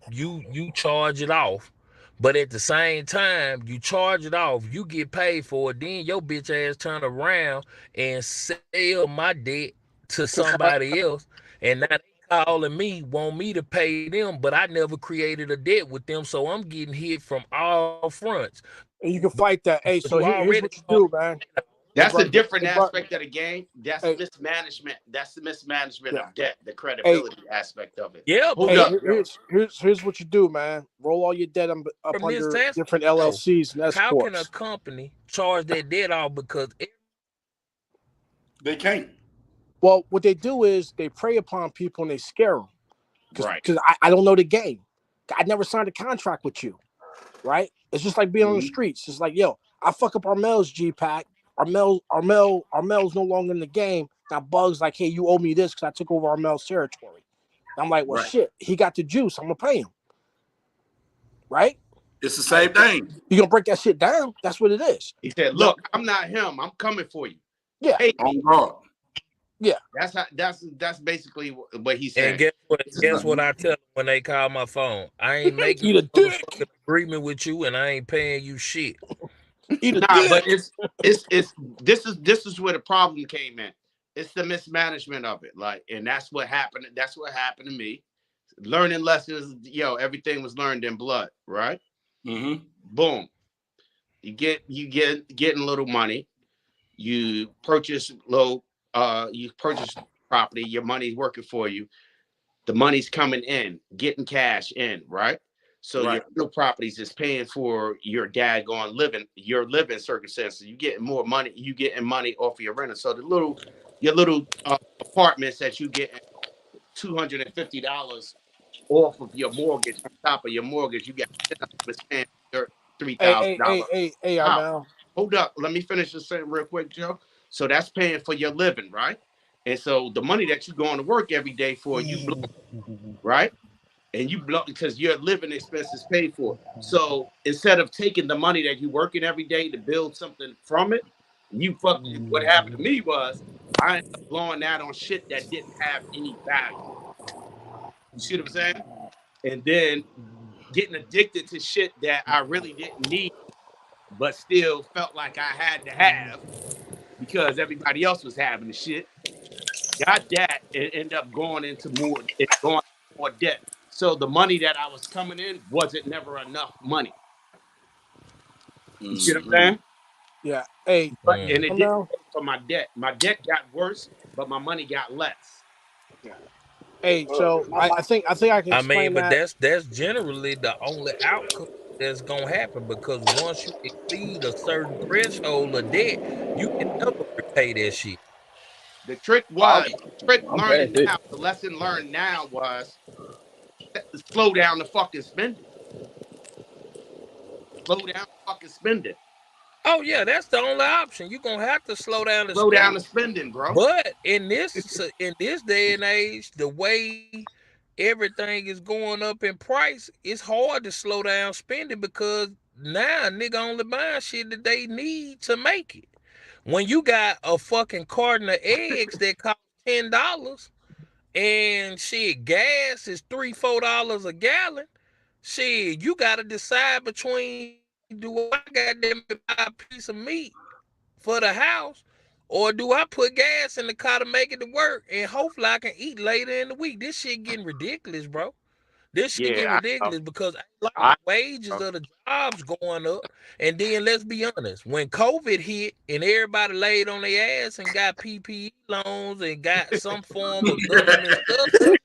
charge it off. But at the same time, you charge it off, you get paid for it, then your bitch ass turn around and sell my debt to To somebody. somebody else. And now they calling me, want me to pay them, but I never created a debt with them. So I'm getting hit from all fronts. And you can fight that. Hey, But so you here's already what you charged do, man. the debt off. Hey, That's a bro. different Hey, bro. aspect of the game. That's Hey, mismanagement. That's the mismanagement yeah. of debt, the Hey, credibility aspect of it. Yeah, Hold hey. but up, yo. Here's what you do, man. Roll all your debt up from this under aspect different though, LLCs and S how can a corps. company charge their debt off because They can't. Well, what they do is they prey upon people and they scare them Right. because I don't know the game. I never signed a contract with you, right? It's just like being on the Mhm. streets. It's like, yo, I fuck up Armel's G pack. Armel's no longer in the game. Now Bug's like, hey, you owe me this because I took over Armel's territory. And I'm like, well, Right. shit, he got the juice. I'm gonna pay him, right? It's the All right, same thing. you gonna break that shit down? That's what it is. He said, No, "Look, I'm not him. I'm coming for you. yeah, Pay me." On guard. yeah. That's how. That's basically what he's and saying. guess what? This is Guess not. what Mhm. I tell them when they call my phone? I ain't making Eat a no dick. motherfucking agreement with you, and I ain't paying you shit. Eat a Nah, but dick. it's this is where the problem came in. It's the mismanagement of it. Like, and that's what happened. That's what happened to me. Learning lessons, everything was learned in blood, right? Mm-hmm. Boom. You getting a little money. You purchase property, your money's working for you. The money's coming in, getting cash in, right? So your Right. real properties is paying for your dad going living, your living circumstances. You getting more money, you getting money off of your renter. So your little apartments that you get $250 off of your mortgage, on top of your mortgage, you got was paying your three Hey, thousand hey, hey, dollar hey, hey, house. Armel. Hold up, let me finish this thing real quick, Joe. So that's paying for your living, right? And so the money that you're going to work every day for, you blow, right? And you blow because your living expenses paid for. So instead of taking the money that you're working every day to build something from it, you fuck. What happened to me was I ended up blowing that on shit that didn't have any value. You see what I'm saying? And then getting addicted to shit that I really didn't need, but still felt like I had to have because everybody else was having the shit. Got that and end up going into more debt. So the money that I was coming in wasn't never enough money. You see what I'm Mm-hmm. saying? Yeah. Hey, But Mm. and it didn't now. pay for my debt. My debt got worse, but my money got less. Yeah. Hey, Look, so my I think I can I mean, explain but that. that's generally the only outcome that's gonna happen because once you exceed a certain threshold of debt, you can never repay that shit. The trick I'm, was trick I'm past learning it. now. The lesson learned now was slow down the fucking spending. Slow down the fucking spending. Oh yeah, that's the only option. You're gonna have to slow down the Slow down spending. the spending, bro. But in this day and age, the way everything is going up in price, it's hard to slow down spending because now nigga only buying shit that they need to make it. When you got a fucking carton of eggs that cost $10 and shit, gas is $3, $4 a gallon, shit, you gotta decide between do I goddamn it buy a piece of meat for the house, or do I put gas in the car to make it to work and hopefully I can eat later in the week? This shit getting ridiculous, bro. This shit getting Yeah, I know. ridiculous because like the I wages know. of the jobs going up. And then let's be honest, when COVID hit and everybody laid on their ass and got PPE loans and got some form of government subsidy,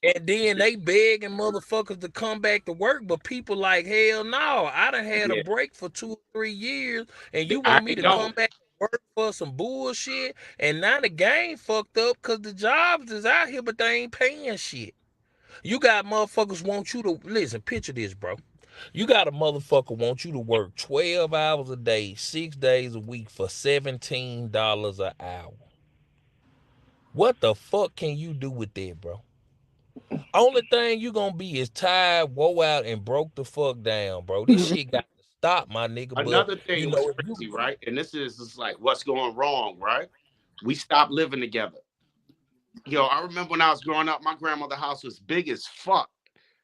and then they begging motherfuckers to come back to work, but people like hell no. I done had a Yeah, break for 2 or 3 years, and you I want me ain't to come going. back and work for some bullshit? And now the game fucked up because the jobs is out here, but they ain't paying shit. You got motherfuckers want you to listen. Picture this, bro. You got a motherfucker want you to work 12 hours a day, 6 days a week for $17 an hour. What the fuck can you do with that, bro? Only thing you gonna be is tired, woe out, and broke the fuck down, bro. This shit got to stop, my nigga. But Another you thing was know, if you crazy, right? And this is just like what's going wrong, right? We stopped living together. Yo, I remember when I was growing up, my grandmother's house was big as fuck.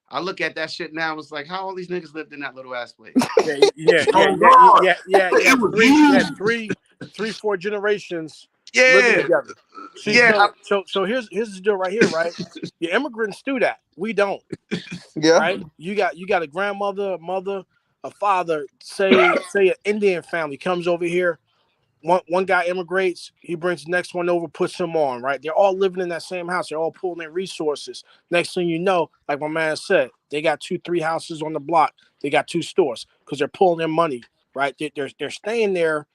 I look at that shit now, it's like, how all these niggas lived in that little ass place? Yeah, yeah, yeah, Oh yeah, yeah, God, yeah, yeah, yeah. it was Yeah, huge. three, 4 generations living Yeah, together. See, yeah, so here's the deal right here, right? The immigrants do that. We don't, Yeah. right? You got a grandmother, a mother, a father. Say an Indian family comes over here. One guy immigrates, he brings the next one over, puts him on, right? They're all living in that same house. They're all pulling their resources. Next thing you know, like my man said, they got 2, 3 houses on the block. They got 2 stores because they're pulling their money, right? They're staying there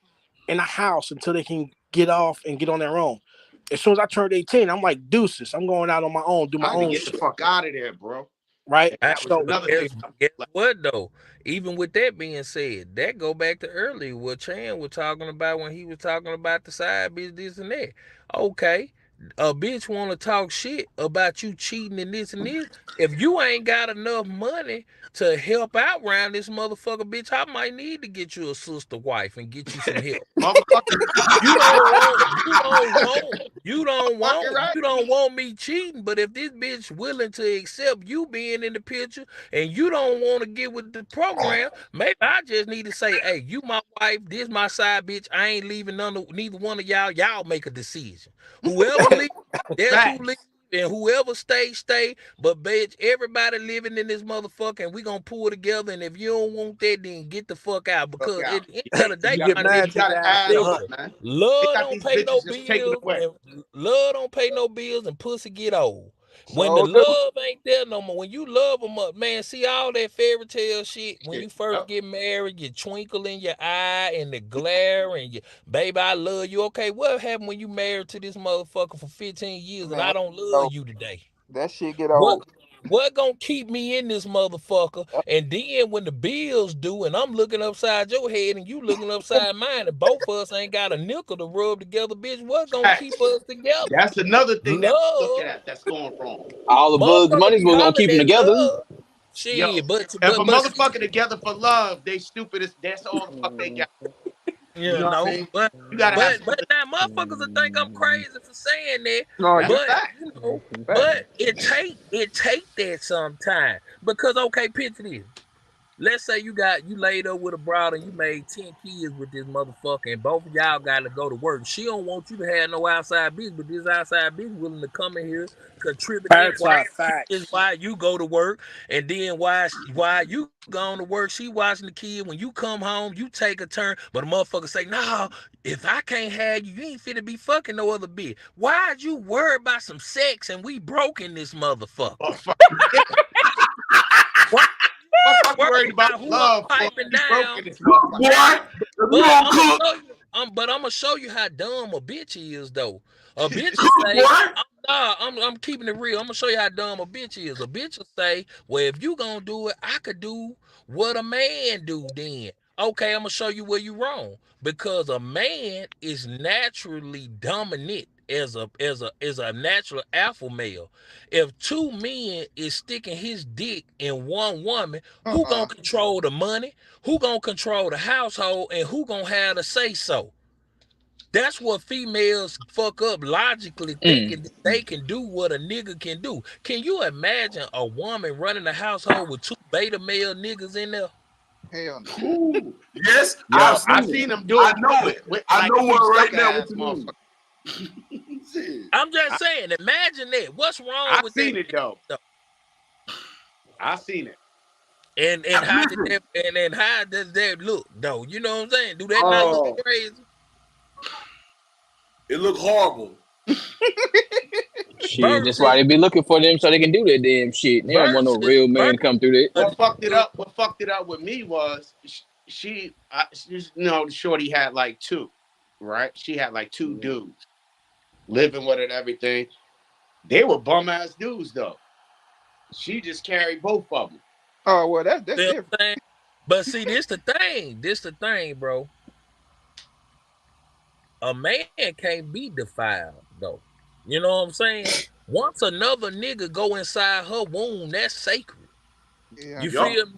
in a house until they can get off and get on their own. As soon as I turned 18, I'm like deuces. I'm going out on my own, do I my had to own get the shit, fuck out of there, bro. right? And I, that was So but another thing. guess Like, what though? Even with that being said, that go back to earlier what Chan was talking about when he was talking about the side bitch, this and that. Okay, a bitch want to talk shit about you cheating and this and this. If you ain't got enough money to help out around this motherfucker, bitch, I might need to get you a sister wife and get you some help. motherfucker, You don't want, you don't want, you don't fucking want, right. you don't want me cheating. But if this bitch willing to accept you being in the picture and you don't want to get with the program, maybe I just need to say, hey, you my wife, this my side bitch. I ain't leaving neither one of y'all. Y'all make a decision. Whoever leave, that's who leave. Facts. And whoever stay, stay. But bitch, everybody living in this motherfucker, and we gonna pull together. And if you don't want that, then get the fuck out. Fuck Because out. at the end of Hey, the you day, you got get my and nigga, you mad, take got your to ass to add the on, hunt. listen, man. They love got don't these pay no bitches just taken bills, away. and love don't pay no bills, and pussy get old. When the So do. love ain't there no more, when you love them up, man, see all that fairy tale shit. When Yeah. you first get married, you twinkle in your eye and the glare, and you, baby, I love you. Okay, what happened when you married to this motherfucker for 15 years and I Man, don't love so you today? that shit get What old. what gonna keep me in this motherfucker? And then when the bills due and I'm looking upside your head and you looking upside mine and both of us ain't got a nickel to rub together, bitch, what gonna keep us together? That's another thing that we look Love. at that's going wrong. All the bugs Motherfuckers money's be gonna keep them hollering at together. love. Yo, Shit, but if a see, motherfucker together for love, they stupid as that's all the fuck they got. You yeah, know what I no, mean? You gotta have something. now motherfuckers will think I'm crazy for saying that. No, That's you a But fact. you know, but it take that sometime. Because okay, picture this. Let's say you laid up with a broad and you made 10 kids with this motherfucker and both of y'all gotta go to work. She don't want you to have no outside business, but this outside business willing to come in here, contribute their That's a is fact. why you go to work, and then why you going to work, she watching the kid. When you come home, you take a turn, but a motherfucker say, no, if I can't have you, you ain't finna be fucking no other bitch. Why'd you worry about some sex and we broke in this motherfucker? Oh, fuck. Yeah. Why Motherfucker worry worried about about who I'm love for piping you broke in down? this motherfucker. Boy, if you But don't I'm gonna cook, show you. But I'm gonna show you how dumb a bitch is, though. A bitch will cook, say, boy. I'm keeping it real. I'm gonna show you how dumb a bitch is. A bitch will say, well, if you gonna do it, I could do what a man do then. Okay, I'm gonna show you where you wrong. Because a man is naturally dominant as a natural alpha male. If two men is sticking his dick in one woman, who gonna control the money? Who gonna control the household, and who gonna have to say so? That's what females fuck up logically, thinking that they can do what a nigga can do. Can you imagine a woman running a household with two beta male niggas in there? Hell no. Ooh, yes, Yo, I've I seen it. seen them do I it know it. with I like know two what right sucker now. What ass you motherfuckers. mean? Shit. I'm just I, saying, imagine that. What's wrong I with that? seen it though. I seen it. And how did Listen, that and how does that look though? You know what I'm saying? Do that not look uh, crazy? it looked horrible. Shit, that's why Versus they be looking for them so they can do that damn shit. They don't want no versus real man to come through that. a What fucked it nigga. up? What fucked it up with me was the shorty had like two, right? She had like two dudes living with her and everything. They were bum ass dudes though. She just carried both of them. Oh well, that's You know what different. I'm saying? But see, this the thing. This the thing, bro. A man can't be defiled though. You know what I'm saying? Once another nigga go inside her womb, that's sacred. Yeah, You Yup. feel me?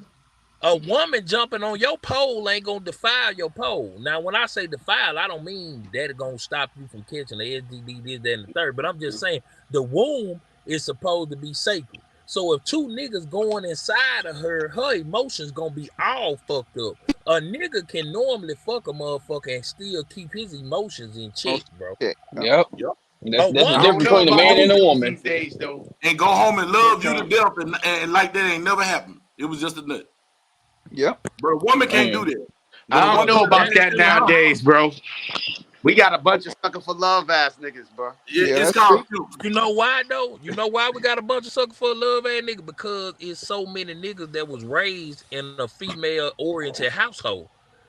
A woman jumping on your pole ain't gonna defile your pole. Now, when I say defile, I don't mean that it gonna stop you from catching the STD, this, that, and the third. But I'm just saying the womb is supposed to be sacred. So if two niggas going inside of her, her emotions gonna be all fucked up. A nigga can normally fuck a motherfucker and still keep his emotions in oh, check, bro. shit. Yep. Yup. A That's the I woman don't difference know between a about man these and a dudes woman. these days though. And go home and love you to Because death, and like that ain't never happened. It was just a nut. Yep. But a woman can't do Man. that. But a I don't woman know can motherfucker, do about that's that that shit in true. her house. nowadays, bro. We got a bunch of sucker for love ass niggas, bro. Yeah, Yeah, it's that's called true. future. You know why though? You know why we got a bunch of sucker for love ass niggas? Because it's so many niggas that was raised in a female oriented household.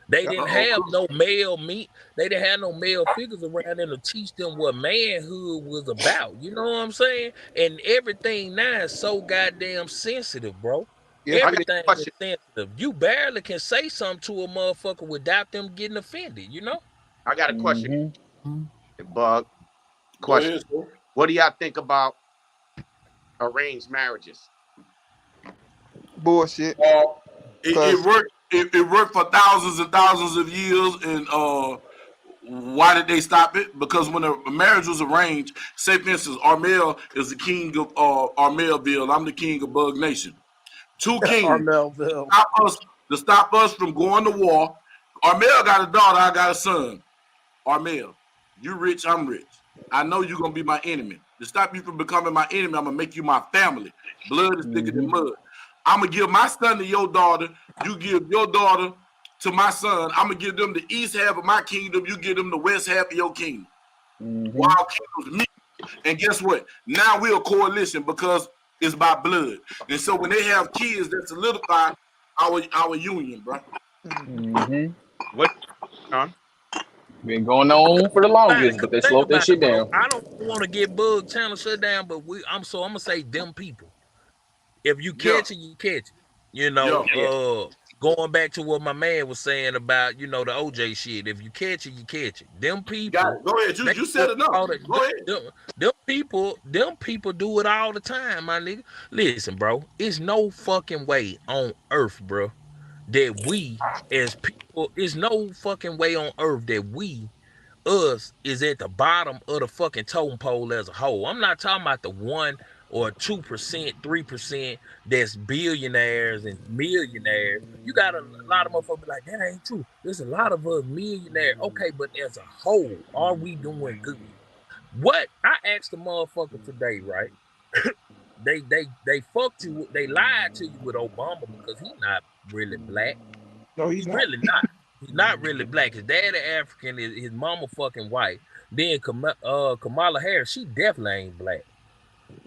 They Yep. didn't Uh-oh. have no male meat. They didn't have no male figures around them to teach them what manhood was about. You know what I'm saying? And everything now is so goddamn sensitive, bro. Yes, I it got is. a Everything is question. sensitive. You barely can say something to a motherfucker without them getting offended, you know? I got a question, Hmm. Bug. Go Question. ahead, sir. What do y'all think about arranged marriages? Bullshit. Uh, it Cause worked. It worked for thousands and thousands of years. And why did they stop it? Because when a marriage was arranged, say for instance, Armel is the king of Armelville. I'm the king of Bug Nation. Two Or kings Melville. stop us from going to war. Armel got a daughter. I got a son. Armel, you rich. I'm rich. I know you're gonna be my enemy. To stop you from becoming my enemy, I'm gonna make you my family. Blood is thicker than Hmm. mud. I'm gonna give my son to your daughter. You give your daughter to my son. I'm gonna give them the east half of my kingdom. You give them the west half of your kingdom. Hmm. Wild kingdoms meet. And guess what? Now we're a coalition because it's by blood. And so when they have kids, that solidify our union, bro. Hmm. What, Sean? Been going on for the longest, but they Think slowed that about it, shit bro. down. I don't want to get Bug Channel shut down, but I'm gonna say them people. If you Yeah, catch it, you catch it. You yeah. know, going back to what my man was saying about, the OJ shit. If you catch it, you catch it. Them Got people, it. Go ahead. they You do said enough. all the, Go ahead. them people do it all the time, my nigga. Listen, bro, it's no fucking way on earth, bro, that we as people, it's no fucking way on earth that us is at the bottom of the fucking totem pole as a whole. I'm not talking about the 1 or 2%, 3% that's billionaires and millionaires. You got a lot of motherfuckers be like, that ain't true. There's a lot of us millionaires. Okay, but as a whole, are we doing good? What I asked the motherfucker today, right? They fucked you, they lied to you with Obama because he's not really black. No, he's He's not. really not. He's not really black. His daddy African, his mama fucking white. Then Kamala Harris, she definitely ain't black.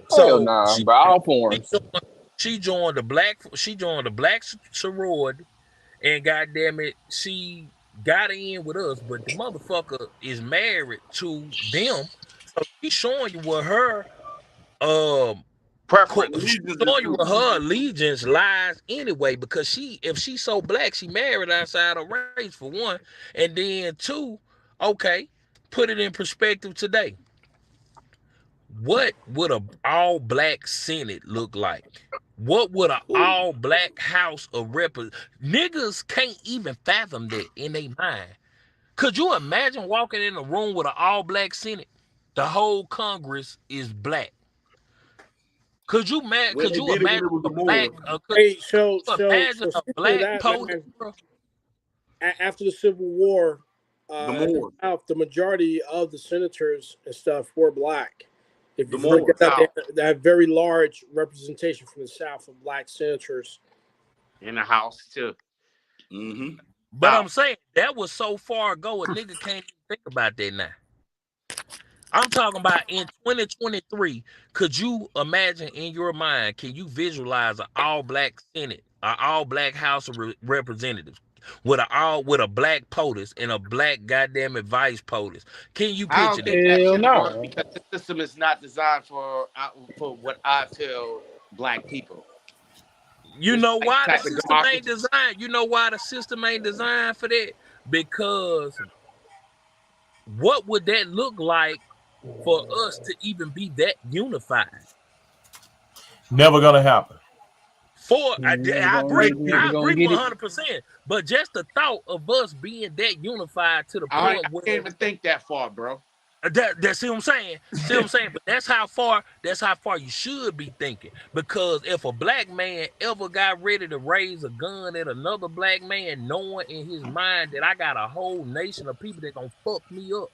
Hell So nah, she bro. All she forms. joined, she joined the black sorority, and goddamn it, she got in with us. But the motherfucker is married to them, so she's showing you what her um Preference. Allegiance is showing you true. where her allegiance lies anyway, because if she's so black, she married outside her race for one, and then two, okay, put it in perspective today. What would a all black Senate look like? What would an Ooh. all black House of Niggas can't even fathom that in their mind. Could you imagine walking in a room with an all black Senate? The whole Congress is black. Could you Well, could they you did it when imagine it was a the black Moors. Hey, could you imagine a speaking of black that, POTUS, man, bro? after the Civil War, The in the Moors. South, the majority of the senators and stuff were black. If The you look Moors. at that, South they have very large representation from the South of black senators. in the house too. Mm-hmm. But South. I'm saying that was so far ago, a nigga can't even think about that now. I'm talking about in 2023. Could you imagine in your mind? Can you visualize an all black Senate, an all black House of Representatives, with a black POTUS and a black goddamn vice POTUS? Can you I picture don't that? think that Hell should work no. because the system is not designed for what I feel black people. You This know white why the type of system ain't democracy. designed? You know why the system ain't designed for that? Because what would that look like for us to even be that unified? Never gonna happen. Never I gonna agree. get, never I gonna agree get it. 100%. But just the thought of us being that unified to the I point where can't even think that far, bro. that see what I'm saying? See what I'm saying? But that's how far you should be thinking. Because if a black man ever got ready to raise a gun at another black man, knowing in his mind that I got a whole nation of people that gonna fuck me up.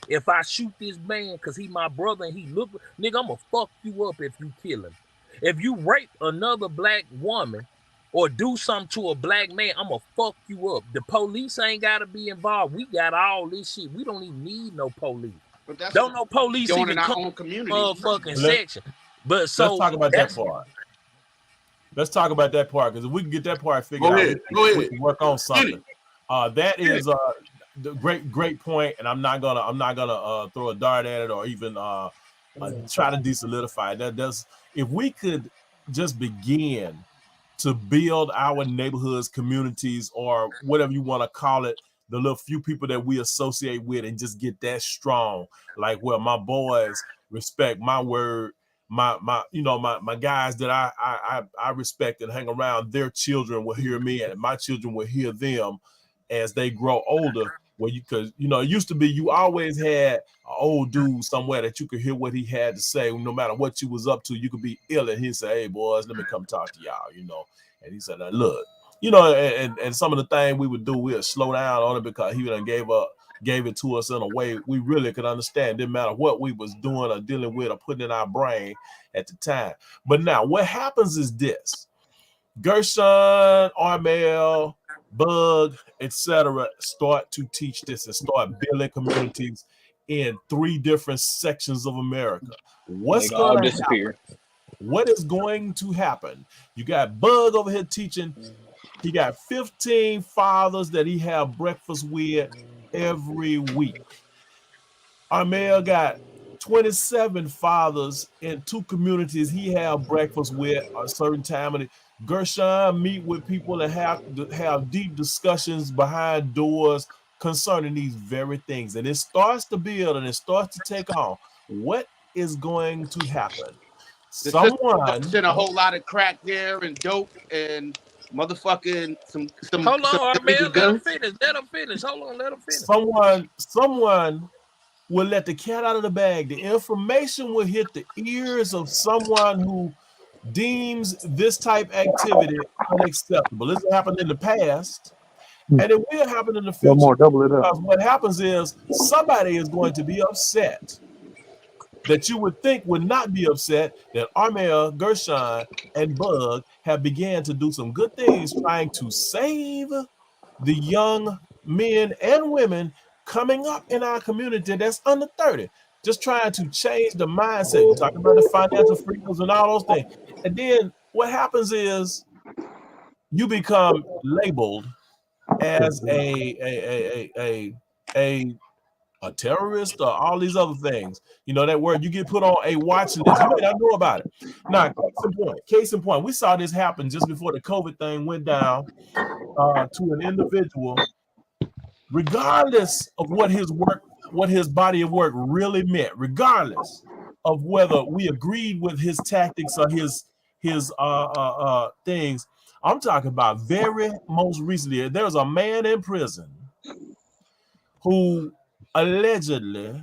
If I shoot this man because he my brother and he look, nigga, I'm gonna fuck you up if you kill him. If you rape another black woman or do something to a black man, I'm gonna fuck you up. The police ain't gotta be involved. We got all this shit. We don't even need no police. But that's Don't what no police we're doing even in our come own to communities. motherfucking Let, section. But let's so talk about that that's part. Let's talk about that part, because if we can get that part figured Go out, ahead. Go we ahead. can work on Get something. it. That Get it. is the great point, and I'm not gonna throw a dart at it or even try to desolidify it. That's if we could just begin to build our neighborhoods, communities, or whatever you want to call it, the little few people that we associate with, and just get that strong. Like, well, my boys respect my word. My guys that I respect and hang around, their children will hear me, and my children will hear them as they grow older. Well, because it used to be you always had an old dude somewhere that you could hear what he had to say, no matter what you was up to. You could be ill, and he'd say, "Hey, boys, let me come talk to y'all." And he said, "Look, and some of the things we would do, we'd slow down on it because he done gave it to us in a way we really could understand. Didn't matter what we was doing or dealing with or putting in our brain at the time. But now what happens is this: Gershon, Armel, Bug, etc., start to teach this and start building communities in 3 different sections of America. And they What's all going to happen? disappear. What is going to happen? You got Bug over here teaching. He got 15 fathers that he have breakfast with every week. Armel got 27 fathers in 2 communities he have breakfast with a certain time of the Gershon meet with people and have deep discussions behind doors concerning these very things. And it starts to build and it starts to take on. What is going to happen? The system Someone sent a whole lot of crack there and dope and motherfucking some Hold on, illegal Armel. Let him guns. finish. Let him finish. Hold on. Let him finish. someone will let the cat out of the bag. The information will hit the ears of someone who deems this type activity unacceptable. This happened in the past, and it will happen in the One future. more, double it up. Because what happens is somebody is going to be upset that you would think would not be upset that Armel, Gershon, and Bug have began to do some good things trying to save the young men and women coming up in our community that's under 30, just trying to change the mindset. You're talking about the financial freedoms and all those things. And then what happens is you become labeled as a terrorist or all these other things. You know that word, you get put on a watch list. You may not know about it. Now, case in point, we saw this happen just before the COVID thing went down to an individual, regardless of what his body of work really meant, regardless of whether we agreed with his tactics or his things. I'm talking about very most recently. There's a man in prison who allegedly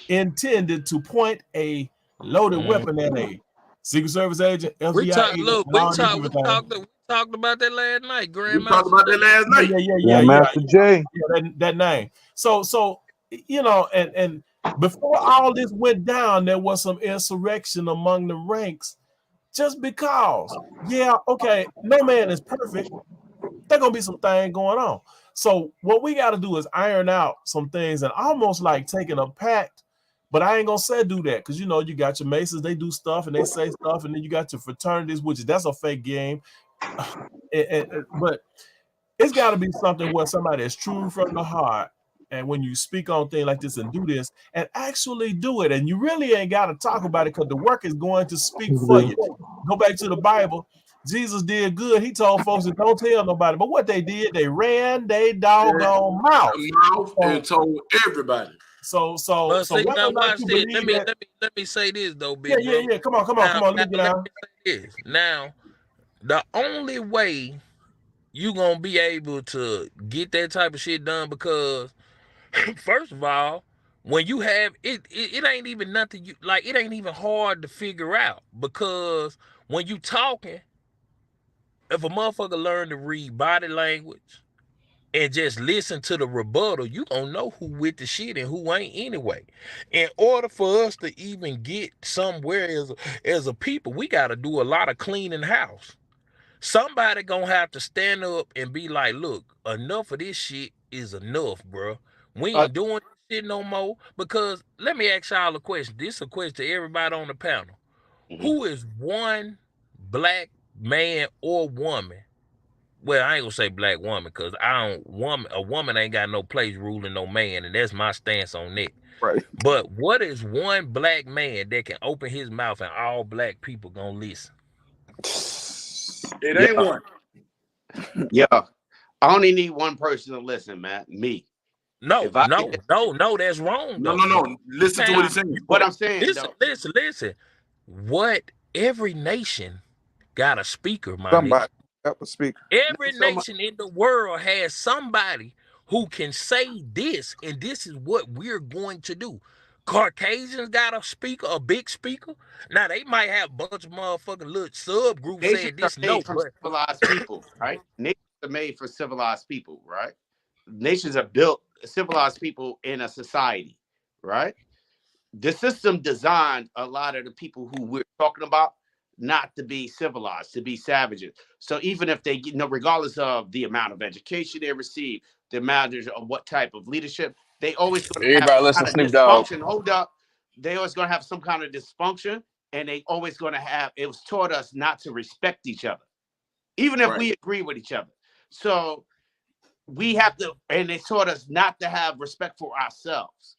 intended to point a loaded weapon at a Secret Service agent, We FBI talked. agent, Look, and all these different things. we talked about that last night, We talked Grandmaster. about that last night. Yeah. Master J. That name. So you know, and before all this went down, there was some insurrection among the ranks, just because. Yeah, okay, no man is perfect. There's gonna be some things going on. So what we got to do is iron out some things and almost like taking a pact. But I ain't gonna say do that because you know you got your Masons, they do stuff and they say stuff, and then you got your fraternities, which that's a fake game. But it's got to be something where somebody is true from the heart. And when you speak on things like this and do this and actually do it, and you really ain't got to talk about it because the work is going to speak for you. Go back to the Bible. Jesus did good. He told folks that don't tell nobody. But what they did, they ran they doggone mouth. And told everybody. So But see, whether now or not watch you this. believe that, let me say this though, big bro. yeah. Come on. Let me get Let out. me say this. Now, the only way you gonna be able to get that type of shit done, because first of all, when you have it ain't even nothing you like. It ain't even hard to figure out, because when you talking, if a motherfucker learn to read body language and just listen to the rebuttal, you gonna know who with the shit and who ain't anyway. In order for us to even get somewhere as a people, we gotta do a lot of cleaning house. Somebody gonna have to stand up and be like, look, enough of this shit is enough, bro. We Uh, ain't doing this shit no more. Because let me ask y'all a question. This is a question to everybody on the panel. Who is one black man or woman? Well, I ain't gonna say black woman, because a woman ain't got no place ruling no man, and that's my stance on that. Right. But what is one black man that can open his mouth and all black people gonna listen? It ain't one. yeah. I only need one person to listen, man. Me. No, If I that's wrong No, though. no, no. Listen to what he's saying. what I'm saying Listen. What every nation got a speaker, my nigga. Somebody got a speaker. Every nation in the world has somebody who can say this, and this is what we're going to do. Caucasians got a speaker, a big speaker. Now they might have a bunch of motherfucking little subgroups nations saying are this. made No, from but civilized people, right? Nations are made for civilized people, right? Nations are built civilized people in a society, right? The system designed a lot of the people who we're talking about not to be civilized, to be savages. So even if they, regardless of the amount of education they receive, the amount of what type of leadership, they always going to have Everybody some listen kind to of Snoop Dogg. dysfunction. Hold up. They always going to have some kind of dysfunction, and they always going to have, it was taught us not to respect each other, even if we agree with each other. So we have to, and they taught us not to have respect for ourselves.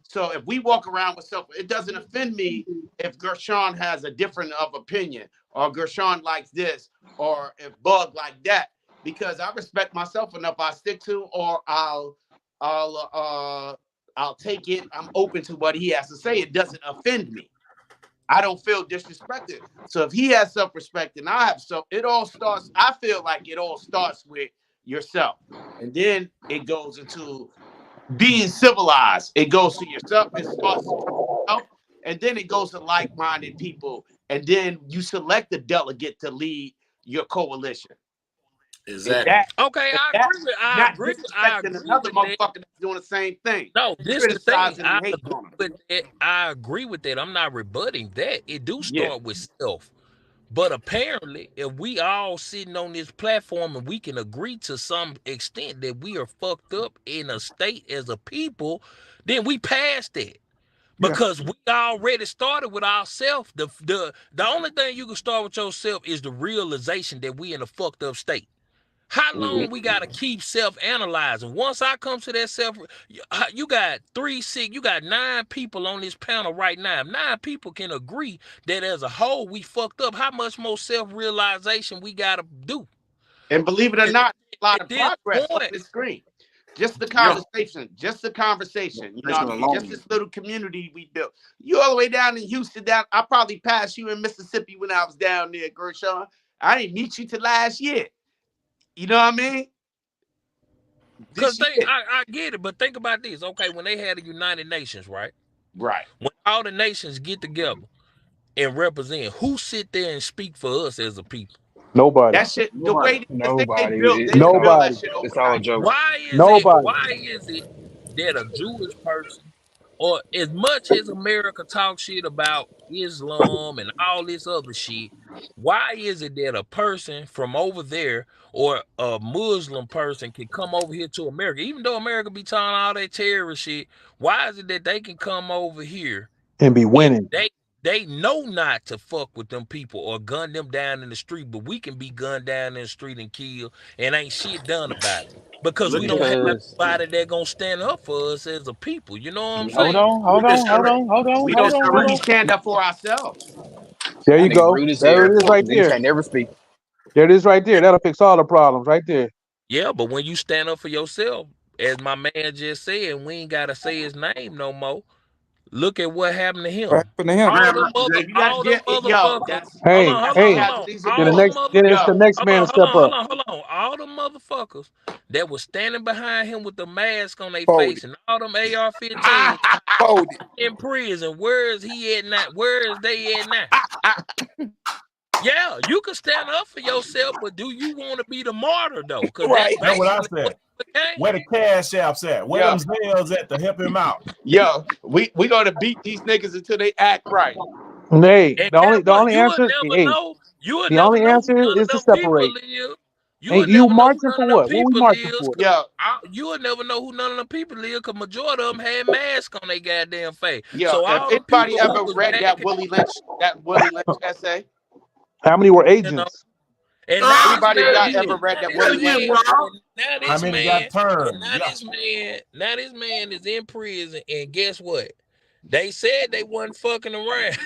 So if we walk around with self, it doesn't offend me if Gershon has a different of opinion, or Gershon likes this, or if Bug like that, because I respect myself enough. I stick to, or I'll I'll take it. I'm open to what he has to say. It doesn't offend me. I don't feel disrespected. So if he has self-respect and I have self, it all starts. I feel like it all starts with yourself, and then it goes into being civilized. It goes to yourself. It starts from yourself, and then it goes to like-minded people, and then you select the delegate to lead your coalition. And Exactly. that, Okay, and I that's agree with not I disrespecting agree another with that. motherfucker that's doing the same thing. No, You this the thing. criticizing I and hating agree on them. with that. I agree with that. I'm not rebutting that. It do Yeah, start with self. But apparently, if we all sitting on this platform and we can agree to some extent that we are fucked up in a state as a people, then we passed that. yeah. Because we already started with ourselves. The only thing you can start with yourself is the realization that we in a fucked up state. How Mm-hmm. long we gotta keep self-analyzing? Once I come to that you got 3, 6, you got 9 people on this panel right now. If 9 people can agree that as a whole we fucked up, how much more self-realization we gotta do? And believe it or At, not, a lot at of this progress on point, this screen. Just the Yeah. conversation, just the conversation. You know what Conversation I mean? Just alone. this little community we built. You all the way down in Houston, down. I probably passed you in Mississippi when I was down there, Gershon. I didn't meet you till last year. You know what I mean? because This year. I get it, but think about this. Okay, when they had the United Nations, right? Right. When all the nations get together and represent, who sit there and speak for us as a people? Nobody. That shit, the Nobody. way Nobody. they didn't build that Nobody. shit It's all overnight. jokes. Nobody. Why is it that a Jewish person, or as much as America talks shit about Islam and all this other shit, why is it that a person from over there or a Muslim person can come over here to America, even though America be talking all that terrorist shit? Why is it that they can come over here And be and winning. they know not to fuck with them people or gun them down in the street, but we can be gunned down in the street and killed and ain't shit done about it because we Look at don't have Because nobody that gonna stand up for us as a people. You know what I'm hold saying? on, hold look at on, hold Chirac. on, hold on, We Look hold at don't on, Chirac. hold truly on. stand up for ourselves. There That you nigga go. rude as There hell. it is right Nigga there. can't never speak. There it is right there. That'll fix all the problems right there. Yeah, but when you stand up for yourself, as my man just said, we ain't gotta say his name no more. Look at what happened to What him. happened to him? Man, If you got, All them yeah, yo, motherfuckers. Hey, that's the hey. casualties of Then the war. next then it's the Yo, next man to step up. Hold on. All them motherfuckers that was standing behind him with the mask on their Fold face and all them AR-15s it. Fold it. in prison. Where is he at now? Where is they at now? Yeah, you can stand up for yourself, but do you want to be the martyr though? Because that's Right. That's what I basically what said. it became. Where the cash apps at? Where yo, them sales at to help him out? yo, we gonna beat these niggas until they act right. Hey, And the guess only the what? only answer, hey, You will the never only know who answer none of is to them people separate. live. You Ain't will you never know who marching none for of them what? What we people marching is. for? Yo, You will never know who none of them people live because majority of them had masks on their goddamn face. yo, So if all the anybody people who ever was read back, that Willie Lynch essay, How many were you know, agents? and now Ah, this anybody man, hell got yeah. ever read now that this Hell Willie yeah, Lynch man, bro. essay? and now How this many man, got turned? Yeah. now this man is in prison, and guess what? They said they wasn't fucking around.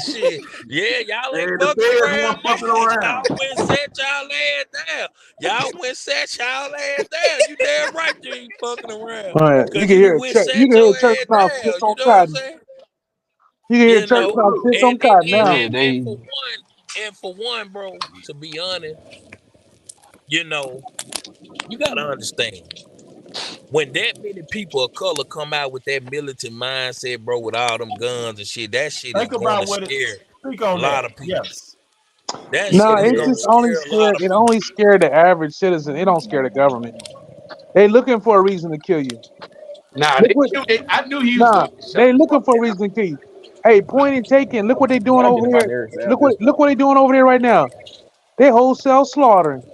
Shit. Yeah, y'all Man, ain't the fucking feds around weren't now. fucking around. Y'all went and set y'all ass down. Y'all went and set y'all ass down. You damn right you ain't fucking around. All right, you Cause can you done hear went church. You set can hear your church ass mouth piss down. You on know what I'm cotton. saying? You can hear You church know, mouth piss on and cotton now. Yeah, they for one, bro, to be honest, you know, you gotta understand. When that many people of color come out with that militant mindset, bro, with all them guns and shit, that shit is Think going about to what it. scare Speak a on lot that. of people. Yes. That No, shit is it's gonna just only scare a lot scared. of It people. only scared the average citizen. It don't scare the government. They looking for a reason to kill you. Nah, Look what. I knew he was Nah, gonna shut they the looking fuck for a down. reason to kill you. Hey, point and taken. Look what they doing y'all over get about there. there at this Look point. what they doing over there right now. They wholesale slaughtering.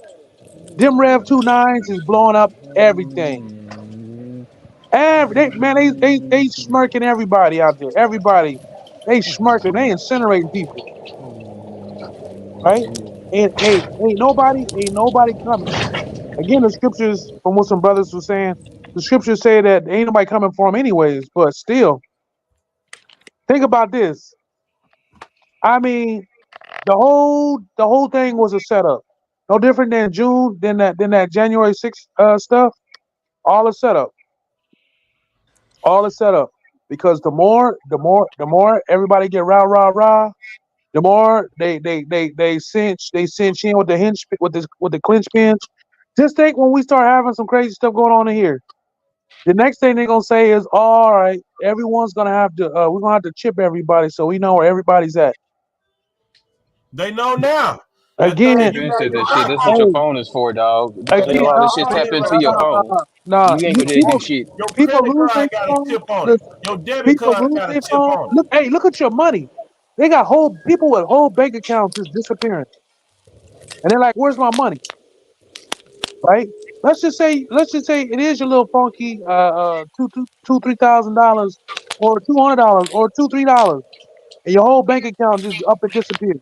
Them Rev 29s is blowing up everything. They smirking everybody out there. Everybody, they smirking. They incinerating people, right? Ain't nobody coming. Again, the scriptures from what some brothers were saying. The scriptures say that ain't nobody coming for him anyways. But still, think about this. I mean, the whole thing was a setup. No different than June, than that January 6th stuff. All a setup. All a setup. Because the more everybody get rah rah rah, the more they cinch in with the hinge with the clinch pinch. Just think when we start having some crazy stuff going on in here. The next thing they're gonna say is, all right, everyone's gonna have to we're gonna have to chip everybody so we know where everybody's at. They know now. That Again, thing, They you been got said you're that shit. right. That's what your phone is for, dog. They again, know all no, this shit All tap that into right your now. phone. nah. You ain't gonna do shit. Your People credit lose their card got a phone. chip on it. Listen, Your debit people card lose got a their chip phone. on it. Look, hey, look at your money. They got whole people with whole bank accounts just disappearing, and they're like, "Where's my money?" Right? Let's just say it is your little funky $2,000, $3,000, or $200, or $3, and your whole bank account just up and disappeared.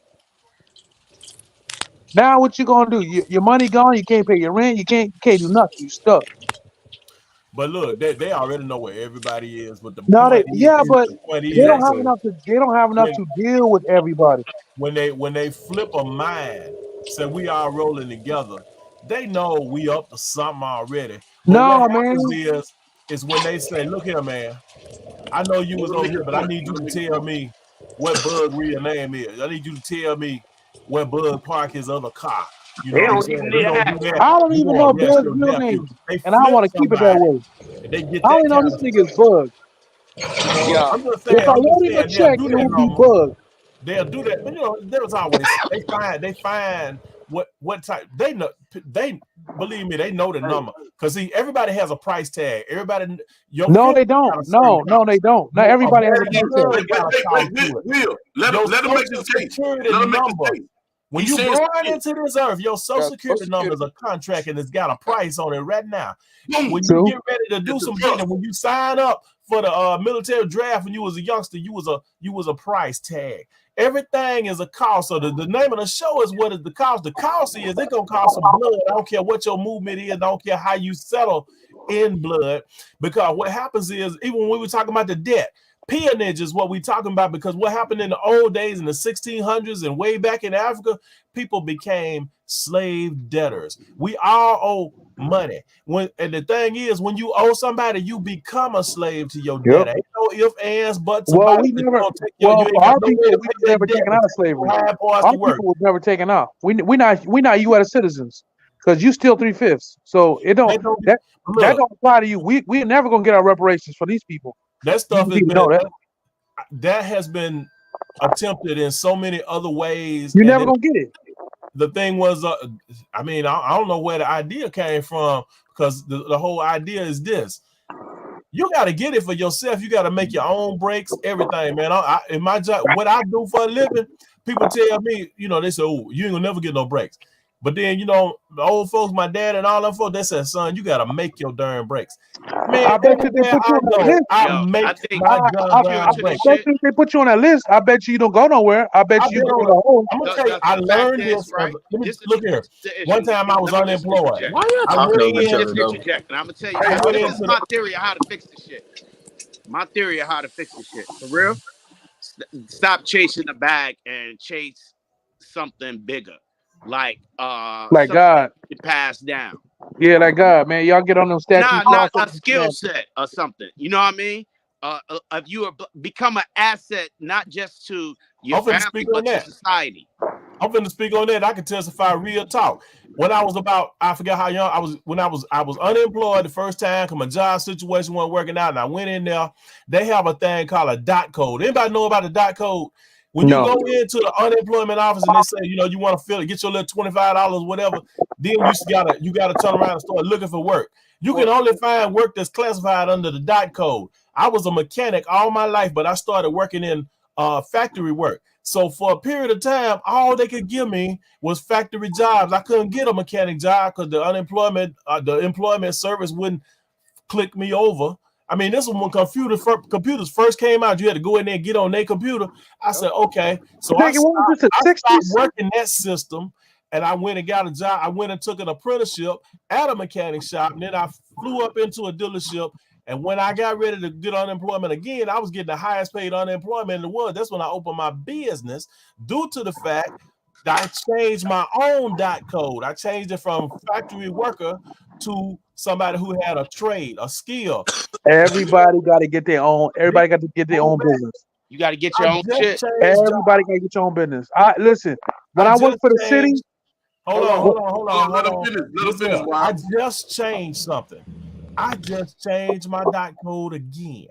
Now what you gonna do? Your money gone. You can't pay your rent. You can't do nothing. You stuck. But look, they already know where everybody is. But No, but the point they don't is have Exactly. enough to. They don't have enough when to deal with everybody. when they flip a mind, say we all rolling together, they know we up to something already. But what No, happens man. is when they say, "Look here, man, I know you Let was me over make here, a but I point. need you Let me to make a tell point. me what Bug real name is. I need you to tell me where Bug park his other car." You know They what I'm don't saying? even If need we to don't ask. do that, I don't we even gonna know arrest Bug's your real nephew. name, They and I flip want to keep it that somebody way. and they get I that only know kind this of nigga is stuff. Bug. You know, Yeah. If I I'm just wrote him a saying they'll check, do it that would be normal. Bug. They'll do that. But, you know, there was always they find what type they believe me, they know the number. Because see, everybody has a price tag. Everybody your No, phone they don't. got a certain No, they cost. don't. Not Your everybody has a He, price American tag. blood wait, wait, got a wait, cost wait, to it. Will. Your Let him make social his case. security Let him make his number. case. When He's you saying born some shit. into this earth, your social Got Social security number Security. is a contract and it's got a price on it right now. When Boom. you True. get ready to do It's a some trust. digging, when you sign up for the military draft when you was a youngster, you was a price tag. Everything is a cost. So the name of the show is what is the cost. The cost is it gonna cost some blood. I don't care what your movement is. I don't care how you settle in blood. Because what happens is, even when we were talking about the debt, peonage is what we talking about. Because what happened in the old days in the 1600s and way back in Africa, people became slave debtors. We all owe money. And the thing is, when you owe somebody, you become a slave to your Yep. debt. Ain't no if, ands, buts Well, about it. we You never. don't take Well, you ain't for got our no way people, to we pay was that never debt, taken but out of you slavery. hard parts Our to work. people was never taken out. We not U.S. citizens because you still 3/5. So it They don't don't that look, don't apply to you. We're never gonna get our reparations for these people. that You stuff just has need to been know that. that has been attempted in so many other ways. You're And never then gonna get it. the thing was, I mean, I don't know where the idea came from, because the whole idea is this: you got to get it for yourself. You got to make your own breaks, everything, man. In my job, what I do for a living, people tell me, you know, they say, "Oh, you ain't gonna never get no breaks." But then, you know, the old folks, my dad and all them folks, they said, "Son, you got to make your darn breaks." Man, I bet you they everywhere put you I on that go, list. I Yo, I make think my I pure darn to the breaks. bet shit. you if they put you on that list, I bet you don't go nowhere. I bet I've you been go on in a hole. I'm gonna tell you, I The fact learned is, this right? let me This is look here. the One issue. time I was Let me just unemployed. interject. Why y'all I talking went over Let each me in, other just though? interject, and I'm gonna tell you. I went This is into the my theory of how to fix the shit. My theory of how to fix the shit. For real. Stop chasing the bag and chase something bigger, like Like something that God. you can pass down. Yeah, like God, man. Y'all get on them statues, Nah, cross not up a and skill stand. set or something. You know what I mean? If you become an asset not just to your I'm finna family speak on but to that. society. I'm finna speak on that. I can testify real talk. When I was about, I forget how young I was. When I was unemployed the first time because my job situation wasn't working out, and I went in there. They have a thing called a dot code. Anybody know about the dot code? When you No. go into the unemployment office and they say, you know, you want to fill it, get your little $25, whatever, then you gotta turn around and start looking for work. You can only find work that's classified under the dot code. I was a mechanic all my life, but I started working in factory work. So for a period of time, all they could give me was factory jobs. I couldn't get a mechanic job because the employment service wouldn't click me over. I mean, this was when computers first came out. You had to go in there and get on their computer. I said, okay. So Nigga, what was this, the I stopped 60s? working that system, and I went and got a job. I went and took an apprenticeship at a mechanic shop, and then I flew up into a dealership. And when I got ready to get unemployment again, I was getting the highest paid unemployment in the world. That's when I opened my business due to the fact that I changed my own dot code. I changed it from factory worker to somebody who had a trade, a skill. Everybody got to get their own. Everybody got to get their own business. You got to get your I own just shit. changed jobs. Everybody got to get your own business. I listen. When I worked for the city, Hold on. Let him finish. Let him finish. I just changed something. I just changed my dot code again.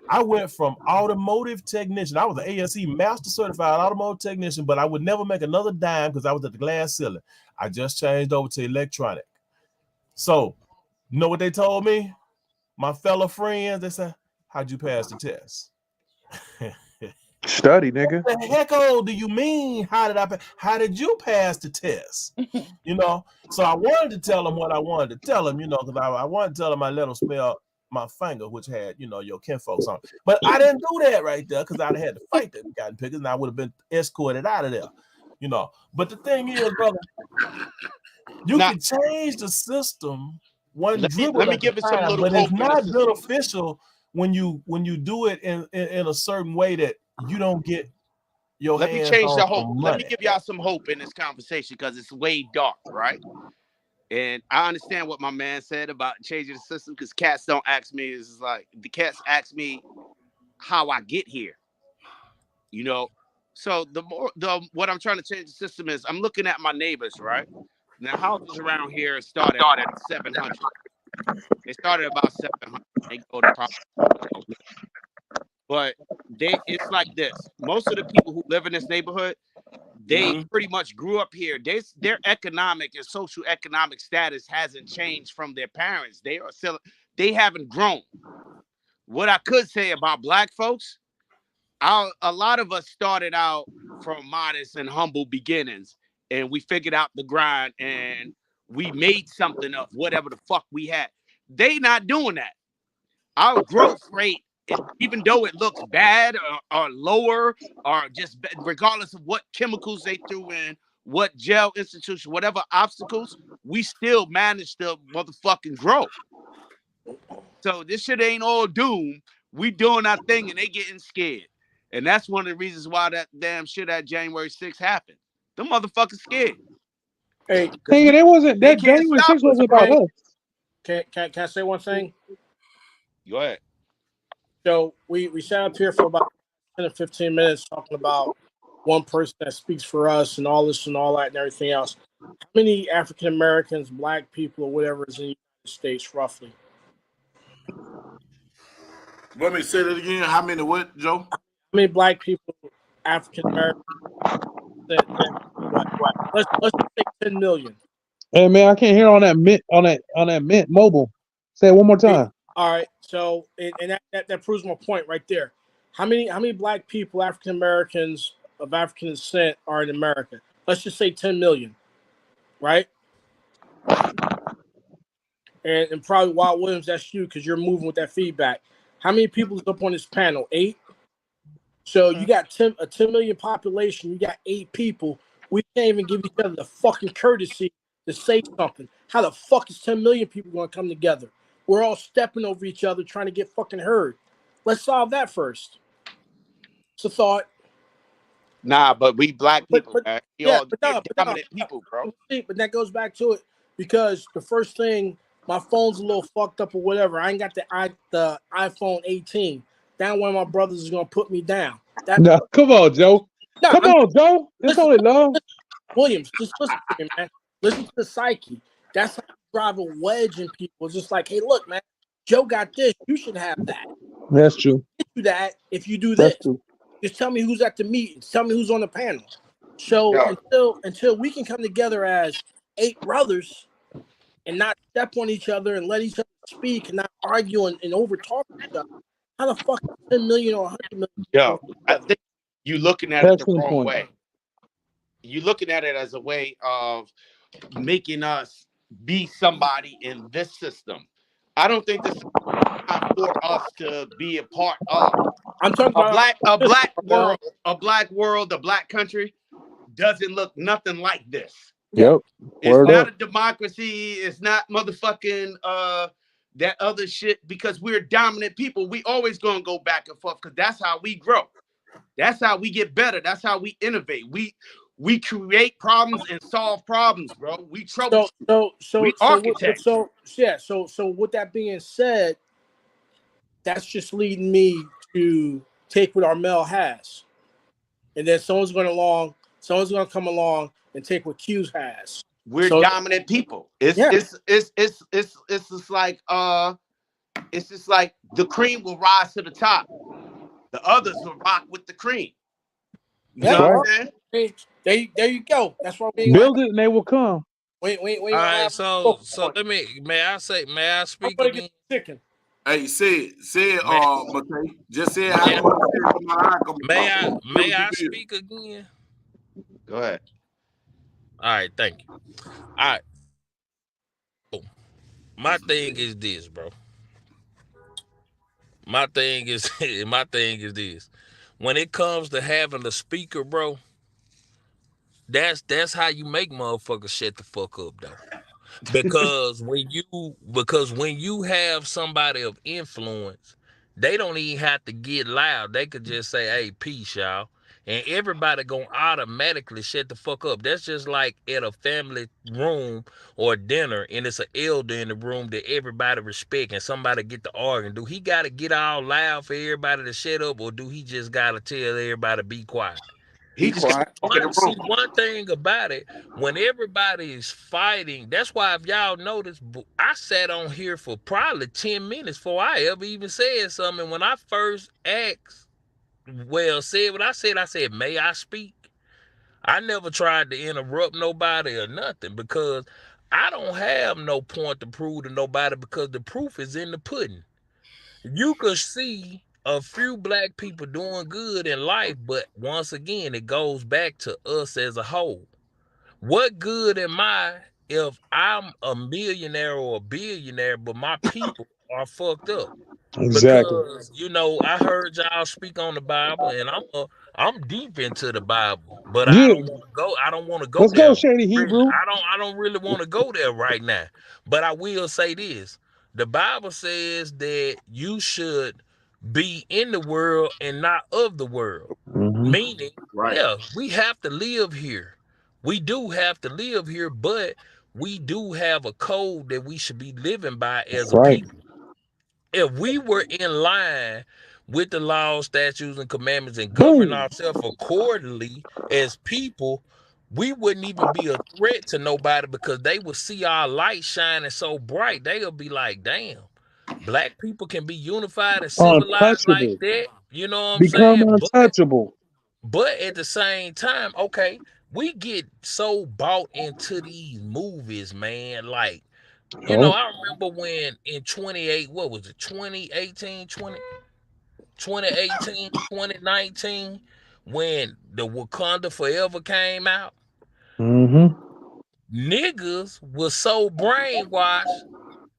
I went from automotive technician. I was an ASE master certified automotive technician, but I would never make another dime because I was at the glass ceiling. I just changed over to electronic. So, you know what they told me? My fellow friends, they said, "How'd you pass the test?" study, nigga. What the heck do you mean? How did you pass the test? You know, so I wanted to tell them what I wanted to tell them, you know, because I wanted to tell them I let them smell my finger, which had, you know, your kinfolks on. But I didn't do that right there because I'd had to fight that cotton pickers and I would have been escorted out of there, you know. But the thing is, brother, you can change the system one dribble Let me at give a it some time, little but it's hope in the not system. beneficial when you do it in a certain way that you don't get your Let me hands change on the hope. some Let me money. give y'all some hope in this conversation because it's way dark, right? And I understand what my man said about changing the system because cats don't ask me. It's like the cats ask me how I get here, you know. So what I'm trying to change the system is I'm looking at my neighbors, right? Now houses around here started about 700. They started about 700. They go to probably, but it's like this. Most of the people who live in this neighborhood, they pretty much grew up here. Their economic and social economic status hasn't changed from their parents. They haven't grown. What I could say about black folks, a lot of us started out from modest and humble beginnings, and we figured out the grind and we made something of whatever the fuck we had. They not doing that. Our growth rate, even though it looks bad or lower, or just regardless of what chemicals they threw in, what jail institution, whatever obstacles, we still managed to motherfucking grow. So this shit ain't all doom. We doing our thing and they getting scared. And that's one of the reasons why that damn shit at January 6th happened. The motherfuckers scared. Hey, Nigga, it wasn't They that can't January stop 6th us, wasn't bro. about us. can I say one thing? Go ahead. So we sat up here for about 10 or 15 minutes talking about one person that speaks for us and all this and all that and everything else. How many African Americans, black people, or whatever is in the United States, roughly? Let me say that again. How many what, Joe? How many black people, African Americans? Let's just say 10 million. Hey man, I can't hear on that mint mobile. Say it one more time. All right, so and that proves my point right there. How many black people, African Americans of African descent, are in America? Let's just say 10 million, right? And probably Wild Williams, that's you because you're moving with that feedback. How many people is up on this panel? 8. So you got a 10 million population. You got 8 people. We can't even give each other the fucking courtesy to say something. How the fuck is 10 million people going to come together? We're all stepping over each other trying to get fucking heard. Let's solve that first. It's a thought. Nah, but we black people, man. Dominant people, bro. But that goes back to it because the first thing, my phone's a little fucked up or whatever. I ain't got the iPhone 18. That one of my brothers is gonna put me down. No, come on, Joe. Come on, Joe. It's only love. Williams, just listen to me, man. Listen to the psyche. That's how you drive a wedge in people. It's just like, hey, look, man, Joe got this. You should have that. That's true. Do that if you do this. That's true. Just tell me who's at the meetings. Tell me who's on the panel. So until we can come together as 8 brothers and not step on each other and let each other speak and not argue and over talk each other, how the fuck 10 million or 100 million? Yo, I think you're looking at it the Excellent wrong point. way. You're looking at it as a way of making us be somebody in this system. I don't think this is for us to be a part of. I'm talking about a black world, a black country doesn't look nothing like this. Yep. It's not a democracy. It's not motherfucking that other shit, because we're dominant people. We always gonna go back and forth because that's how we grow. That's how we get better. That's how we innovate. We create problems and solve problems, bro. We troubleshoot. We architect. So with that being said, that's just leading me to take what Armel has, and then someone's going to come along and take what Q's has. We're So dominant people. It's yeah, just like the cream will rise to the top. The others will rock with the cream. You yeah. know right. what I'm saying? There you go. That's why we ain't Build it and they will come. we All gonna right, have so may I I'm speak gonna get again? chicken. Hey, say it, May, McKay. Just say it how may, you want to say it. No matter how it come may across. I Say may what you I feel. speak again? Go ahead. All right, thank you. All right, my thing is this, bro. My thing is my thing is this. When it comes to having a speaker, bro, that's how you make motherfuckers shut the fuck up, though. Because when you have somebody of influence, they don't even have to get loud. They could just say, "Hey, peace, y'all," and everybody gonna automatically shut the fuck up. That's just like at a family room or dinner, and it's an elder in the room that everybody respect, and somebody get to arguing. Do he gotta get all loud for everybody to shut up, or do he just gotta tell everybody to be quiet? He just got to talk in the room. One thing about it, when everybody is fighting, that's why if y'all notice, I sat on here for probably 10 minutes before I ever even said something. When I first asked, said what I said, may I speak? I never tried to interrupt nobody or nothing because I don't have no point to prove to nobody because the proof is in the pudding. You could see a few black people doing good in life, but once again, it goes back to us as a whole. What good am I if I'm a millionaire or a billionaire, but my people are fucked up? Exactly. Because I heard y'all speak on the Bible, and I'm deep into the Bible, but I Yeah. don't want to go. I don't want to go Let's go, there. Shady Really, Hebrew. I don't really want to go there right now. But I will say this: the Bible says that you should be in the world and not of the world. Mm-hmm. Meaning, Right. yeah, we have to live here. We do have to live here, but we do have a code that we should be living by as a Right. people. If we were in line with the laws, statutes, and commandments and govern Boom. ourselves accordingly as people, we wouldn't even be a threat to nobody because they would see our light shining so bright. They'll be like, damn, black people can be unified and civilized like Untouchable. that. You know what I'm Become saying? untouchable. But at the same time, okay, we get so bought into these movies, man. Like, Oh. I remember when in 28, what was it, 2019, when the Wakanda Forever came out, Mm-hmm. niggas was so brainwashed,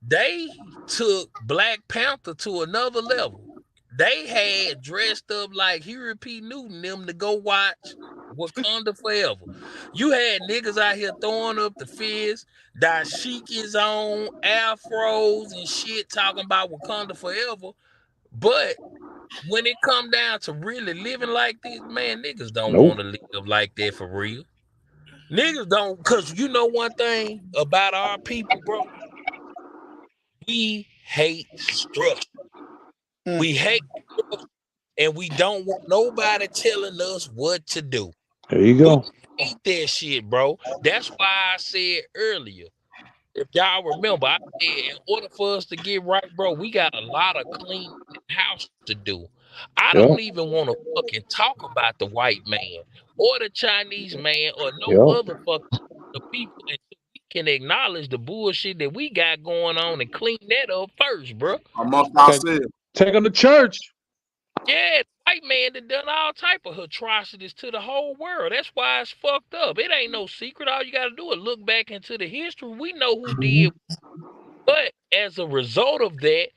they took Black Panther to another level. They had dressed up like Huey P. Newton them to go watch Wakanda Forever. You had niggas out here throwing up the fist, dashikis on, afros and shit talking about Wakanda Forever. But when it come down to really living like this, man, niggas don't Nope. want to live like that for real. Niggas don't, cause you know one thing about our people, bro. We hate structure. Mm. We hate structure, and we don't want nobody telling us what to do. There you We go. hate that shit, bro. That's why I said earlier, if y'all remember, I said in order for us to get right, bro, we got a lot of cleaning in the house to do. I Yeah. don't even want to fucking talk about the white man or the Chinese man or no Yeah. other fucking the people until we can acknowledge the bullshit that we got going on and clean that up first, bro. Amongst Take, ourselves. take them to church. Yeah, the white man done all type of atrocities to the whole world. That's why it's fucked up. It ain't no secret. All you got to do is look back into the history. We know who Mm-hmm. did. But as a result of that,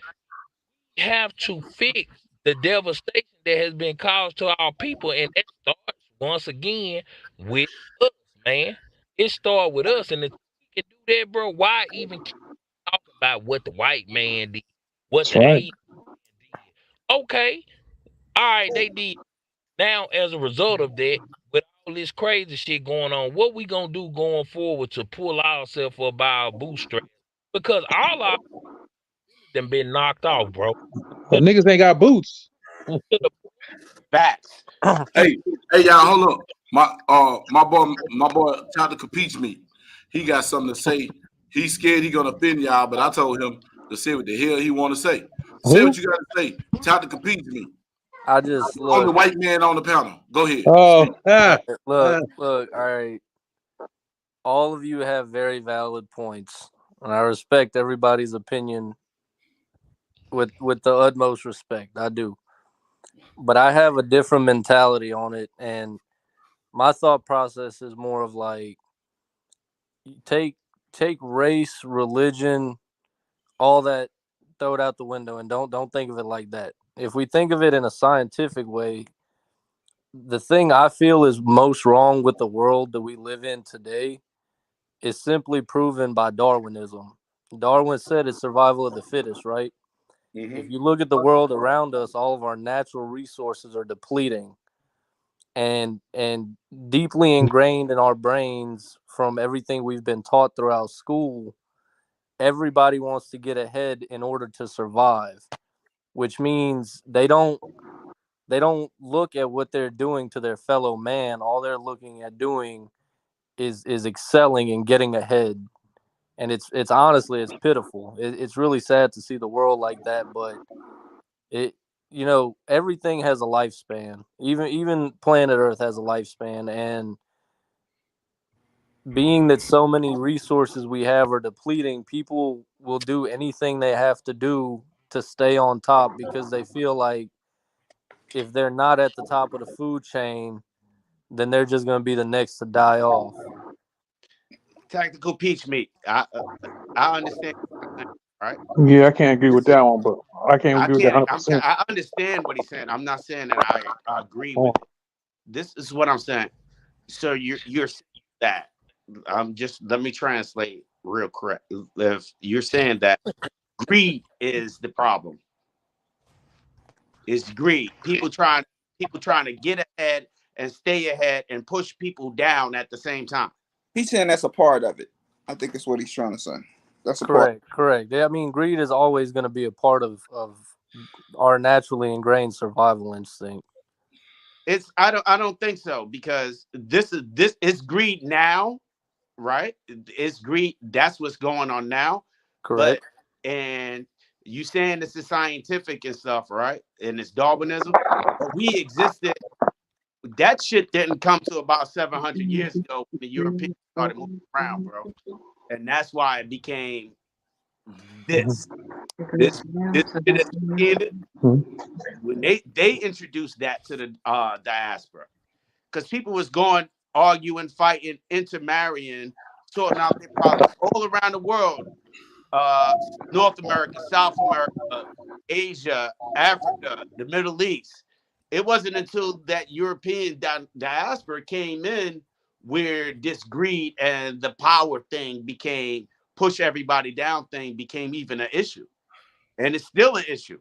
we have to fix the devastation that has been caused to our people. And that starts once again with us, man. It starts with us. And if we can do that, bro, why even keep talking about what the white man did, what That's the right. Asian did. Okay, all right, they did. Now, as a result of that, with all this crazy shit going on, what we gonna do going forward to pull ourselves up by our bootstraps? Because all our them been knocked off, bro. The To, niggas ain't got boots. to the Facts. Hey, hey, y'all, hold up. My boy tried to impeach me. He got something to say. He's scared he gonna offend y'all, but I told him to say what the hell he want to say. Say what Who? you got to say. Tried to impeach me. I just Only look, white man on the panel. Go ahead, Oh, speak. look, look. All right, all of you have very valid points, and I respect everybody's opinion with the utmost respect. I do, but I have a different mentality on it, and my thought process is more of like take take race, religion, all that, throw it out the window, and don't think of it like that. If we think of it in a scientific way, the thing I feel is most wrong with the world that we live in today is simply proven by Darwinism. Darwin said it's survival of the fittest, right? If Mm-hmm. you look at the world around us, all of our natural resources are depleting, and deeply ingrained in our brains from everything we've been taught throughout school, everybody wants to get ahead in order to survive, which means they don't look at what they're doing to their fellow man. All they're looking at doing is excelling and getting ahead. And it's honestly, it's pitiful. It's really sad to see the world like that, but it everything has a lifespan. Even planet Earth has a lifespan, and being that so many resources we have are depleting, people will do anything they have to do to stay on top because they feel like if they're not at the top of the food chain, then they're just going to be the next to die off. Tactical peach meat. I understand what you're saying, right? yeah, I can't agree with This is that one, but I can't I agree with that can't. 100%. I understand what he's saying. I'm not saying that I agree Oh, with it. This is what I'm saying. So you're saying that I'm just let me translate real correct. If you're saying that greed is the problem, it's greed. People trying to get ahead and stay ahead and push people down at the same time. He's saying that's a part of it. I think that's what he's trying to say. That's a part. Correct. Yeah, I mean, greed is always going to be a part of our naturally ingrained survival instinct. It's I don't think so because this is greed now, right? It's greed. That's what's going on now. But Correct. and you saying this is scientific and stuff, right? And it's Darwinism, but we existed. That shit didn't come to about 700 years ago when the Europeans started moving around, bro. And that's why it became this this this shit that you see in it. When they introduced that to the diaspora, because people was going arguing, fighting, intermarrying, sorting out their problems all around the world, uh, North America, South America, Asia, Africa, the Middle East. It wasn't until that European diaspora came in where this greed and the power thing became push everybody down thing became even an issue. And it's still an issue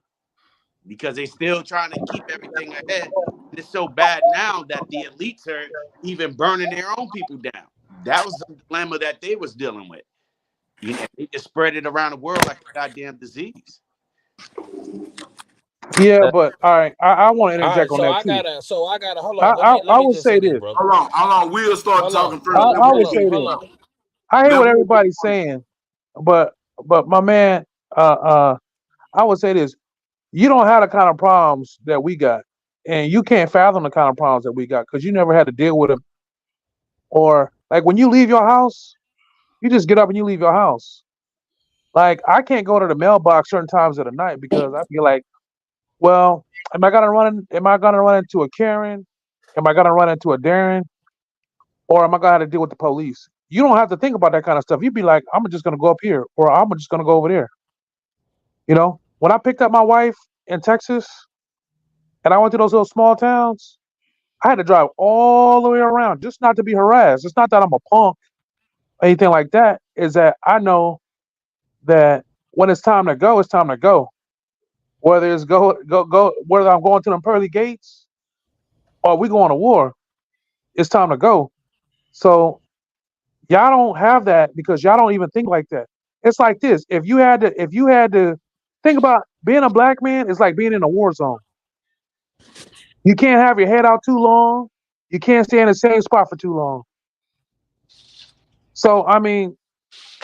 because they still trying to keep everything ahead. And it's so bad now that the elites are even burning their own people down. That was the dilemma that they was dealing with. They just spread it around the world like a goddamn disease. yeah, That, but all right, I want to all interject right, on that too. so I gotta hold I, on. Let I, me let I me would just say say this, this. brother. Hold on. We'll start Hold on, talking first. I, Let I hold would on, say Will hold this. on. I hear let what Will get everybody's saying, but my man, I would say this. You don't have the kind of problems that we got, and you can't fathom the kind of problems that we got because you never had to deal with them. Or like when you leave your house, you just get up and you leave your house. Like I can't go to the mailbox certain times of the night because I feel like, well, Am I gonna run into a Karen? Am I gonna run into a Darren? Or am I gonna have to deal with the police? You don't have to think about that kind of stuff. You'd be like, I'm just gonna go up here, or I'm just gonna go over there. When I picked up my wife in Texas and I went to those little small towns, I had to drive all the way around just not to be harassed. It's not that I'm a punk or anything like that. Is that I know that when it's time to go, it's time to go. Whether it's go, whether I'm going to them pearly gates or we going to war, it's time to go. So y'all don't have that because y'all don't even think like that. It's like this. If you had to think about being a black man, it's like being in a war zone. You can't have your head out too long. You can't stay in the same spot for too long. So I mean,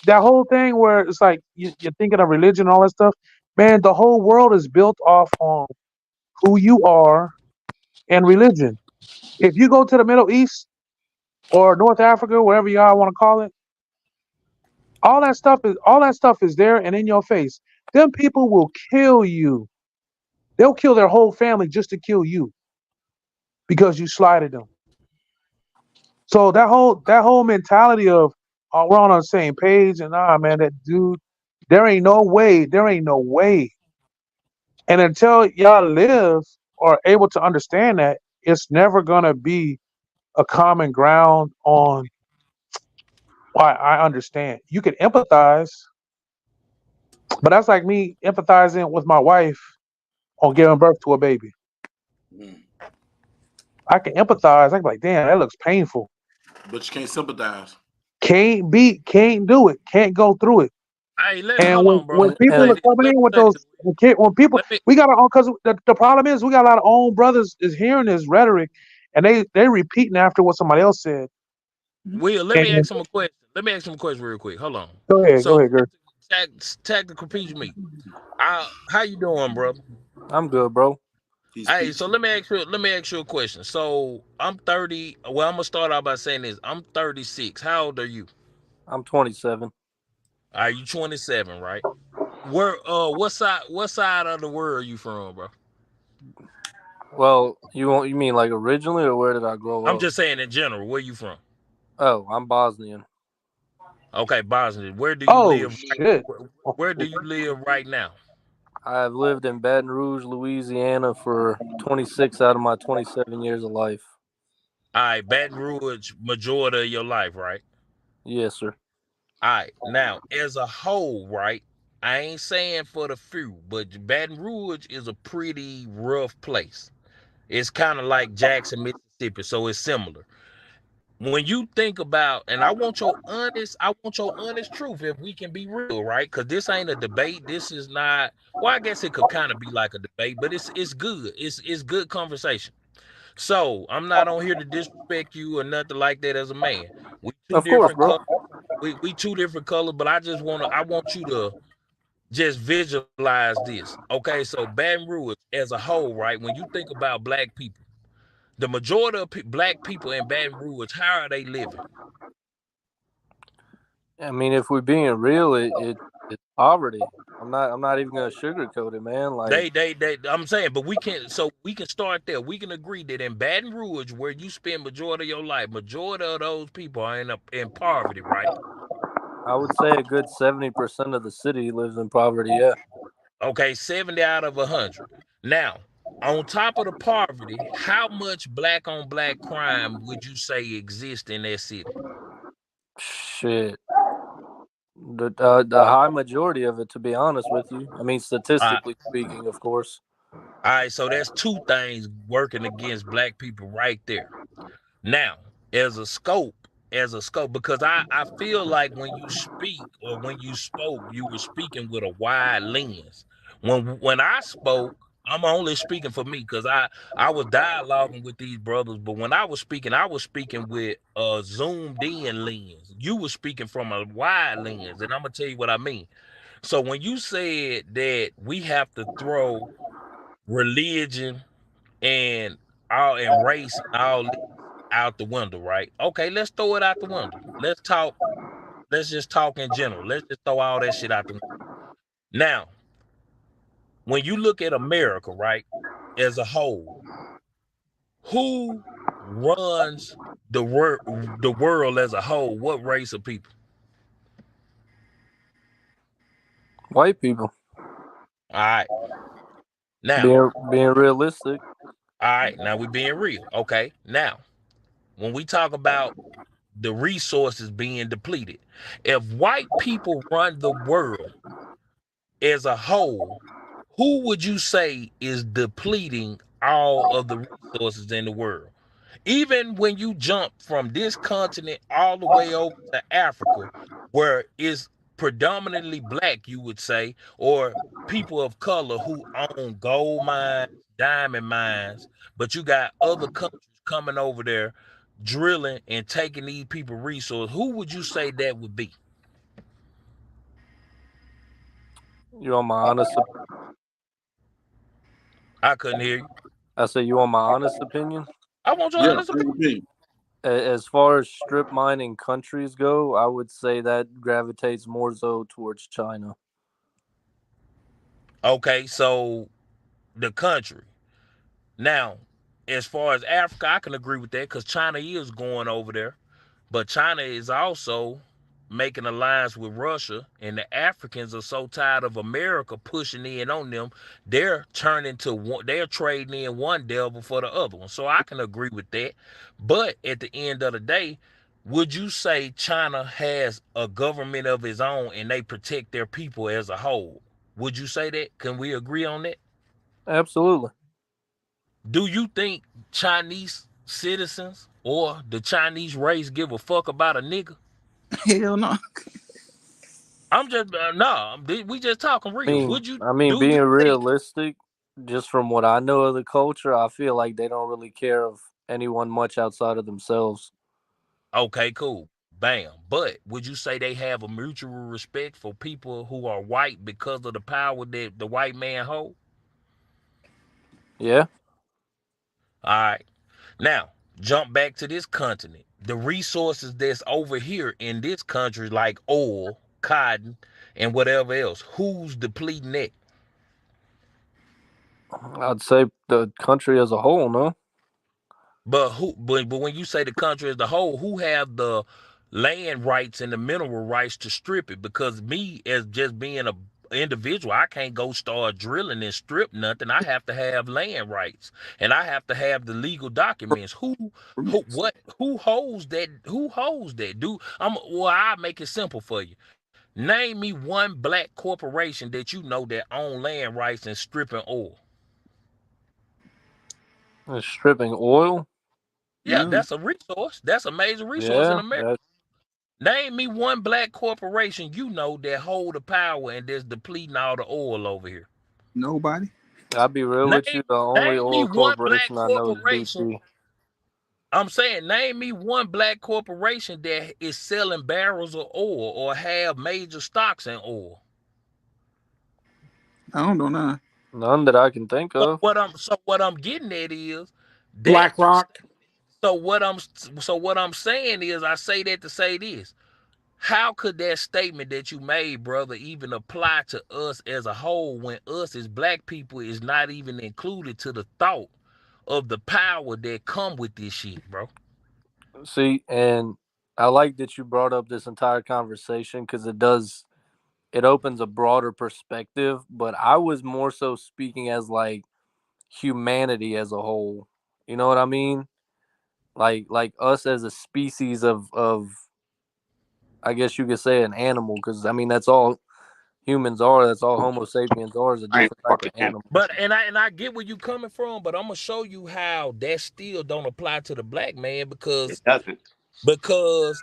that whole thing where it's like you're thinking of religion and all that stuff, man, the whole world is built off on who you are and religion. If you go to the Middle East or North Africa, wherever y'all want to call it, all that stuff is there and in your face. Them people will kill you. They'll kill their whole family just to kill you because you slighted them. So that whole mentality of, oh, we're on the same page and man, that dude, there ain't no way. And until y'all live or able to understand that, it's never gonna be a common ground on why I understand. You can empathize, but that's like me empathizing with my wife on giving birth to a baby. Mm. I can empathize. I can be like, damn, that looks painful. But you can't sympathize. Can't do it. Can't go through it. Hey, And hold on, bro. when And, Let me people say are and this. coming Let in me with say those, this. when people Let me. we got our own, because the problem is we got a lot of own brothers is hearing this rhetoric, and they repeating after what somebody else said. Will, let me And ask him a question. Let me ask him a question real quick. Hold on. go So, ahead, girl. tactical piece me. How you doing, brother? I'm good, bro. He's Hey, so peaceful. let me ask you a question. So I'm 30. Well, I'm gonna start out by saying this. I'm 36. How old are you? I'm 27. Are you 27, right? Where what side of the world are you from, bro? Well, you mean like originally, or where did I grow I'm up? just saying in general, where you from? Oh, I'm Bosnian. Okay, Bosnia. Where do you Oh live right shit. where do you live right now? I've lived in Baton Rouge, Louisiana for 26 out of my 27 years of life. All right, Baton Rouge, majority of your life, right? Yes, sir. All right. Now, as a whole, right? I ain't saying for the few, but Baton Rouge is a pretty rough place. It's kind of like Jackson, Mississippi, so it's similar. When you think about, and I want your honest truth, if we can be real, right? Because this ain't a debate. This is not. Well, I guess it could kind of be like a debate, but it's good. It's good conversation. So I'm not on here to disrespect you or nothing like that as a man. We two Of course, different bro. colors. We two different colors, but I want you to just visualize this. Okay, so Baton Rouge as a whole, right? When you think about black people, the majority of black people in Baton Rouge, how are they living? I mean, if we're being real, it's poverty. I'm not even gonna sugarcoat it, man. Like, They I'm saying, but we can start there. We can agree that in Baton Rouge, where you spend majority of your life, majority of those people are in poverty, right? I would say a good 70% of the city lives in poverty. Yeah. Okay, 70 out of 100. Now, on top of the poverty, how much black on black crime would you say exists in that city? Shit. The high majority of it, to be honest with you. I mean, Uh, statistically speaking, of course. all right, so that's two things working against black people right there. Now, as a scope, because I feel like when you speak or when you spoke, you were speaking with a wide lens. When I spoke, I'm only speaking for me because I was dialoguing with these brothers, but when I was speaking with a zoomed in lens. You were speaking from a wide lens, and I'm gonna tell you what I mean. So when you said that we have to throw religion and and race and all this out the window, right? Okay, let's throw it out the window. Let's just talk in general. Let's just throw all that shit out the window. Now, when you look at America, right, as a whole, who runs the world as a whole? What race of people? White people All right. Now, being realistic. all right, we're being real. Okay. Now, when we talk about the resources being depleted, if white people run the world, as a whole, who would you say is depleting all of the resources in the world? Even when you jump from this continent all the way over to Africa, where it's predominantly black, you would say, or people of color who own gold mines, diamond mines, but you got other countries coming over there drilling and taking these people resources. Who would you say that would be? You want my honest? I couldn't hear you. I say you want my honest opinion. I want your Yeah, honest opinion. opinion. As far as strip mining countries go, I would say that gravitates more so towards China. Okay, so the country. Now, as far as Africa, I can agree with that because China is going over there. But China is also making alliance with Russia, and the Africans are so tired of America pushing in on them, they're turning to one, they're trading in one devil for the other one. So I can agree with that. But at the end of the day, would you say China has a government of its own and they protect their people as a whole? Would you say that? Can we agree on that? Absolutely. Do you think Chinese citizens or the Chinese race give a fuck about a nigga? Hell no. I'm just no. We just talking real. Would you? Do Being you think? realistic, just from what I know of the culture, I feel like they don't really care of anyone much outside of themselves. Okay, cool. Bam. But would you say they have a mutual respect for people who are white because of the power that the white man hold? Yeah. All right. Now jump back to this continent. The resources that's over here in this country, like oil, cotton, and whatever else, who's depleting that? I'd say the country as a whole, no? But who? But when you say the country as a whole, who have the land rights and the mineral rights to strip it? Because me, as just being a individual, I can't go start drilling and strip nothing. I have to have land rights, and I have to have the legal documents. What? Who holds that? Who holds that? Well, I make it simple for you. Name me one black corporation that you know that own land rights and stripping oil. It's stripping oil? Yeah, No. that's a resource. That's a major resource in Yeah. America. Name me one black corporation you know that hold the power and that's depleting all the oil over here. Nobody. I'll be real with Name you. The only name me oil one black corporation I know is corporation. BP. I'm saying name me one black corporation that is selling barrels of oil or have major stocks in oil. I don't know none. None that I can think So of. what I'm getting at is that BlackRock. so what I'm saying is I say that to say this. How could that statement that you made, brother, even apply to us as a whole when us as black people is not even included to the thought of the power that come with this shit, bro? See, and I like that you brought up this entire conversation because it opens a broader perspective. But I was more so speaking as like humanity as a whole. You know what I mean? Like us as a species of I guess you could say an animal because I mean that's all humans are. That's all Homo sapiens are is a I ain't different type of fucking animal. animal. But and I get where you coming from, but I'm gonna show you how that still don't apply to the black man It because doesn't.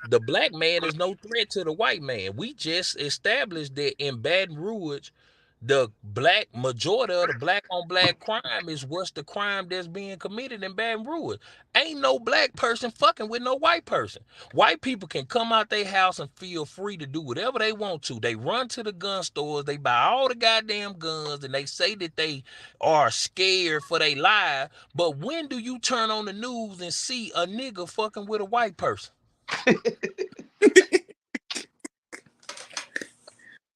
the black man is no threat to the white man. We just established that in Baton Rouge, the black majority of the black on black crime is what's the crime that's being committed in Baton Rouge. Ain't no black person fucking with no white person. White people can come out their house and feel free to do whatever they want to. They run to the gun stores, they buy all the goddamn guns, and they say that they are scared for their life. But when do you turn on the news and see a nigga fucking with a white person?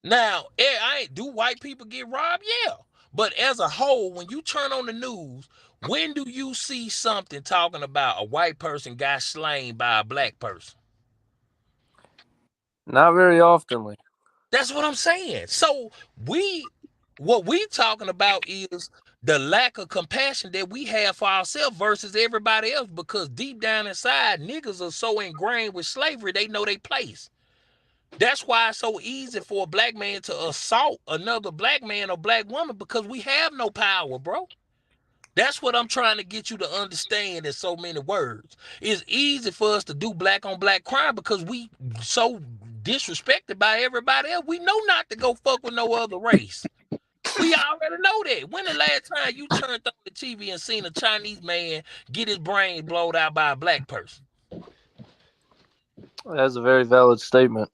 Now, I ain't do white people get robbed? Yeah. But as a whole, when you turn on the news, when do you see something talking about a white person got slain by a black person? Not very oftenly. That's what I'm saying. So what we talking about is the lack of compassion that we have for ourselves versus everybody else because deep down inside, niggas are so ingrained with slavery, they know they place. That's why it's so easy for a black man to assault another black man or black woman, because we have no power, bro. That's what I'm trying to get you to understand in so many words. It's easy for us to do black on black crime because we so disrespected by everybody else. We know not to go fuck with no other race. We already know that. When the last time you turned on the TV and seen a Chinese man get his brain blown out by a black person? That's a very valid statement.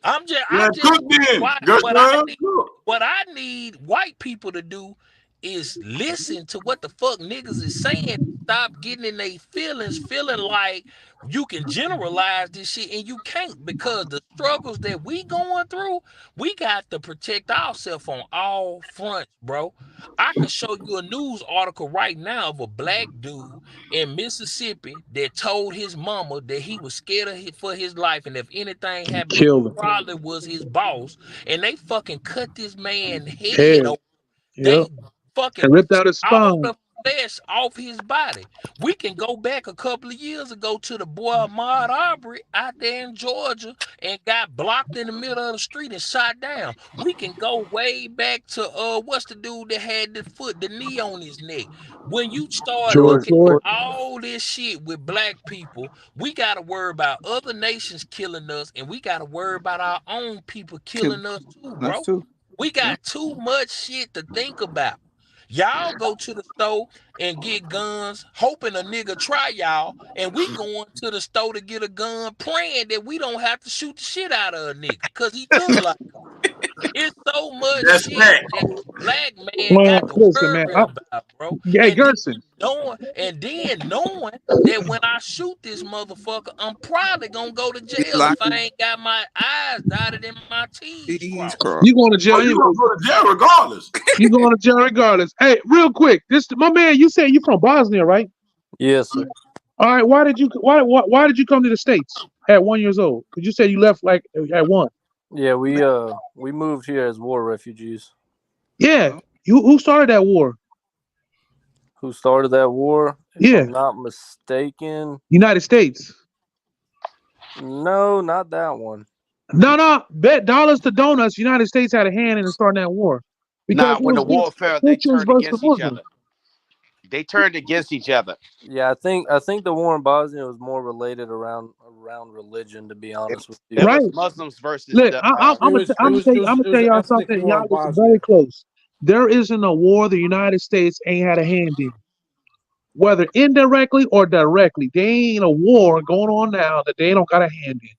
I'm Yeah, just cook then. why Gershon, cook. what I need white people to do is listen to what the fuck niggas is saying. Stop getting in their feelings, feeling like you can generalize this shit, and you can't, because the struggles that we going through, we got to protect ourselves on all fronts, bro. I could show you a news article right now of a black dude in Mississippi that told his mama that he was scared of for his life, and if anything happened, he Killed him. probably was his boss. And they fucking cut this man's head Head. off. Yep. They fucking And ripped out his all spine. the flesh off his body. We can go back a couple of years ago to the boy Ahmaud Arbery out there in Georgia and got blocked in the middle of the street and shot down. We can go way back to what's the dude that had the knee on his neck. When you start George George looking Floyd. at all this shit with black people, we gotta worry about other nations killing us, and we gotta worry about our own people killing us too, That's bro. too. We got too much shit to think about. Y'all go to the store and get guns, hoping a nigga try y'all, and we going to the store to get a gun, praying that we don't have to shoot the shit out of a nigga because he look like us. It's so much That's shit fact. that the black man Man, got to listen, man. worry about, bro. Hey, Gerson. Then knowing that when I shoot this motherfucker, I'm probably gonna go to He jail if locked I ain't got my I's dotted and my T's E's crossed. crossed. You going to jail Oh, you anyway. gonna go to jail regardless. You going to jail regardless. Hey, real quick. My man, you said you from Bosnia, right? Yes, sir. All right. Why did you come to the States at 1 year old? Because you said you left like at 1. Yeah, we moved here as war refugees. Yeah. Who started that war? Who started that war? If Yeah. I'm not mistaken, United States. no, not that one. No. Bet dollars to donuts. United States had a hand in starting that war because Now, it when the was war fell, they Christians turned versus the against each Muslims. other. They turned against each other. Yeah, I think the war in Bosnia was more related around religion. To be honest with you, It Right. was Muslims versus Look, the. I'm gonna tell y'all ethnic something. war Y'all in listen Bosnia. very close. There isn't a war the United States ain't had a hand in, whether indirectly or directly. There ain't a war going on now that they don't got a hand in.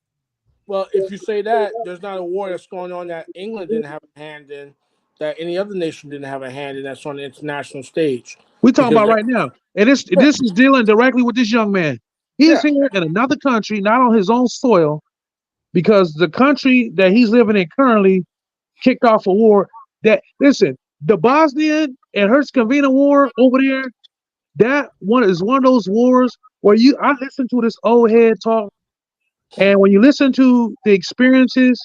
Well, if you say that, there's not a war that's going on that England didn't have a hand in, that any other nation didn't have a hand in, that's on the international stage. We talking Because about right now, and this is dealing directly with this young man. He's here in another country, not on his own soil, because the country that he's living in currently kicked off a war. That listen, the Bosnian and Herzegovina war over there, that one is one of those wars where I listen to this old head talk, and when you listen to the experiences,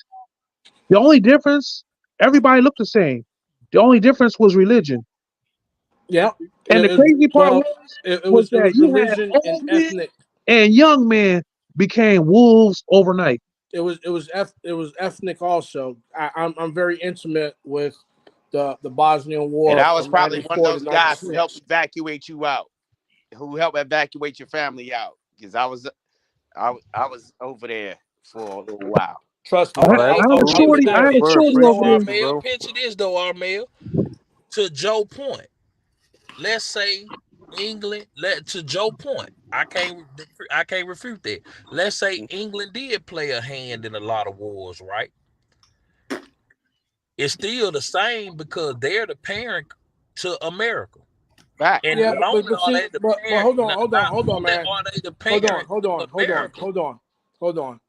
the only difference, everybody looked the same. The only difference was religion. yeah, And the crazy part it was was that you had religion and old men ethnic. and young men became wolves overnight. It was ethnic also. I'm very intimate with the Bosnian And War I was from probably one of '94 those to guys who helped '96. evacuate you out, who helped evacuate your family out, because I was over there for a little while. Trust me, oh, I that's had a cool. I was shorty. I there. had a We're shorty over there. appreciative, Armel, bro. picture this though, Armel. To Joe Point, let's say England. To Joe Point, I can't refute that. Let's say England did play a hand in a lot of wars, right? It's still the same because they're the parent to America. Back. And Yeah, not only but are see, they the but parent, hold on, not hold on, only man. are they the Hold on, parent to America. hold on.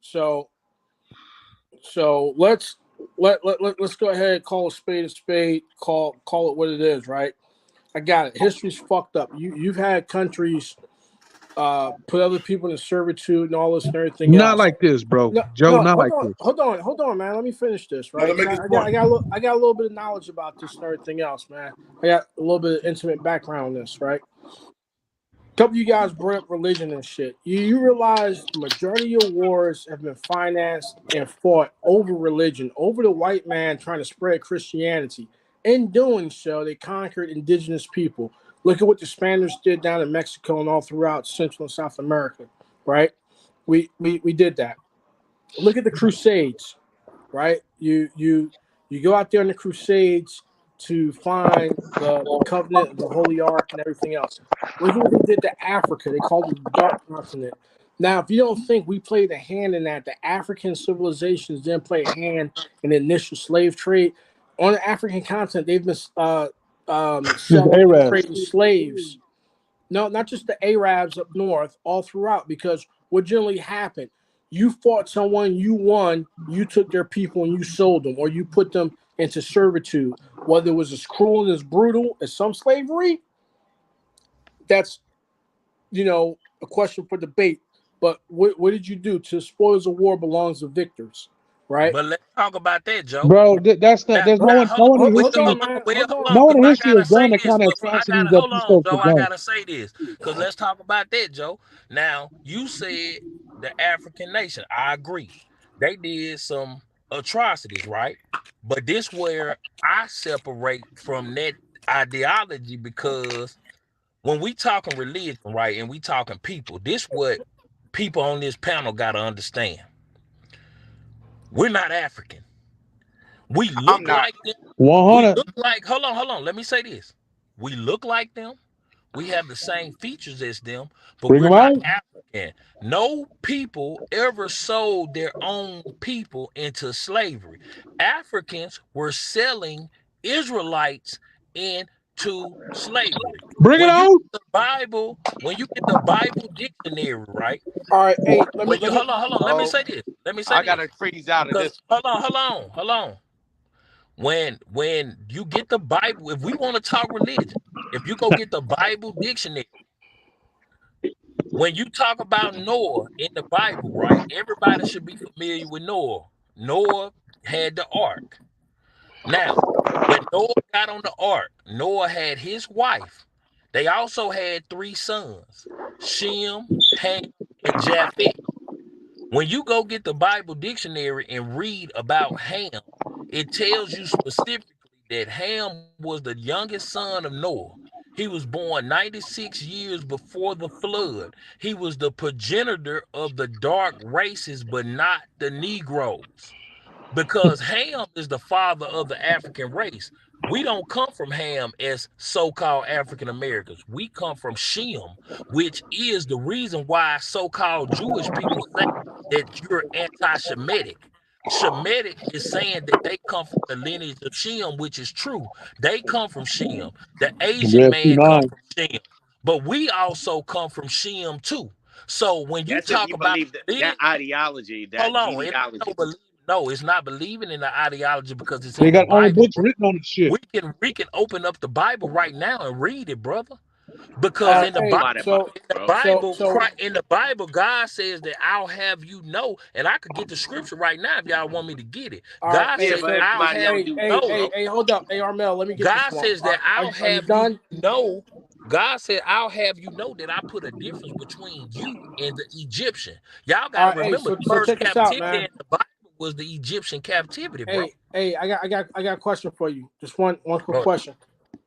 So let's let's go ahead and call a spade a spade. Call it what it is, right? I got it. History's fucked up. You've had countries put other people in servitude and all this and everything Not else. like this, bro. No, Joe, no, not like this. hold on, man. Let me finish this, Let right? him 'Cause make his I point. got a little bit of knowledge about this and everything else, man. I got a little bit of intimate background on this, right? couple of you guys brought up religion and shit. You realize the majority of wars have been financed and fought over religion, over the white man trying to spread Christianity. In doing so, they conquered indigenous people. Look at what the Spaniards did down in Mexico and all throughout Central and South America, right? We did that. Look at the Crusades, right? You go out there in the Crusades to find the covenant, the Holy Ark, and everything else. Look at what they did to Africa. They called it the Dark Continent. Now, if you don't think we played a hand in that, the African civilizations didn't play a hand in the initial slave trade. On the African continent, they've been The selling and Arabs. trading slaves. No, not just the Arabs up north, all throughout, because what generally happened, you fought someone, you won, you took their people and you sold them, or you put them into servitude. Whether it was as cruel and as brutal as some slavery, that's, a question for debate. But what did you do? To spoils of war belongs to victors, right? But let's talk about that, Joe. Bro, that's not. Now, There's now, no one in Hold history. on, man. well, Hold hold on. on, No one because in I history has gotta done say the this. kind of atrocities that Hold these on, folks Joe. have I done. gotta say this because let's talk about that, Joe. Now, you said the African nation. I agree. They did some atrocities, right? But this where I separate from that ideology because when we talking religion, right, and we talking people, this what people on this panel gotta understand. We're not African. We I'm look not. like them. We 100. look like, hold on. Let me say this. We look like them. We have the same features as them, but Bring we're them not out. African. No people ever sold their own people into slavery. Africans were selling Israelites into slavery. Bring it When you out. get the Bible, when you get the Bible dictionary, right? All right, hey, When you hold on, let me Oh, say this. Let me say I gotta this. freeze out of Because this. hold on. When you get the Bible, if we want to talk religion, if you go get the Bible dictionary, when you talk about Noah in the Bible, right? Everybody should be familiar with Noah. Noah had the ark. Now, when Noah got on the ark, Noah had his wife. They also had 3 sons, Shem, Ham, and Japheth. When you go get the Bible dictionary and read about Ham, it tells you specifically that Ham was the youngest son of Noah. He was born 96 years before the flood. He was the progenitor of the dark races, but not the Negroes because Ham is the father of the African race. We don't come from Ham as so-called African Americans. We come from Shem, which is the reason why so-called Jewish people say that you're anti-Shemitic. Shemitic is saying that they come from the lineage of Shem, which is true. They come from Shem. The Asian Red man come 29. from Shem. But we also come from Shem too. So when you That's if talk you about believe that, religion, that ideology, hold that on, it ain't no genealogy. belief. No, it's not believing in the ideology because it's They in the got own Bible, books bro. written on the shit. We can open up the Bible right now and read it, brother. Because all I right, in the don't know hey, Bible, about that Bible, so, bro. so, so, God says that I'll have you know, and I could get the scripture right now if y'all want me to get it. all right, God Yeah, hey, says but so, I'll everybody have don't hey, you do hey, that, know. hey, bro. hey, hold up, hey, Armel, let me get this God one. says that I'll Are you have you done? know. God said, I'll have you know that I put a difference between you and the Egyptian. Y'all got All to right, hey, remember so, the so first check this out, captivity man. in the Bible was the Egyptian captivity, bro. Hey, I got a question for you. Just one quick Bro, question.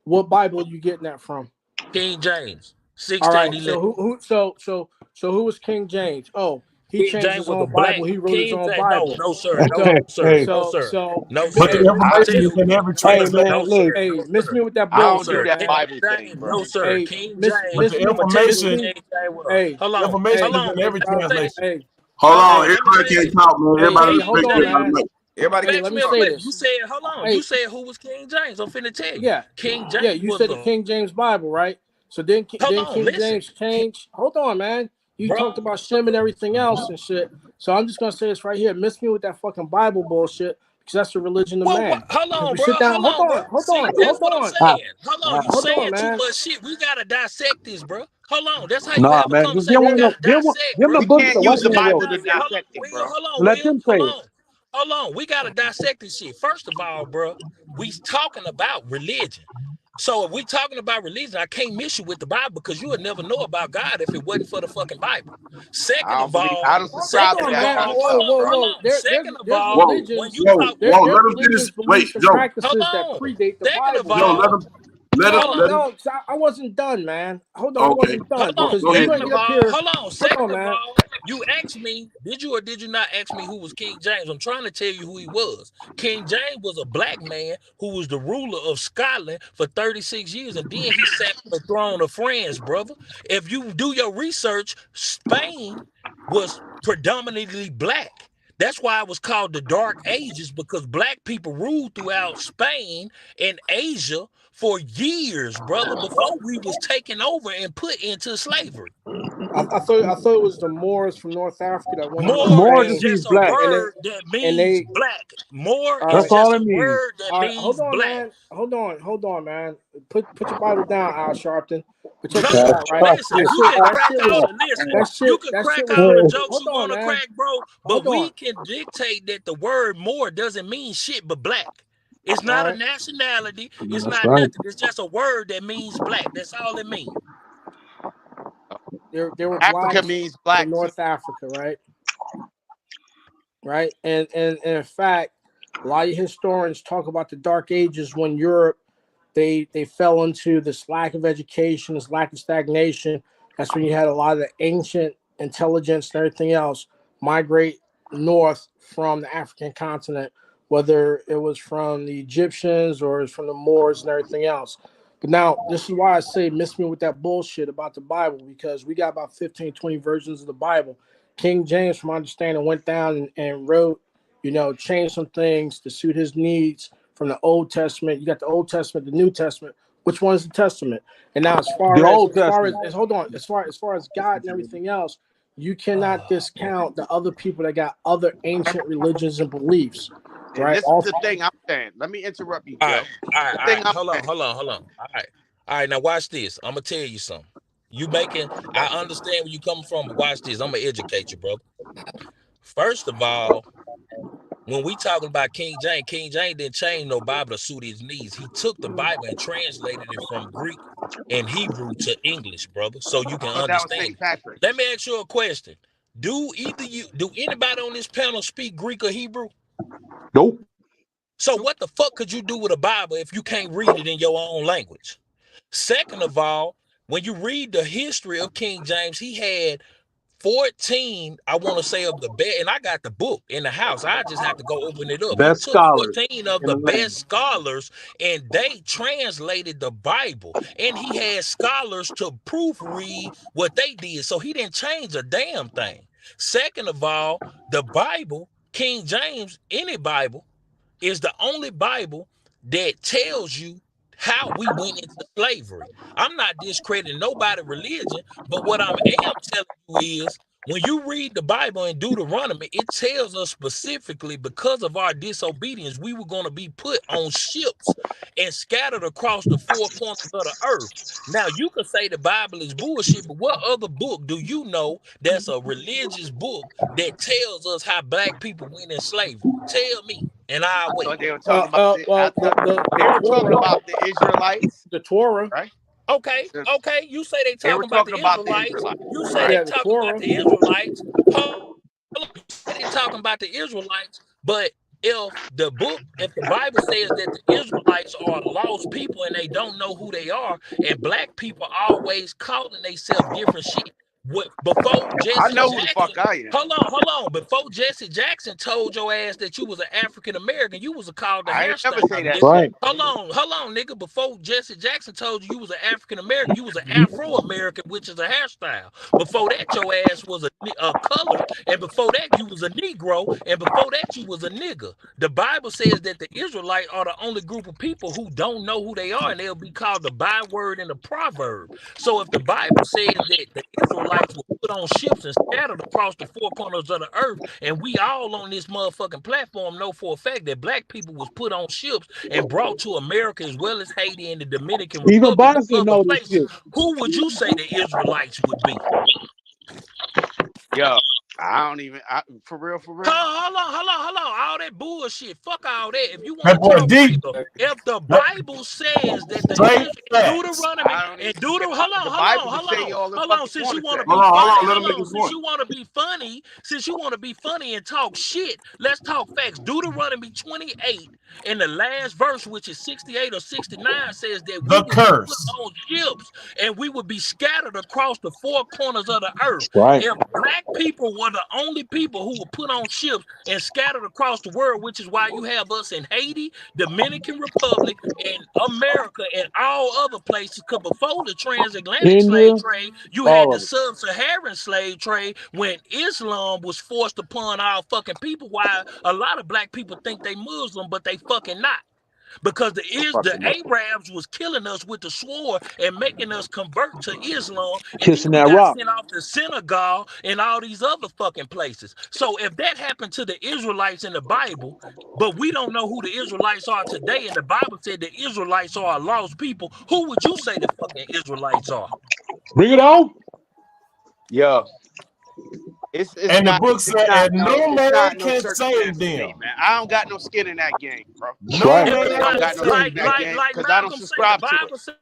What Bible are you getting that from? King James, All right, 1611. so who was King James? Oh, he King changed James his was a own black Bible. He wrote his King own James. No, Bible. no, sir. No, Hey, So, sir. hey, No, so, sir. so, No, But the hey, sir. I'm gonna hey, information tell is you. in every hey, No, man, no, translation. look. sir. hey, No, miss sir. me with that I No, don't do bullshit, sir. that man. King Bible thing, James. No, bro. sir. Hey, King miss But James. the miss I'm me, gonna tell you miss who information, me. King James was. Hey, Hold the on. information Hold hey, is on. in every Let me say translation. this. hey, Hold Hold on, on. hey, Let me everybody say can't this. talk, man. Everybody hey, King hold respect on, everybody. man. James. Like, Hey, Ask let me me a say question. You this. said, hold on. You Hey, said who was King James? I'm finna tell you. yeah, King yeah, James you was said the a. King James Bible, right? So then, Hold then on. King Listen, James changed. Hold on, man. You bro. talked about Shem and everything else and shit. So I'm just gonna say this right here. Miss me with that fucking Bible bullshit because that's the religion of Well, man. hold And if on, we bro. sit down, Hold on, bro. See, that's hold what I'm on, Ah, saying. Hold on, you ah. hold on, saying too man. much shit. We gotta dissect this, bro. Hold on. That's how you Nah, have a man. Give conversation. them We one of There, them. gotta Give dissect, them bro. the We book that can't the We white use the man gotta wrote. Bible to dissect. Hold on, dissect it, Will. bro. Hold on, Let Will. them say Hold it. on. Hold on. We gotta dissect this shit. First of all, bro, we talking about religion. So if we talking about religion, I can't miss you with the Bible because you would never know about God if it wasn't for the fucking Bible. Second of all, I don't subscribe Hold to on, that. man. So Whoa. Second of There's all, Whoa, when religions. you whoa, talk, whoa. Let There's him finish. religions, Wait, beliefs, and Joe. hold practices that on. predate the Second of Bible, Joe, man. all, let him. No, I wasn't done, man. Hold on, I Okay, wasn't done hold on. because go you're ahead, gonna Second Joe. of get up all, here. hold on. Hold Second on, of man. all, you asked me, did you or did you not ask me who was King James? I'm trying to tell you who he was. King James was a black man who was the ruler of Scotland for 36 years, and then he sat on the throne of France, brother. If you do your research, Spain was predominantly black. That's why it was called the Dark Ages, because black people ruled throughout Spain and Asia for years, brother, before we was taken over and put into slavery. I thought it was the Moors from North Africa that went into More More is just Spain, means just a black. word that and means they. black. More All is That's right, all just a it means. word that all right. Hold means on, black. man. Hold on, man. Put your Bible down, Al Sharpton. But check this No, out, right? listen, you can That crack shit all was the listen. that You shit can that shit crack was all the written. jokes Hold you on, want to man. crack, bro. But Hold we on. can dictate that the word more doesn't mean shit but black. It's All not a right. nationality. It's That's not right. nothing. It's just a word that means black. That's all it means. There were Africa blacks means from black too. North Africa, right? Right. And in fact, a lot of historians talk about the Dark Ages when Europe they fell into this lack of education, this lack of stagnation. That's when you had a lot of the ancient intelligence and everything else migrate north from the African continent, whether it was from the Egyptians or it's from the Moors and everything else. But now, this is why I say miss me with that bullshit about the Bible, because we got about 15, 20 versions of the Bible. King James, from my understanding, went down and wrote, changed some things to suit his needs from the Old Testament. You got the Old Testament, the New Testament. Which one is the Testament? And now, as The far as Old as far as, Testament. as hold on, as far as God and everything else, you cannot discount the other people that got other ancient religions and beliefs, And right? this is the thing I'm saying. Let me interrupt you, All Joe. right, all right, The all thing right. I'm Hold on, saying. hold on, hold on. All right. Now watch this. I'm gonna tell you something. You making? I understand where you coming from, but watch this. I'm gonna educate you, brother. First of all, when we talking about King James didn't change no Bible to suit his needs. He took the Bible and translated it from Greek and Hebrew to English, brother, so you can I thought that was understand St. it. Patrick. Let me ask you a question. Do anybody on this panel speak Greek or Hebrew? Nope. So what the fuck could you do with a Bible if you can't read it in your own language? Second of all, when you read the history of King James, he had 14, I want to say, of the best, and I got the book in the house. I just have to go open it up. He Best took scholars 14 of in the the land. best scholars and they translated the Bible. And he had scholars to proofread what they did. So he didn't change a damn thing. Second of all, the Bible, King James, any Bible, is the only Bible that tells you how we went into slavery. I'm not discrediting nobody's religion, but what I am telling you is when you read the Bible in Deuteronomy, it tells us specifically because of our disobedience, we were going to be put on ships and scattered across the four corners of the earth. Now, you can say the Bible is bullshit, but what other book do you know that's a religious book that tells us how black people went in slavery? Tell me, and I'll I wait. thought they were talking about Well, they the were talking Torah, about the Israelites, the Torah, right? Okay, The- okay. You say they They were talking about talking the about the Israelites. Israelites, You say they right? yeah, the talking about Torah. the Israelites. Hold on. You say they talking about the Israelites, but if the Bible says that the Israelites are lost people and they don't know who they are, and black people always calling themselves different shit. Before I Jesse know who the Jackson, fuck I am. hold on. Before Jesse Jackson told your ass that you was an African American, you was called the I ain't never hairstyle, say That's that nigga. shit. right. Hold on, nigga. Before Jesse Jackson told you was an African American, you was an Afro American, which is a hairstyle. Before that, your ass was a color, and before that, you was a Negro, and before that, you was a nigga. The Bible says that the Israelites are the only group of people who don't know who they are, and they'll be called the byword and the proverb. So if the Bible says that the Israelites were put on ships and scattered across the four corners of the earth, and we all on this motherfucking platform know for a fact that black people was put on ships and brought to America as well as Haiti and the Dominican Even Republic and Boston other know this places, shit. who would you say the Israelites would be? Yo, I don't even. For real, for real. Hold on. All that bullshit. Fuck all that. If you want That to boy talk deep. real, if the That Bible says that the straight facts. Deuteronomy I don't and even care. The Bible can say all the hold fuck on. it Since want you to want say. to be funny, Hold on. Let him make his since point. you want to be funny, and talk shit, let's talk facts. Deuteronomy 28 in the last verse, which is 68 or 69, says that we The would be put curse. on ships and we would be scattered across the four corners of the earth. Right. If black people were the only people who were put on ships and scattered across the world, which is why you have us in Haiti, Dominican Republic, and America, and all other places. Because before the transatlantic India, slave trade, you had all the of it. sub-Saharan slave trade when Islam was forced upon our fucking people. Why a lot of black people think they Muslim, but they fucking not. Because the Arabs was killing us with the sword and making us convert to Islam, and then Kissing we that got rock. sent off to Senegal and all these other fucking places. So if that happened to the Israelites in the Bible, but we don't know who the Israelites are today, and the Bible said the Israelites are a lost people, who would you say the fucking Israelites are? Bring it on. Yeah. It's And the not book it's said, not and no no it's man not no can save circumstance for me, them. man. I don't got no skin in that game, bro. That's No right. I If man the really don't can Bible, got no skin save in that them. game like because I don't Malcolm say, the subscribe to it. Bible said,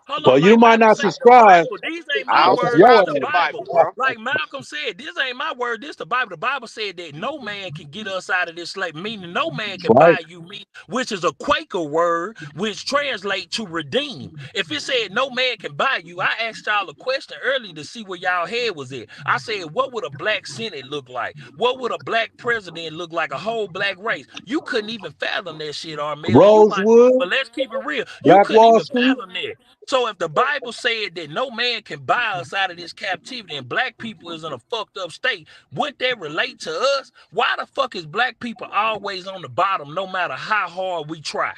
hold Well, on, you like might Malcolm not say, the subscribe. Bible, these ain't I my don't That's word, your this subscribe the to the ass. Bible, Bible. bro. Like Malcolm said, this ain't my word, this the Bible. The Bible said that no man can get us out of this slave, meaning no man can Right. buy you, which is a Quaker word, which translates to redeem. If it said no man can buy you, I asked y'all a question earlier to see where y'all head was at. I said, what would a black Senate look like? What would a black president look like? A whole black race? You couldn't even fathom that shit, Armel. You might be, Rosewood, but let's keep it real. You Black couldn't Wall even Street. fathom that. So if the Bible said that no man can buy us out of this captivity and black people is in a fucked up state, wouldn't that relate to us? Why the fuck is black people always on the bottom no matter how hard we try?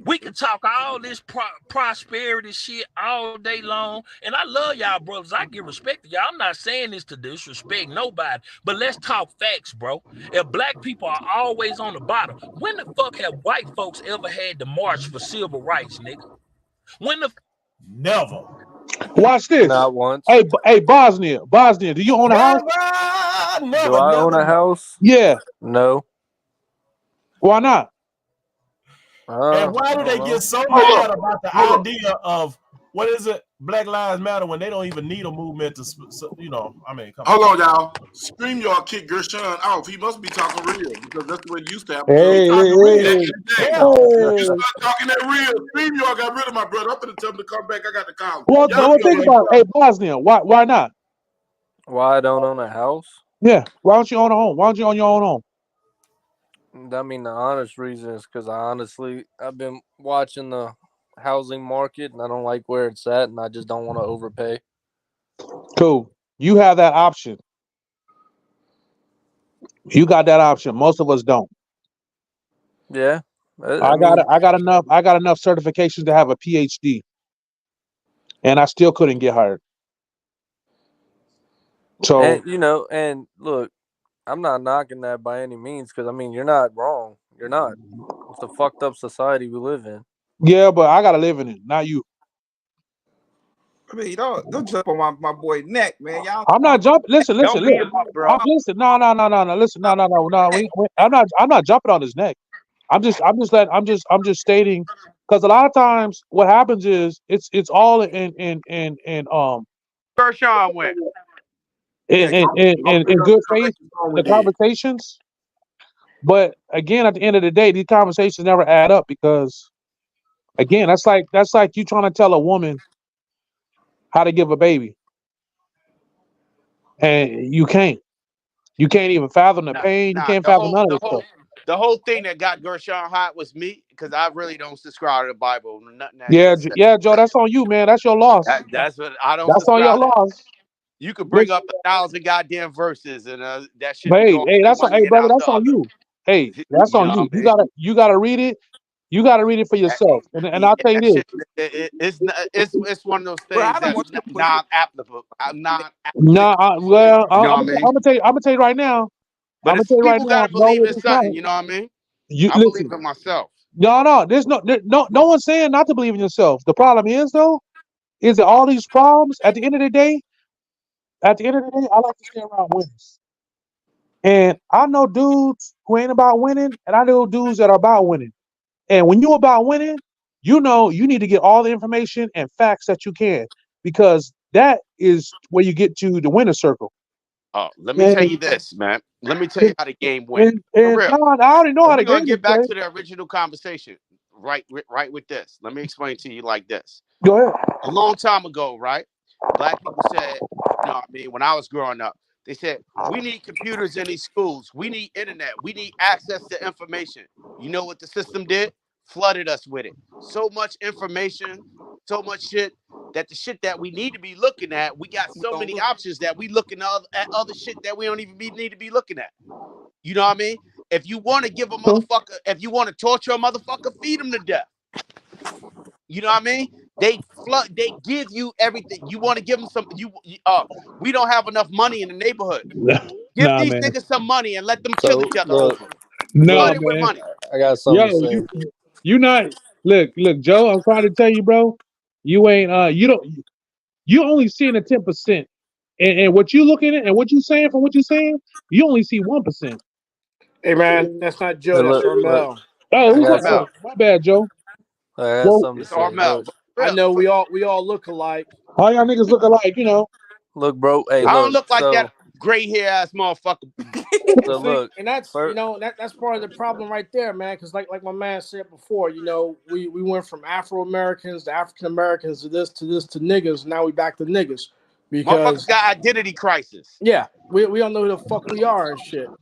We can talk all this prosperity shit all day long. And I love y'all, brothers. I give respect to y'all. I'm not saying this to disrespect nobody, but let's talk facts, bro. If black people are always on the bottom, when the fuck have white folks ever had to march for civil rights, nigga? When the Never. Watch this. Not once. Hey, Bosnia. Do you own a house? Never, Do never, I own never, a never. house? Yeah. No. Why not? And I why do don't they get know. so Hold mad up. about the Hold up. idea of what is it, Black Lives Matter, when they don't even need a movement to, I mean, come on. Hold on, y'all. StreamYard kicked Gershon off. He must be talking real because that's the way it used to happen. He Hey, talking hey, real. Back hey, in the day, Damn. you hey. start talking that real. StreamYard got rid of my brother. I'm gonna tell him to come back. I got to call him. Well, Y'all well, be on think here. about it. Hey, Bosnia. Why not? Why I don't own a house? Yeah. Why don't you own a home? Why don't you own your own home? I mean, the honest reason is because I've been watching the housing market and I don't like where it's at and I just don't want to overpay. Cool. You have that option. You got that option. Most of us don't. Yeah. I mean, I got enough certifications to have a PhD, and I still couldn't get hired. So and look, I'm not knocking that by any means because, I mean, you're not wrong. You're not. It's a fucked up society we live in. yeah, but I gotta live in it, not you. I mean, don't jump on my boy neck, man. Y'all I'm not jumping. Listen. Don't beat him up, bro. Listen. No. Listen. No. I'm not jumping on his neck. I'm just stating because a lot of times what happens is it's all Gershon went. in good faith, the conversations. But again, at the end of the day, these conversations never add up because again, that's like you trying to tell a woman how to give a baby, and you can't. You can't even fathom the pain. You Nah. can't The fathom whole none of the this stuff. whole the whole thing that got Gershon hot was me because I really don't subscribe to the Bible. Nothing that he said. Yeah, Joe, that's on you, man. That's your loss. That's what I don't That's on your subscribe to. loss. You could bring Listen, up 1,000 goddamn verses and that shit be hey, going hey, in one hey, ear and brother, out that's the on other. you. Hey, that's You on know you. what I mean? You gotta read it. You gotta read it for That, yourself. And yeah, I'll tell you that this. shit. It's one of those bro, I things don't that's want your pussy. non-applicable. Not Nah, well, you know I'm what I mean? gonna tell you right now. But I'm gonna if tell you right people now. gotta No, believe in it's not. something, you know what I mean? You I believe listen. in myself. No. No one's saying not to believe in yourself. The problem is though, is that all these problems at the end of the day, I like to stay around winners. And I know dudes who ain't about winning, and I know dudes that are about winning. And when you're about winning, you know you need to get all the information and facts that you can, because that is where you get to the winner circle. Oh, let me tell And you this, man. Let me tell you how the game went. For and real. no, I already know And how the we're gonna game is get back played. to the original conversation. Right with this. Let me explain to you like this. Go ahead. A long time ago, right? Black people said, you know what I mean, when I was growing up, they said, we need computers in these schools. We need internet. We need access to information. You know what the system did? Flooded us with it. So much information, so much shit that the shit that we need to be looking at, we got We so don't many look. options that we looking at other shit that we don't even need to be looking at. You know what I mean? If you want to give a So, motherfucker, if you want to torture a motherfucker, feed him to death. You know what I mean? They give you everything. You want to give them some. We don't have enough money in the neighborhood. Give nah, these man. niggas some money and let them kill So each other look, over it. No, look, Flood it with man. money. I got something to Yo, say. you not look, Joe. I'm trying to tell you, bro. You ain't you don't you only seeing the 10%, and what you looking at and what you saying from what you saying, you only see 1%. Hey man, that's not Joe. Hey, That's look, Armel. Oh, That's who's I got that? some. Oh, Armel. my bad, Joe. I got Well, something to It's say. Armel. Look, But I real, know we all look alike. all y'all niggas look alike, you know. look, bro. Hey, I don't look. look like that gray hair ass motherfucker. So See, look. and that's First, that's part of the problem right there, man. Because like my man said before, we went from Afro Americans to African Americans to this to niggas. Now we back to niggas Motherfuckers because got identity crisis. yeah, we don't know who the fuck we are and shit.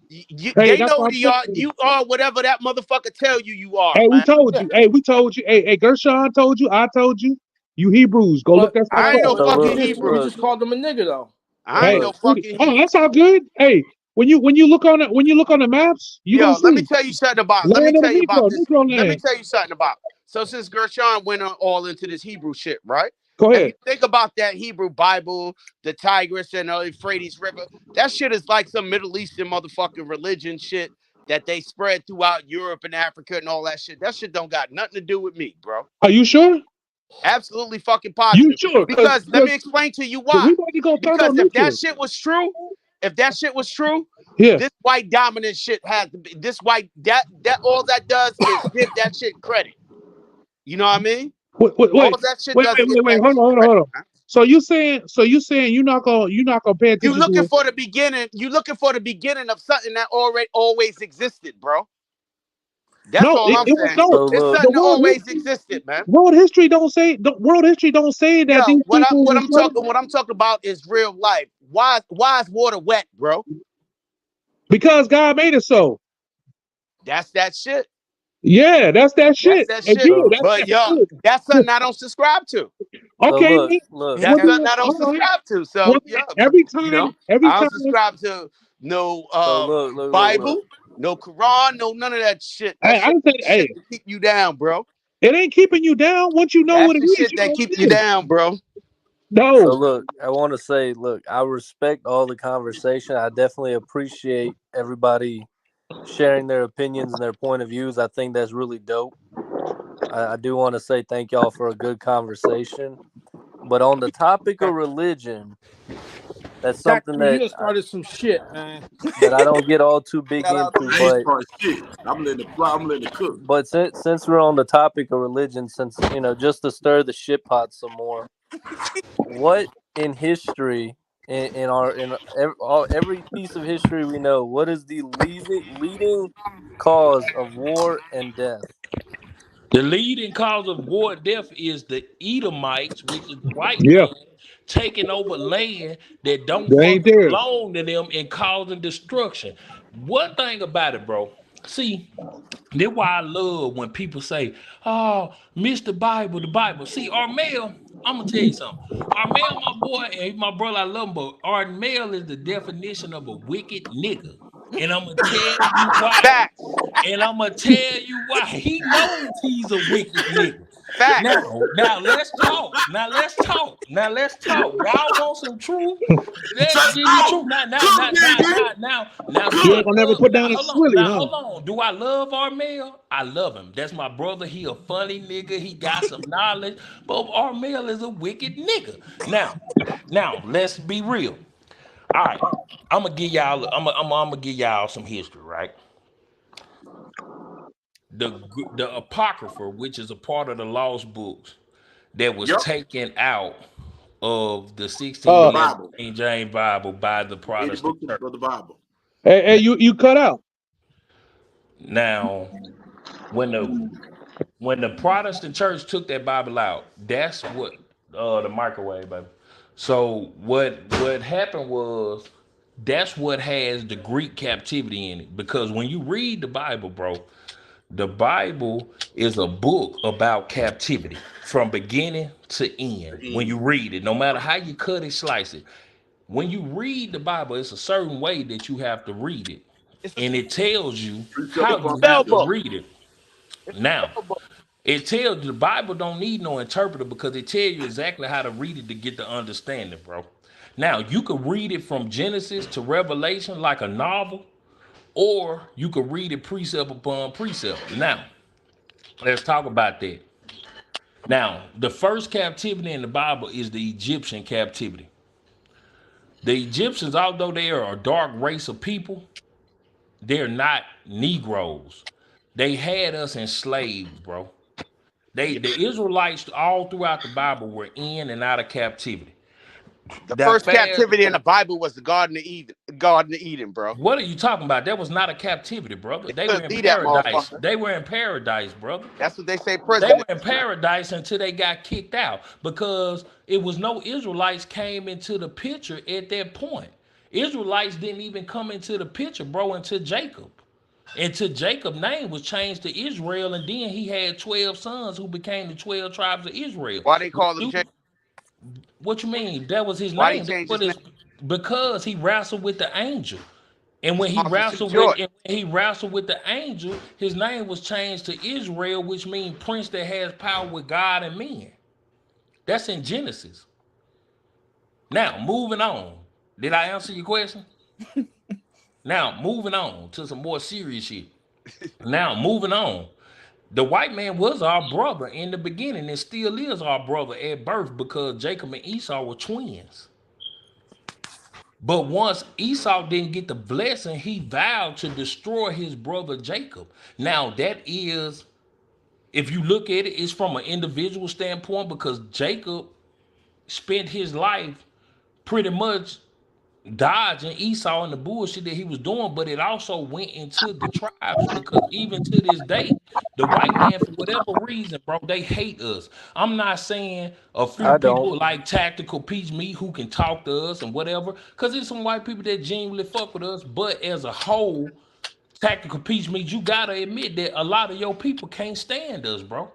Hey, They that's know what who I'm they are. saying. You are whatever that motherfucker tell you are, Hey, we man. told Yeah, you. Hey, we told you. Hey, Gershon told you. I told you. You Hebrews, go look but that stuff I ain't no up. so we fucking look, just we Hebrew. look, just called them a nigga though. so I ain't Hey, no look. fucking oh, Hebrew. that's all good. Hey, when you look on the maps, you gonna Yo, let me see tell you something about. Let me land of tell you the about Negro, this. Negro Let me land. tell you something about. So since Gershon went all into this Hebrew shit, right? Go If you ahead. think about that Hebrew Bible, the Tigris and the Euphrates River, that shit is like some Middle Eastern motherfucking religion shit that they spread throughout Europe and Africa and all that shit. That shit don't got nothing to do with me, bro. Are you sure? Absolutely fucking You positive. sure? Because let me explain to you We why. about to go Because if that thermonuclear. shit was true, if that shit was true, Yeah. this white dominant shit has to be this white that all that does is give that shit credit. You know what I mean? Wait, wait, All wait, that shit does is give wait. that Hold on, shit hold on, credit, hold on. man. So you saying you not gonna pay You attention to looking it? for the beginning, you looking for the beginning of something that already always existed, bro. That's No, all I'm it was saying. no. So It's look. something The that always existed, man. world history don't say that Yo, these people was slaves what I'm talking about is real life. Why is water wet, bro? because God made it so. That's that shit. Yeah, that's that That's shit. that shit. Again, So that's But that yo, shit. that's something I don't subscribe to. so Okay, look, man. look. That's Well, something I then, don't all right. subscribe to. Well, So yeah, every I don't time, subscribe to no So look. Bible, no Quran, no none of that shit. That I shit, didn't say, shit hey, to keep you down, bro. it ain't keeping you down. Once you know what That's it the is, shit you that know what keep you it is. down, bro. So No, look. I want to say, look. I respect all the conversation. I definitely appreciate everybody sharing their opinions and their point of views. I think that's really dope. I do want to say thank y'all for a good conversation. But on the topic of religion, that's something Tactical, you that done started some shit, man. I don't get all too big Shout out to into. Ain't start shit. I'm letting it cook. But since we're on the topic of religion, since just to stir the shit pot some more, what in history, every piece of history we know, what is the leading cause of war and death? The leading cause of war and death is the Edomites, which is white yeah, man taking over land that don't they ain't fucking theirs. belong to them and causing destruction. One thing about it, bro. See, that's why I love when people say, "Oh, Mr. Bible, the Bible." See, Armel, I'm gonna tell you something. Armel, my boy, and he's my brother, I love him, but Armel is the definition of a wicked nigga. And I'm gonna tell you why. Facts, And I'm gonna tell you why. He knows he's a wicked nigga. facts. Now let's talk. Y'all want some truth? Let's Just give me talk. truth. Now, now, Cook now, me, now, nigga. now, now. Do You I ain't Cook. gonna never love? put Now, down a hold on. swilly, Now, huh? hold on. Do I love Armel? I love him. That's my brother. He a funny nigga. He got some knowledge. But Armel is a wicked nigga. Now, let's be real. All right. I'm gonna give y'all. I'm gonna give y'all some history, right? The Apocrypha, which is a part of the lost books that was Yep. taken out of the The Uh, 1611 Bible. King James Bible by the 80 Protestant books church. of the Bible. hey, you cut out. Now, when the Protestant church took that Bible out, that's what the microwave, baby. So what happened was that's what has the Greek captivity in it. Because when you read the Bible, bro, the Bible is a book about captivity from beginning to end. When you read it, no matter how you cut it, slice it, when you read the Bible, it's a certain way that you have to read it, It's a and it tells you Precept how it's a you upon spell have to precept. book. read it. It's a Now, spell book. it tells you the Bible don't need no interpreter because it tells you exactly how to read it to get the understanding, bro. Now, you could read it from Genesis to Revelation like a novel, or you could read it precept upon precept. Now, let's talk about that. Now, the first captivity in the Bible is the Egyptian captivity. The Egyptians, although they are a dark race of people, they're not Negroes. They had us enslaved, bro. Yeah. The Israelites all throughout the Bible were in and out of captivity. The That first fast. captivity in the Bible was the Garden of Eden. Garden of Eden, bro. What are you talking about? That was not a captivity, brother. It They were could in be that paradise. motherfucker. They were in paradise, brother. That's what they say They prison were in is, man. paradise until they got kicked out because it was no Israelites came into the picture at that point. Israelites didn't even come into the picture, bro, until Jacob. Until Jacob's name was changed to Israel, and then he had 12 sons who became the 12 tribes of Israel. Why they call him Jacob? What you mean? That was his Why they name. That's change what his name? is because he wrestled with the angel. And His when he sponsor too wrestled with short. and when he wrestled with the angel, his name was changed to Israel, which means prince that has power with God and men. That's in Genesis. Now, moving on. Did I answer your question? Now, moving on to some more serious shit. Now, moving on. The white man was our brother in the beginning and still is our brother at birth because Jacob and Esau were twins. But once Esau didn't get the blessing, he vowed to destroy his brother Jacob. Now, that is, if you look at it, it's from an individual standpoint because Jacob spent his life pretty much dodging Esau and the bullshit that he was doing, but it also went into the tribes because even to this day, the white man, for whatever reason, bro, they hate us. I'm not saying a few I don't. people like Tactical Peach Me who can talk to us and whatever, because there's some white people that genuinely fuck with us, but as a whole, Tactical Peach Me, you gotta admit that a lot of your people can't stand us, bro.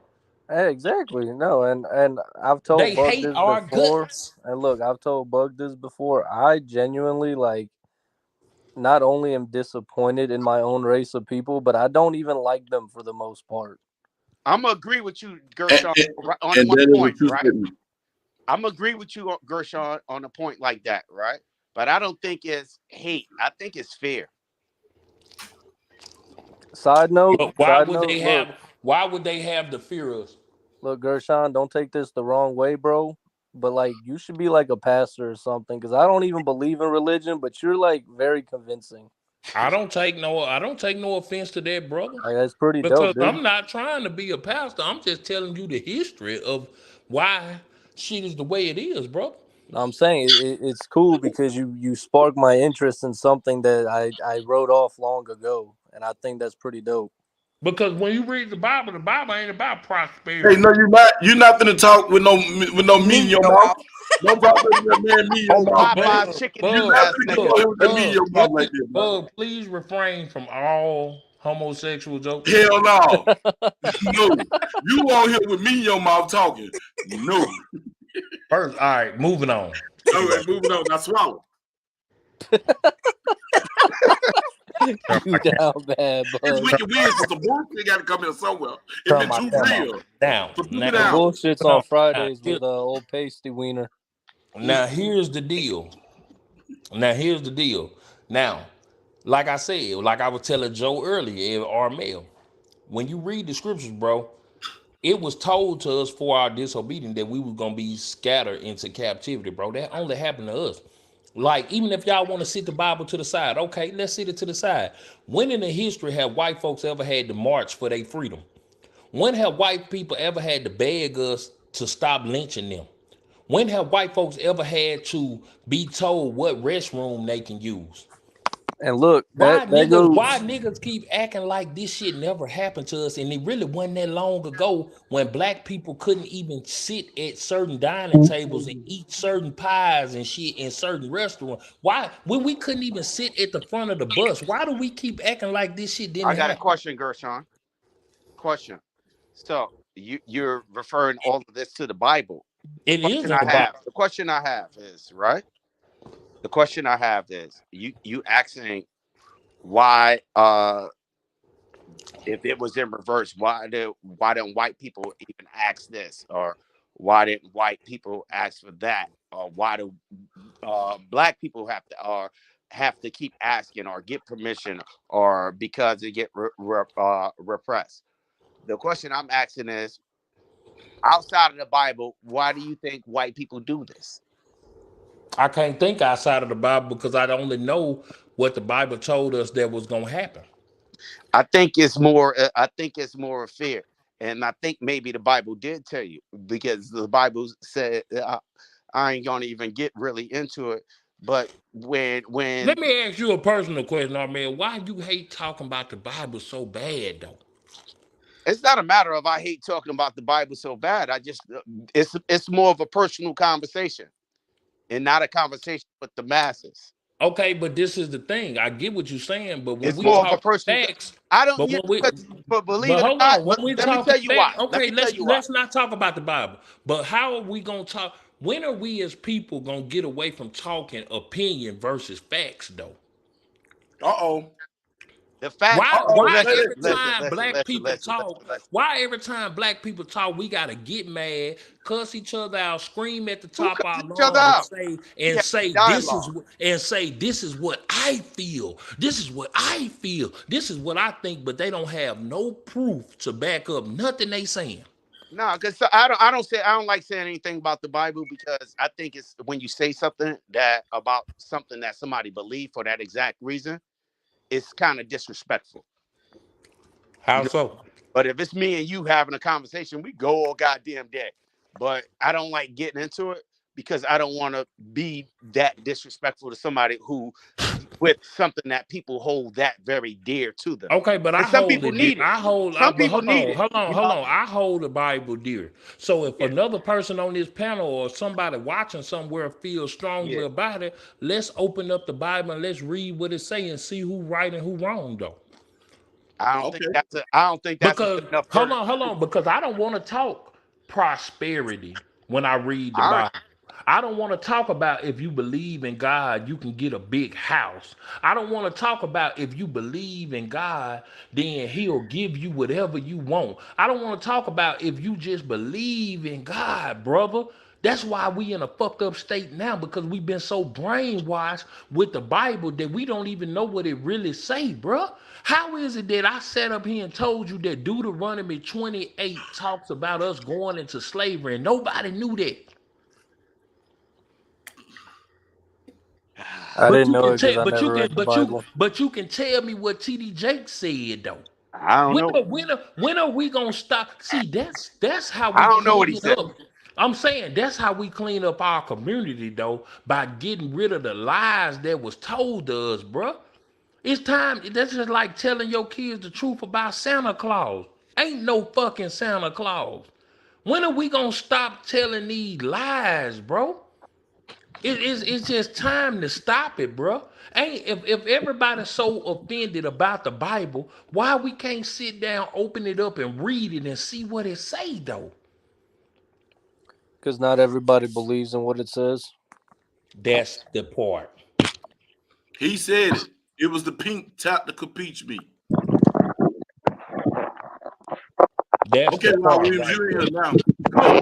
Exactly. No, and I've told They Bug hate this our before. guts. And look, I've told Bug this before. I genuinely like not only am disappointed in my own race of people, but I don't even like them for the most part. I'm gonna agree with you, And, Gershon, and, on and one that is a point, true right? statement. I'm gonna agree with you, Gershon, on a point like that, right? But I don't think it's hate. I think it's fear. Side note, But side note, look, why would they have the fear of us? look, Gershon, don't take this the wrong way, bro. But like, you should be like a pastor or something, because I don't even believe in religion, but you're like very convincing. I don't take no offense to that, brother. Like, that's pretty dope, Because dude. I'm not trying to be a pastor. I'm just telling you the history of why shit is the way it is, bro. No, I'm saying it's cool because you sparked my interest in something that I wrote off long ago, and I think that's pretty dope. Because when you read the Bible ain't about Hey, prosperity. no, you're not finna talk with no meat in Meat your your mouth. mouth. Don't talk with that man meat in your On mouth, man. Popeye's Bug, chicken You're noodle not bug, last finna night. come bug, over here with that meat in bug, your mouth like that, man. bug, please refrain from all homosexual jokes. Hell no. No. You on here with me in your mouth talking. No. First, all right, moving on. All Anyway, right, moving on. Now swallow. turn You my camera, down bad, It's Bug. wicked weird, so some bullshit got to come in somewhere. It's turn been my too camera off. real. Now, So took it The now, out. bullshit's moving on on. Now, Fridays with old pasty wiener. here's the deal. Now, here's the deal. Now, like I said, like I was telling Joe earlier, or Mel, when you read the scriptures, bro, it was told to us for our disobedience that we were gonna be scattered into captivity, bro. That only happened to us. Like, even if y'all want to sit the Bible to the side, okay, let's sit it to the side. When in the history have white folks ever had to march for their freedom? When have white people ever had to beg us to stop lynching them? When have white folks ever had to be told what restroom they can use? And look, Why that niggas, why goes. niggas keep acting like this shit never happened to us? And it really wasn't that long ago when black people couldn't even sit at certain dining tables and eat certain pies and shit in certain restaurants. Why, when we couldn't even sit at the front of the bus, why do we keep acting like this shit I didn't got a happen? question, Gershon. Question. So you're referring all of this to the Bible. It is Question in I the Bible. have. The question I have is right. The question I have is you asking why if it was in reverse, why didn't white people even ask this, or why didn't white people ask for that, or why do black people have to keep asking or get permission, or because they get repressed? The question I'm asking is, outside of the Bible, why do you think white people do this? I can't think outside of the Bible because I only know what the Bible told us that was gonna happen. I think it's more. I think it's more fear, and I think maybe the Bible did tell you, because the Bible said. I ain't gonna even get really into it, but when Let me ask you a personal question, man. Why you hate talking about the Bible so bad though? it's not a matter of I hate talking about the Bible so bad. I just it's more of a personal conversation and not a conversation with the masses. Okay, but this is the thing. I get what you're saying, but when It's we more of a talk personal. facts, I don't. but Yeah, when we but believe but it or hold not. on, when But we let me talking tell you why. facts, Let okay, me tell let's you why. let's not talk about the Bible. But how are we gonna talk? When are we as people gonna get away from talking opinion versus facts though? Uh-oh. The fact. Why Uh-oh. why Say Listen, every that quick. listen, time listen, black listen, people listen, talk, listen, listen. why every time black people talk, we gotta get mad, cuss each other out, scream at the Who top of cuts our each other lungs, out? We and have say this is dialogue. this is what I feel. This is what I feel. This is what I think, but they don't have no proof to back up nothing they saying. No, because I don't like saying anything about the Bible, because I think it's when you say something that about something that somebody believe for that exact reason, it's kind of disrespectful. You How know. so? But if it's me and you having a conversation, we go all goddamn day. But I don't like getting into it because I don't want to be that disrespectful to somebody who with something that people hold that very dear to them. Okay, but I And some hold people it dear. need it. Some But people hold need on, it. You hold know? on. I hold the Bible dear. So if Yeah. another person on this panel or somebody watching somewhere feels Yeah. strongly about it, let's open up the Bible and let's read what it say and see who right and who wrong though. Okay. I don't think that's a Because good enough burden. hold on, because I don't want to talk prosperity when I read the All right. Bible. I don't want to talk about if you believe in God, you can get a big house. I don't want to talk about if you believe in God, then He'll give you whatever you want. I don't want to talk about if you just believe in God, brother. That's why we in a fucked up state now, because we've been so brainwashed with the Bible that we don't even know what it really say, bruh. How is it that I sat up here and told you that Deuteronomy 28 talks about us going into slavery and nobody knew that? I But didn't you know can it because tell, I never read the Bible. but you can tell me what TD Jake said though. I don't know. When are we gonna stop? See, that's how I we don't know what he clean said. up. I'm saying that's how we clean up our community though, by getting rid of the lies that was told to us, bruh. It's time. That's just like telling your kids the truth about Santa Claus. Ain't no fucking Santa Claus. When are we gonna stop telling these lies, bro? It's just time to stop it, bro. Ain't if everybody's so offended about the Bible, why we can't sit down, open it up, and read it and see what it say though? Because not everybody believes in what it says. That's the part. He said it. It was the pink tactical peach meat. That's Okay, the Rod part Williams, right you're in there. here now. Go.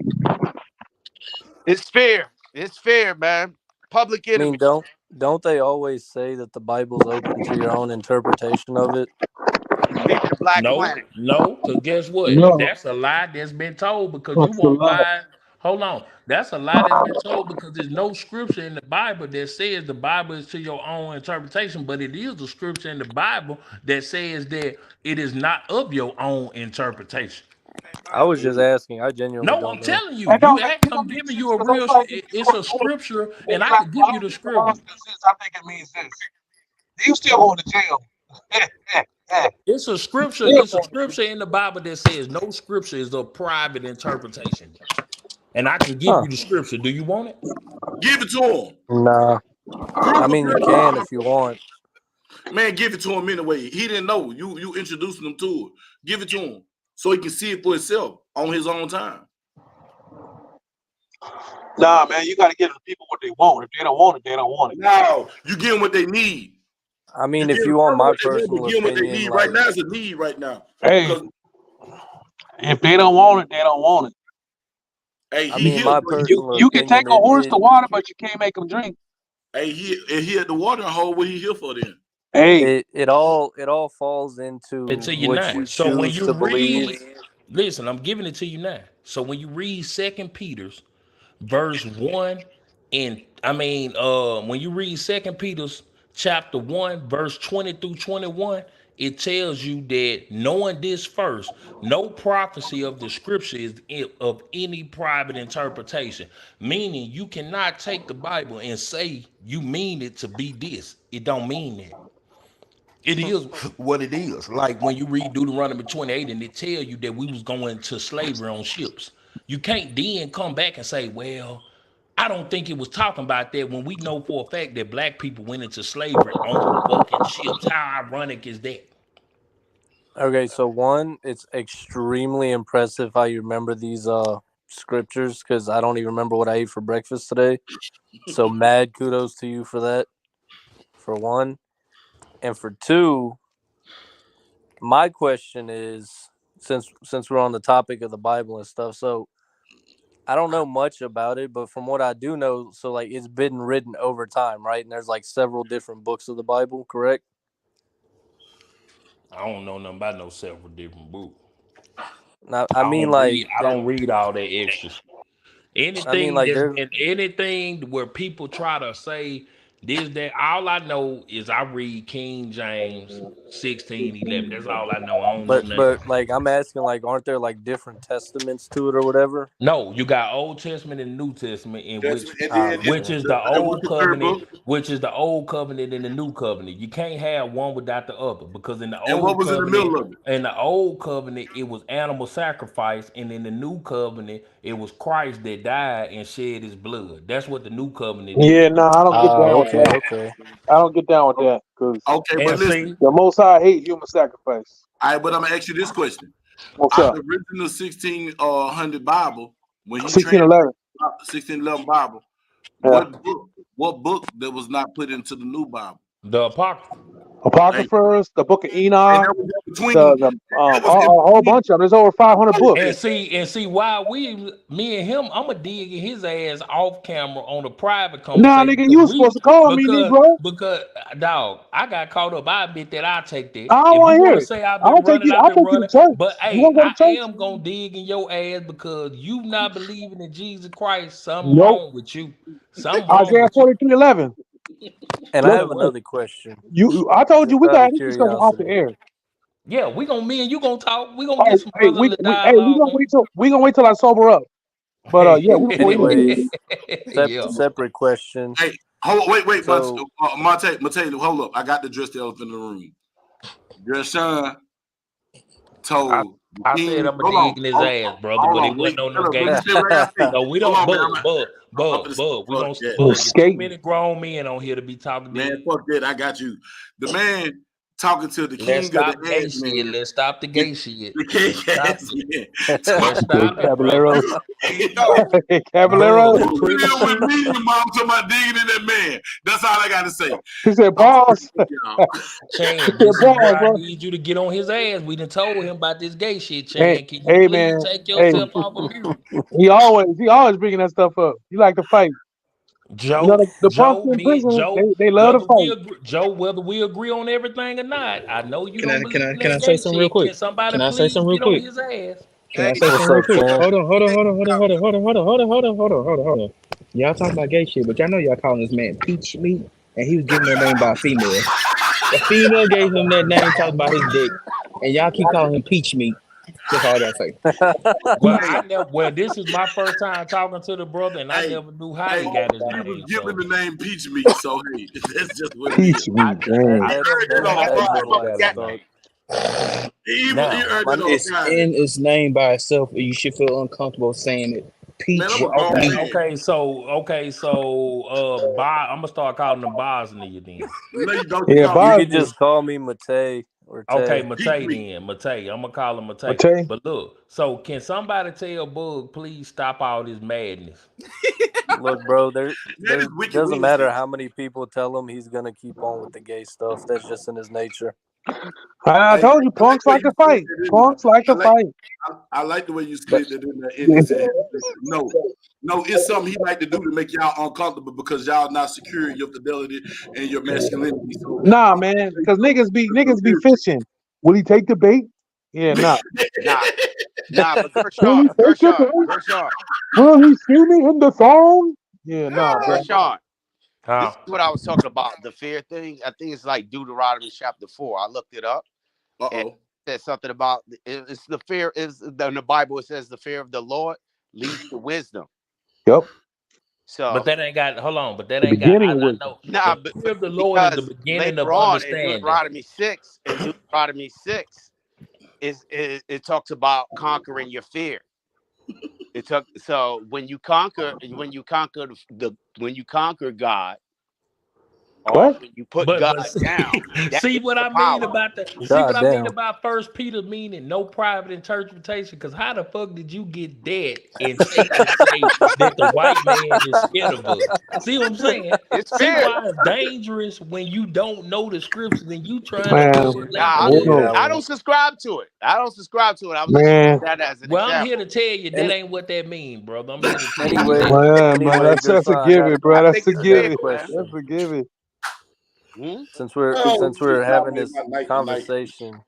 It's fair. It's fair, man. Public I mean, enemy. don't they always say that the Bible's open to your own interpretation of it? Maybe the Black No, Planet. no, because guess what? No, That's a lie that's been told because you that's a won't lie. find. Hold on. That's a lie that's been told because there's no scripture in the Bible that says the Bible is to your own interpretation, but it is a scripture in the Bible that says that it is not of your own interpretation. I was just asking. I genuinely No, don't I'm know. telling you. And no, You ask, it I'm don't make giving sense you a because real. I'm like, if you It's go to a court scripture, and and be I like, could well, give I you don't the think the law scripture. says this, I think it means this. You still going to jail. It's a scripture. Still It's a going to scripture in the Bible that says no scripture is a private interpretation, and I can give Huh? you the scripture. Do you want it? Give it to him. Nah. Prove I it, mean, you can if you want. man. Give it to him anyway. He didn't know. You introducing him to it. Give it to him so he can see it for himself on his own time. Nah, man, you got to give the people what they want. If they don't want it, they don't want it. Now you give them what they need. I You mean, give if them you want my what they want, but personal give them what they opinion, need right like, now. Is a need right now. Hey, Because if they don't want it, they don't want it. hey, I he mean, here, my bro. personal You can take opinion, a horse it to water, but you can't make them drink. Hey, he at the watering hole. What he here for then? Hey, it all falls It into to you what now. you So when choose you to believe. read, listen, I'm giving it to you now. So when you read Second Peter's verse 1, and when you read Second Peter's chapter 1, verse 20 through 21, it tells you that knowing this first, no prophecy of the scripture is of any private interpretation. Meaning you cannot take the Bible and say you mean it to be this. It don't mean that. It is what it is. Like when you read Deuteronomy 28 and it tell you that we was going to slavery on ships. You can't then come back and say, well, I don't think it was talking about that when we know for a fact that black people went into slavery on fucking ships. How ironic is that? Okay, so one, it's extremely impressive how you remember these scriptures because I don't even remember what I ate for breakfast today. So mad kudos to you for that, for one. And for two, my question is, since we're on the topic of the Bible and stuff, so I don't know much about it, but from what I do know, so like it's been written over time, right? And there's like several different books of the Bible, correct? I don't know nothing about no several different books. Now, I mean, like I there. don't read all that extra. I mean, Anything like that's there's, in anything where people try to say this, that, all I know is I read King James 16:11. That's all I know. I don't know nothing. but like I'm asking, like, aren't there like different testaments to it or whatever? No, you got Old Testament and New Testament, in That's which and Ah, then it's which okay. is the and what's old the third covenant, book? which is the old covenant and the new covenant. You can't have one without the other because And what was in the middle of it? in the old covenant, it was animal sacrifice, and in the new covenant, it was Christ that died and shed his blood. That's what the new covenant is. yeah, no, I don't get Ah, down with okay, that. okay. I don't get down with that because Okay, but And listen. see, the Most High hate human sacrifice. But I'm gonna ask you this question: What's out up? the original 1600 Bible, when he translated 1611. 1611 Bible, Yeah. what book that was not put into the new Bible? the apocrypha. Thank Apocryphers, the Book of and Enoch, that was in between. That was in a whole between. bunch of them. There's over 500 books. And see, while me and him, I'ma dig in his ass off camera on a private Nah, conversation nigga, you was supposed to call me, Negro. because dog, I got caught up. I admit that I take that. I don't If want you to hear want to it. say I've I'll been take you to running. church. But You hey, want to go to I church? am gonna dig in your ass because you not believing in Jesus Christ. Something Nope. wrong with you. Something wrong Isaiah with you. 43:11. And I Let's, have another question, I told you just we out got of this discussion off the curiosity. air. Yeah, me and you gonna talk. We gonna get Oh, some hey, brotherly we dialogue gonna on. wait till I sober up. But yeah, Anyways, Yeah. separate question. Hey, hold wait, So, Monte, hold up. I got to address the elephant in the room. Your son I, told the I said king. I'm a Hold on, dig in his ass, brother, hold but on, it wait. wasn't on no Shut up. Let gay me I say what I shit. got to say. So we Hold don't, on, man. I'm bud, gonna say bud. We fuck gonna that, oh, get too skating. many grown men on here to be talking man. this. Fuck that. I got you. The man talking to the Let's king of the stop gay ass shit. man. Let's stop the The, gay shit. the king Let's stop ass it. man. Let's Hey, stop it, brother. Caballero. Yo, Caballero. Bud, you pretty deal with sure. me and mom talking about digging in that man. That's all I got to say. He said, I'm "Boss." y'all. He Chan, said, this is "Boss, where I bro." need you to get on his ass. We done told him about this gay shit, Hey, Chan. Can you hey, please man. take Hey, yourself off of mute? he always bringing that stuff up. He like to fight. You know, the punks in prison, they love to fight. Whether we agree on everything or not, I know you Can don't I can believe I in can I that say gay something real shit. Can quick? somebody Can I say please something real get on quick? his ass? Can I Hey, say What's something real up, quick? Chan? Hold on, hold on, hold on, hold on, hold on, hold on, hold on, hold on, hold on, hold on, hold on, hold on. Y'all talking about gay shit, but y'all know y'all calling this man Peach Meat, and he was given that name by a female. A female gave him that name, talking about his dick, and y'all keep calling him Peach Meat. That's all I gotta say. Well, Hey, I never. Well, this is my first time talking to the brother, and I hey, never knew how hey, he got his he was name. given So the name Peach Meat, so hey, that's just what it is. Peach I, meat, I damn. He never earned it That's knew on how that this Friday. brother boy got got his stuck. name. He Now, earned it on It's Friday. in its name by itself, and you should feel uncomfortable saying it. Man, I'm Peach a grown okay, Meat. man. I'm gonna start calling them Bosnia then. No, you don't. You Yeah, call me You could Bosnia. just call me Matei or Okay, Tay. Peach Matei Meat. then. Matei. I'm gonna call him Matei. Matei. But look, so can somebody tell Bug please stop all this madness? Look, bro, That is there wicked doesn't matter Wednesday. how many people tell him he's gonna keep on with the gay stuff. That's just in his nature. I Hey, told you, I like punks the way like you to slid fight. that in there. Punks like I to like fight. I like the way you But slid that in there. And he said, no, no, it's something he like to do to make y'all uncomfortable because y'all not secure in your fidelity and your masculinity. So nah, I'm man, because gonna niggas be fishing. Will he take the bait? Yeah, nah. nah, nah. But Will he take the bait? Gershon, Will he see me in the song? Yeah, nah, bro. Gershon. This Huh? is what I was talking about. The fear thing. I think it's like Deuteronomy chapter 4. I looked it up and it Uh-oh. said something about it's the fear is in the Bible. It says the fear of the Lord leads to wisdom. Yep. But So that ain't got hold on, but that The ain't got beginning I was know nah, the but fear of the Lord is the because beginning later of on in understanding. Deuteronomy 6 it talks about conquering your fear. It took so when you conquer God or what? when you put But God down, that see gives what the I mean power. about God damn. First Peter meaning no private interpretation. Because how the fuck did you get that and take and say that the white man is scared of us? See what I'm saying? It's See fear. why it's dangerous when you don't know the scriptures and you trying to Man, correlate Nah, Yeah, Uno, things. I well, don't subscribe to it. I don't subscribe to it. I was just man, using that as an Well, I'm here to example. tell you that any ain't what that mean, brother. I'm here to tell you anyway, that. man, anyway, that's Gerson, a give it, I bro. That's think a it's I give got a fear, it. man. That's question. a give it. Hmm? Oh, Since we're shit, y'all having made this my night tonight. conversation,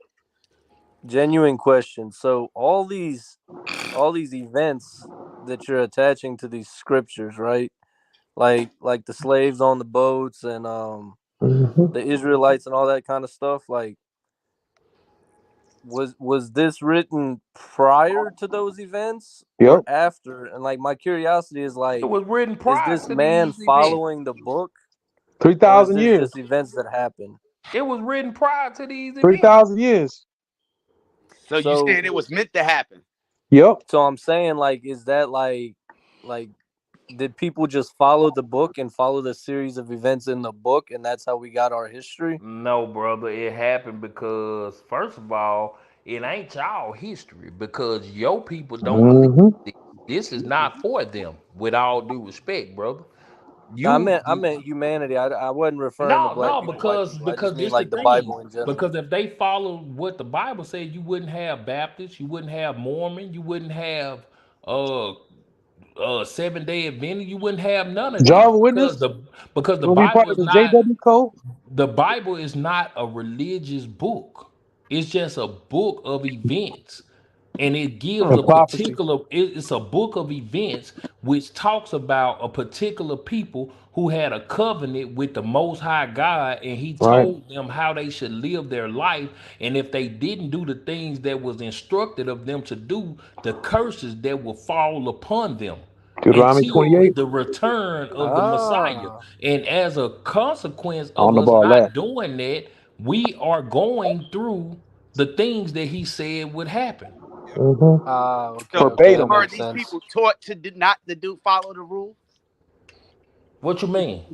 genuine question. So all these events that you're attaching to these scriptures, right? Like the slaves on the boats and Hmm. the Israelites and all that kind of stuff. Like, was this written prior to those events or Yep. after? And like, my curiosity is It like, was written is prior this to man these events. following the book, or is 3,000 this years. just events that happen? It was written prior to these events. 3,000 years. So you So saying it was meant to happen? Yep. so I'm saying, like, is that like did people just follow the book and follow the series of events in the book, and that's how we got our history? No, brother, it happened because first of all, it ain't y'all history because your people don't believe Hmm. this. This is not for them. With all due respect, brother. Now, You I meant humanity. I wasn't referring to no, black no, people, white because people. I just mean this the like the thing. Bible in general. Because if they followed what the Bible said, you wouldn't have Baptists, you wouldn't have Mormon, you wouldn't have uh 7 Day Adventist, you wouldn't have none of this Jehovah because Witness the will be part Bible of is the not JW code. a religious book. It's just a book of events. And it gives The a prophecy. particular, it's a book of events which talks about a particular people who had a covenant with the Most High God, and He Right. told them how they should live their life. And if they didn't do the things that was instructed of them to do, the curses that will fall upon them Deuteronomy until 28. the return of the Messiah. Ah, And as a consequence I don't of know us about that. not doing that, we are going through the things that he said would happen. Hmm. So okay, okay, that Verbatim. are makes these sense. people taught to not to do follow the rules? What you mean?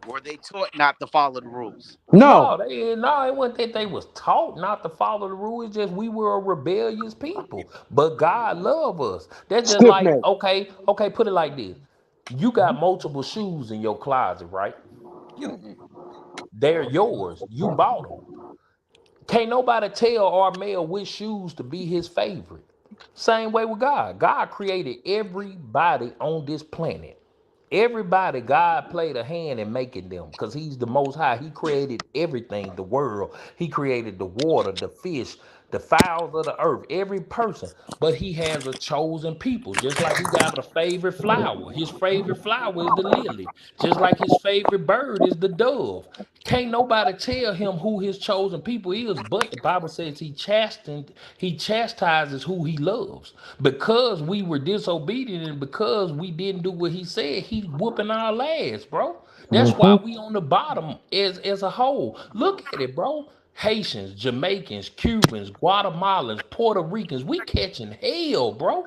Were they taught not to follow the rules? No. It wasn't that they was taught not to follow the rules. It's just we were a rebellious people. But God love us. That's just Stiff like, neck. okay, put it like this. You got multiple shoes in your closet, right? Mhm. They're yours. You bought them. Can't nobody tell our male which shoes to be his favorite. Same way with God. God created everybody on this planet. Everybody, God played a hand in making them because He's the Most High. He created everything, the world. He created the water, the fish, the fowls of the earth, every person. But he has a chosen people, just like he got a favorite flower. His favorite flower is the lily, just like his favorite bird is the dove. Can't nobody tell him who his chosen people is, but the Bible says he chastises who he loves. Because we were disobedient and because we didn't do what he said, he whooping our ass, bro. That's why we on the bottom as a whole. Look at it, bro. Haitians, Jamaicans, Cubans, Guatemalans, Puerto Ricans, we catching hell, bro.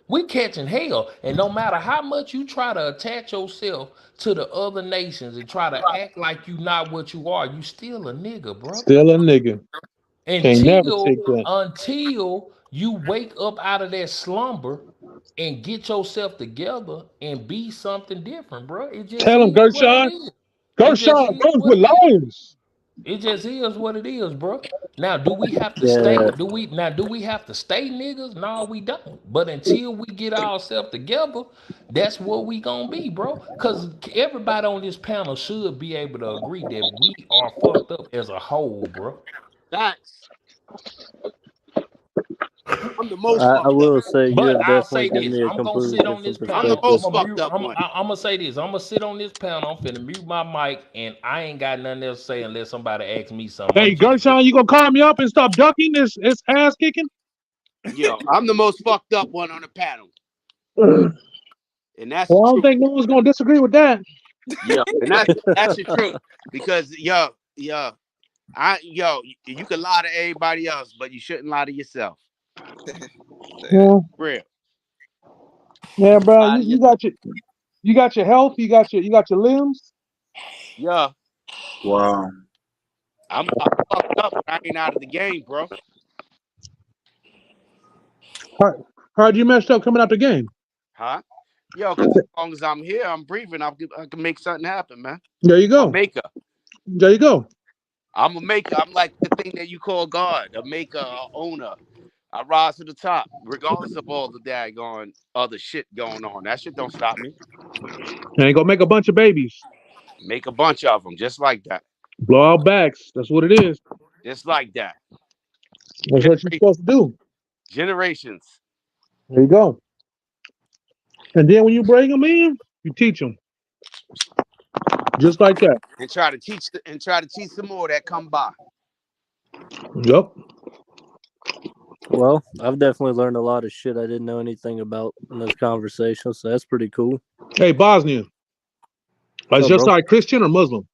We catching hell. And no matter how much you try to attach yourself to the other nations and try to act like you not what you are, you still a nigga, bro. Still a nigga. Can't never Until take that. until you wake up out of that slumber and get yourself together and be something different, bro. It just Tell him, is what it Gershon. is. It just Gershon is goes what with it is. lions. It just is what it is, bro. Now, do we have to Yeah. stay? Do we have to stay niggas? No, we don't. But until we get ourselves together, that's what we gonna be, bro. Cause everybody on this panel should be able to agree that we are fucked up as a whole, bro. Facts. I'm the most I fucked up. will say you But have I'll definitely say given this: me a I'm gonna completely sit on different this I'm the panel. perspective. most fucked up one. I'm gonna say this: I'm gonna sit on this panel. I'm finna mute my mic, and I ain't got nothing else to say unless somebody asks me something. I'm Hey, just Gershon, you gonna call me up and stop ducking this ass kicking? Yo, I'm the most fucked up one on the panel. Well, And that's I the don't truth. think no one's gonna disagree with that. Yo, and that's the truth. Because yo, you can lie to everybody else, but you shouldn't lie to yourself. Yeah, Real. yeah, bro. Lie to You got your health. You got your limbs. yeah. Wow. I'm fucked up, but I ain't out of the game, bro. How'd you messed up coming out the game? Huh? Yo, because as long as I'm here, I'm breathing, I can make something happen, man. There you I'm a go. maker. There you go. I'm a maker. I'm like the thing that you call God, a maker, a owner. I rise to the top, regardless of all the daggone other shit going on. That shit don't stop me. And ain't gonna make a bunch of babies. Make a bunch of them, just like that. Blow out backs. That's what it is. Just like that. That's what you're supposed to do. Generations. There you go. And then when you bring them in, you teach them just like that. And try to teach some more that come by. Yep. Well, I've definitely learned a lot of shit I didn't know anything about in this conversation, so that's pretty cool. Hey, Bosnia. What's Is up, your bro? side Christian or Muslim?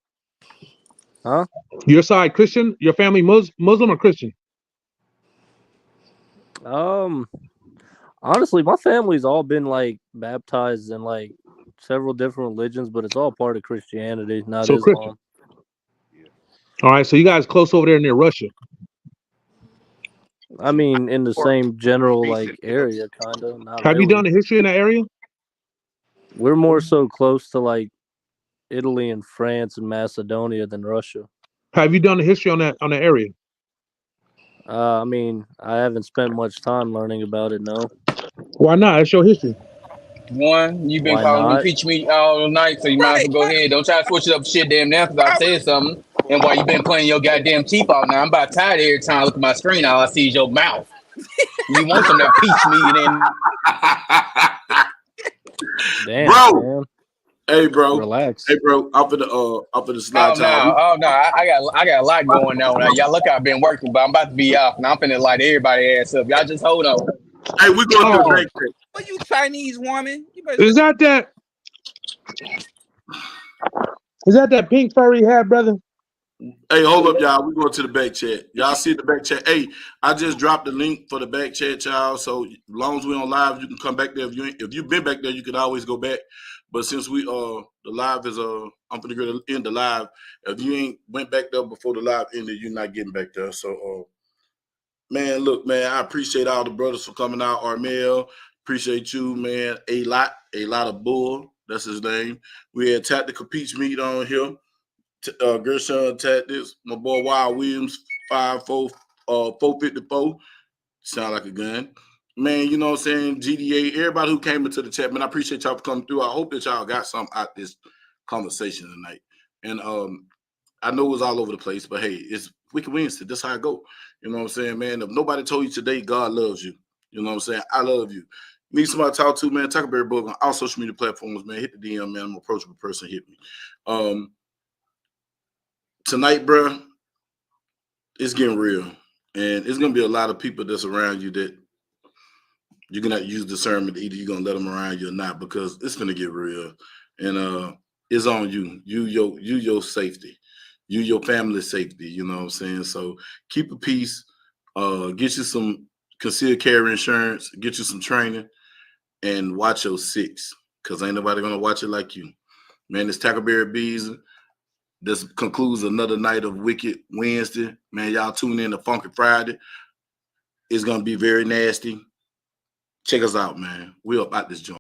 Huh? Your side Christian? Your family Muslim or Christian? Honestly, my family's all been like baptized in like several different religions, but it's all part of Christianity, not So Christian. Islam. All right. So you guys close over there near Russia. I mean, in the same general like Recent area, kind of. Not Have you really. done the history in that area? We're more so close to like Italy and France and Macedonia than Russia. Have you done the history on that area? I mean, I haven't spent much time learning about it. No. Why not? It's your history. One, you've been Why calling me, not? preaching me all night, so you might as well go ahead. Don't try to switch it up shit damn now because I said something. And while you been playing your goddamn teeth out now, I'm about tired every time I look at my screen, all I see is your mouth. You want some of that peach meat and Damn, Bro. man. Hey, bro. Relax. Hey, bro. I'm for the slide time. I got a lot going on now. Y'all look, I've been working, but I'm about to be off. Now I'm finna light everybody ass up. Y'all just hold on. Hey, we going to the Oh, break. What you Chinese woman? You better is that pink furry hat, brother? Hey, hold up, y'all. We going to the back chat. Y'all see the back chat. Hey, I just dropped the link for the back chat, y'all. So as long as we on live, you can come back there. If you've been back there, you can always go back. But since we the live is I'm gonna end the live. If you ain't went back there before the live ended, you're not getting back there. So man, look, man, I appreciate all the brothers for coming out. Armel, appreciate you, man. A lot of bull. That's his name. We had Tactical Peach Meat on here. Gershon Tactics, my boy Wild Williams, 454. Sound like a gun. Man, you know what I'm saying? GDA, everybody who came into the chat, man, I appreciate y'all for coming through. I hope that y'all got something out this conversation tonight. And I know it was all over the place, but hey, it's Wicked Wednesday. That's how I go. You know what I'm saying, man? If nobody told you today, God loves you. You know what I'm saying? I love you. Need somebody to talk to, man. Tackleberry Bug on all social media platforms, man. Hit the DM, man. I'm an approachable person. Hit me. Tonight, bro, it's getting real. And it's going to be a lot of people that's around you that you're going to use discernment. Either you're going to let them around you or not, because it's going to get real. And it's on you. You your safety. You your family's safety. You know what I'm saying? So keep a peace. Get you some concealed carry insurance. Get you some training. And watch your six, because ain't nobody going to watch it like you. Man, it's Tackleberry Bees. This concludes another night of Wicked Wednesday. Man, y'all tune in to Funky Friday. It's going to be very nasty. Check us out, man. We up out this joint.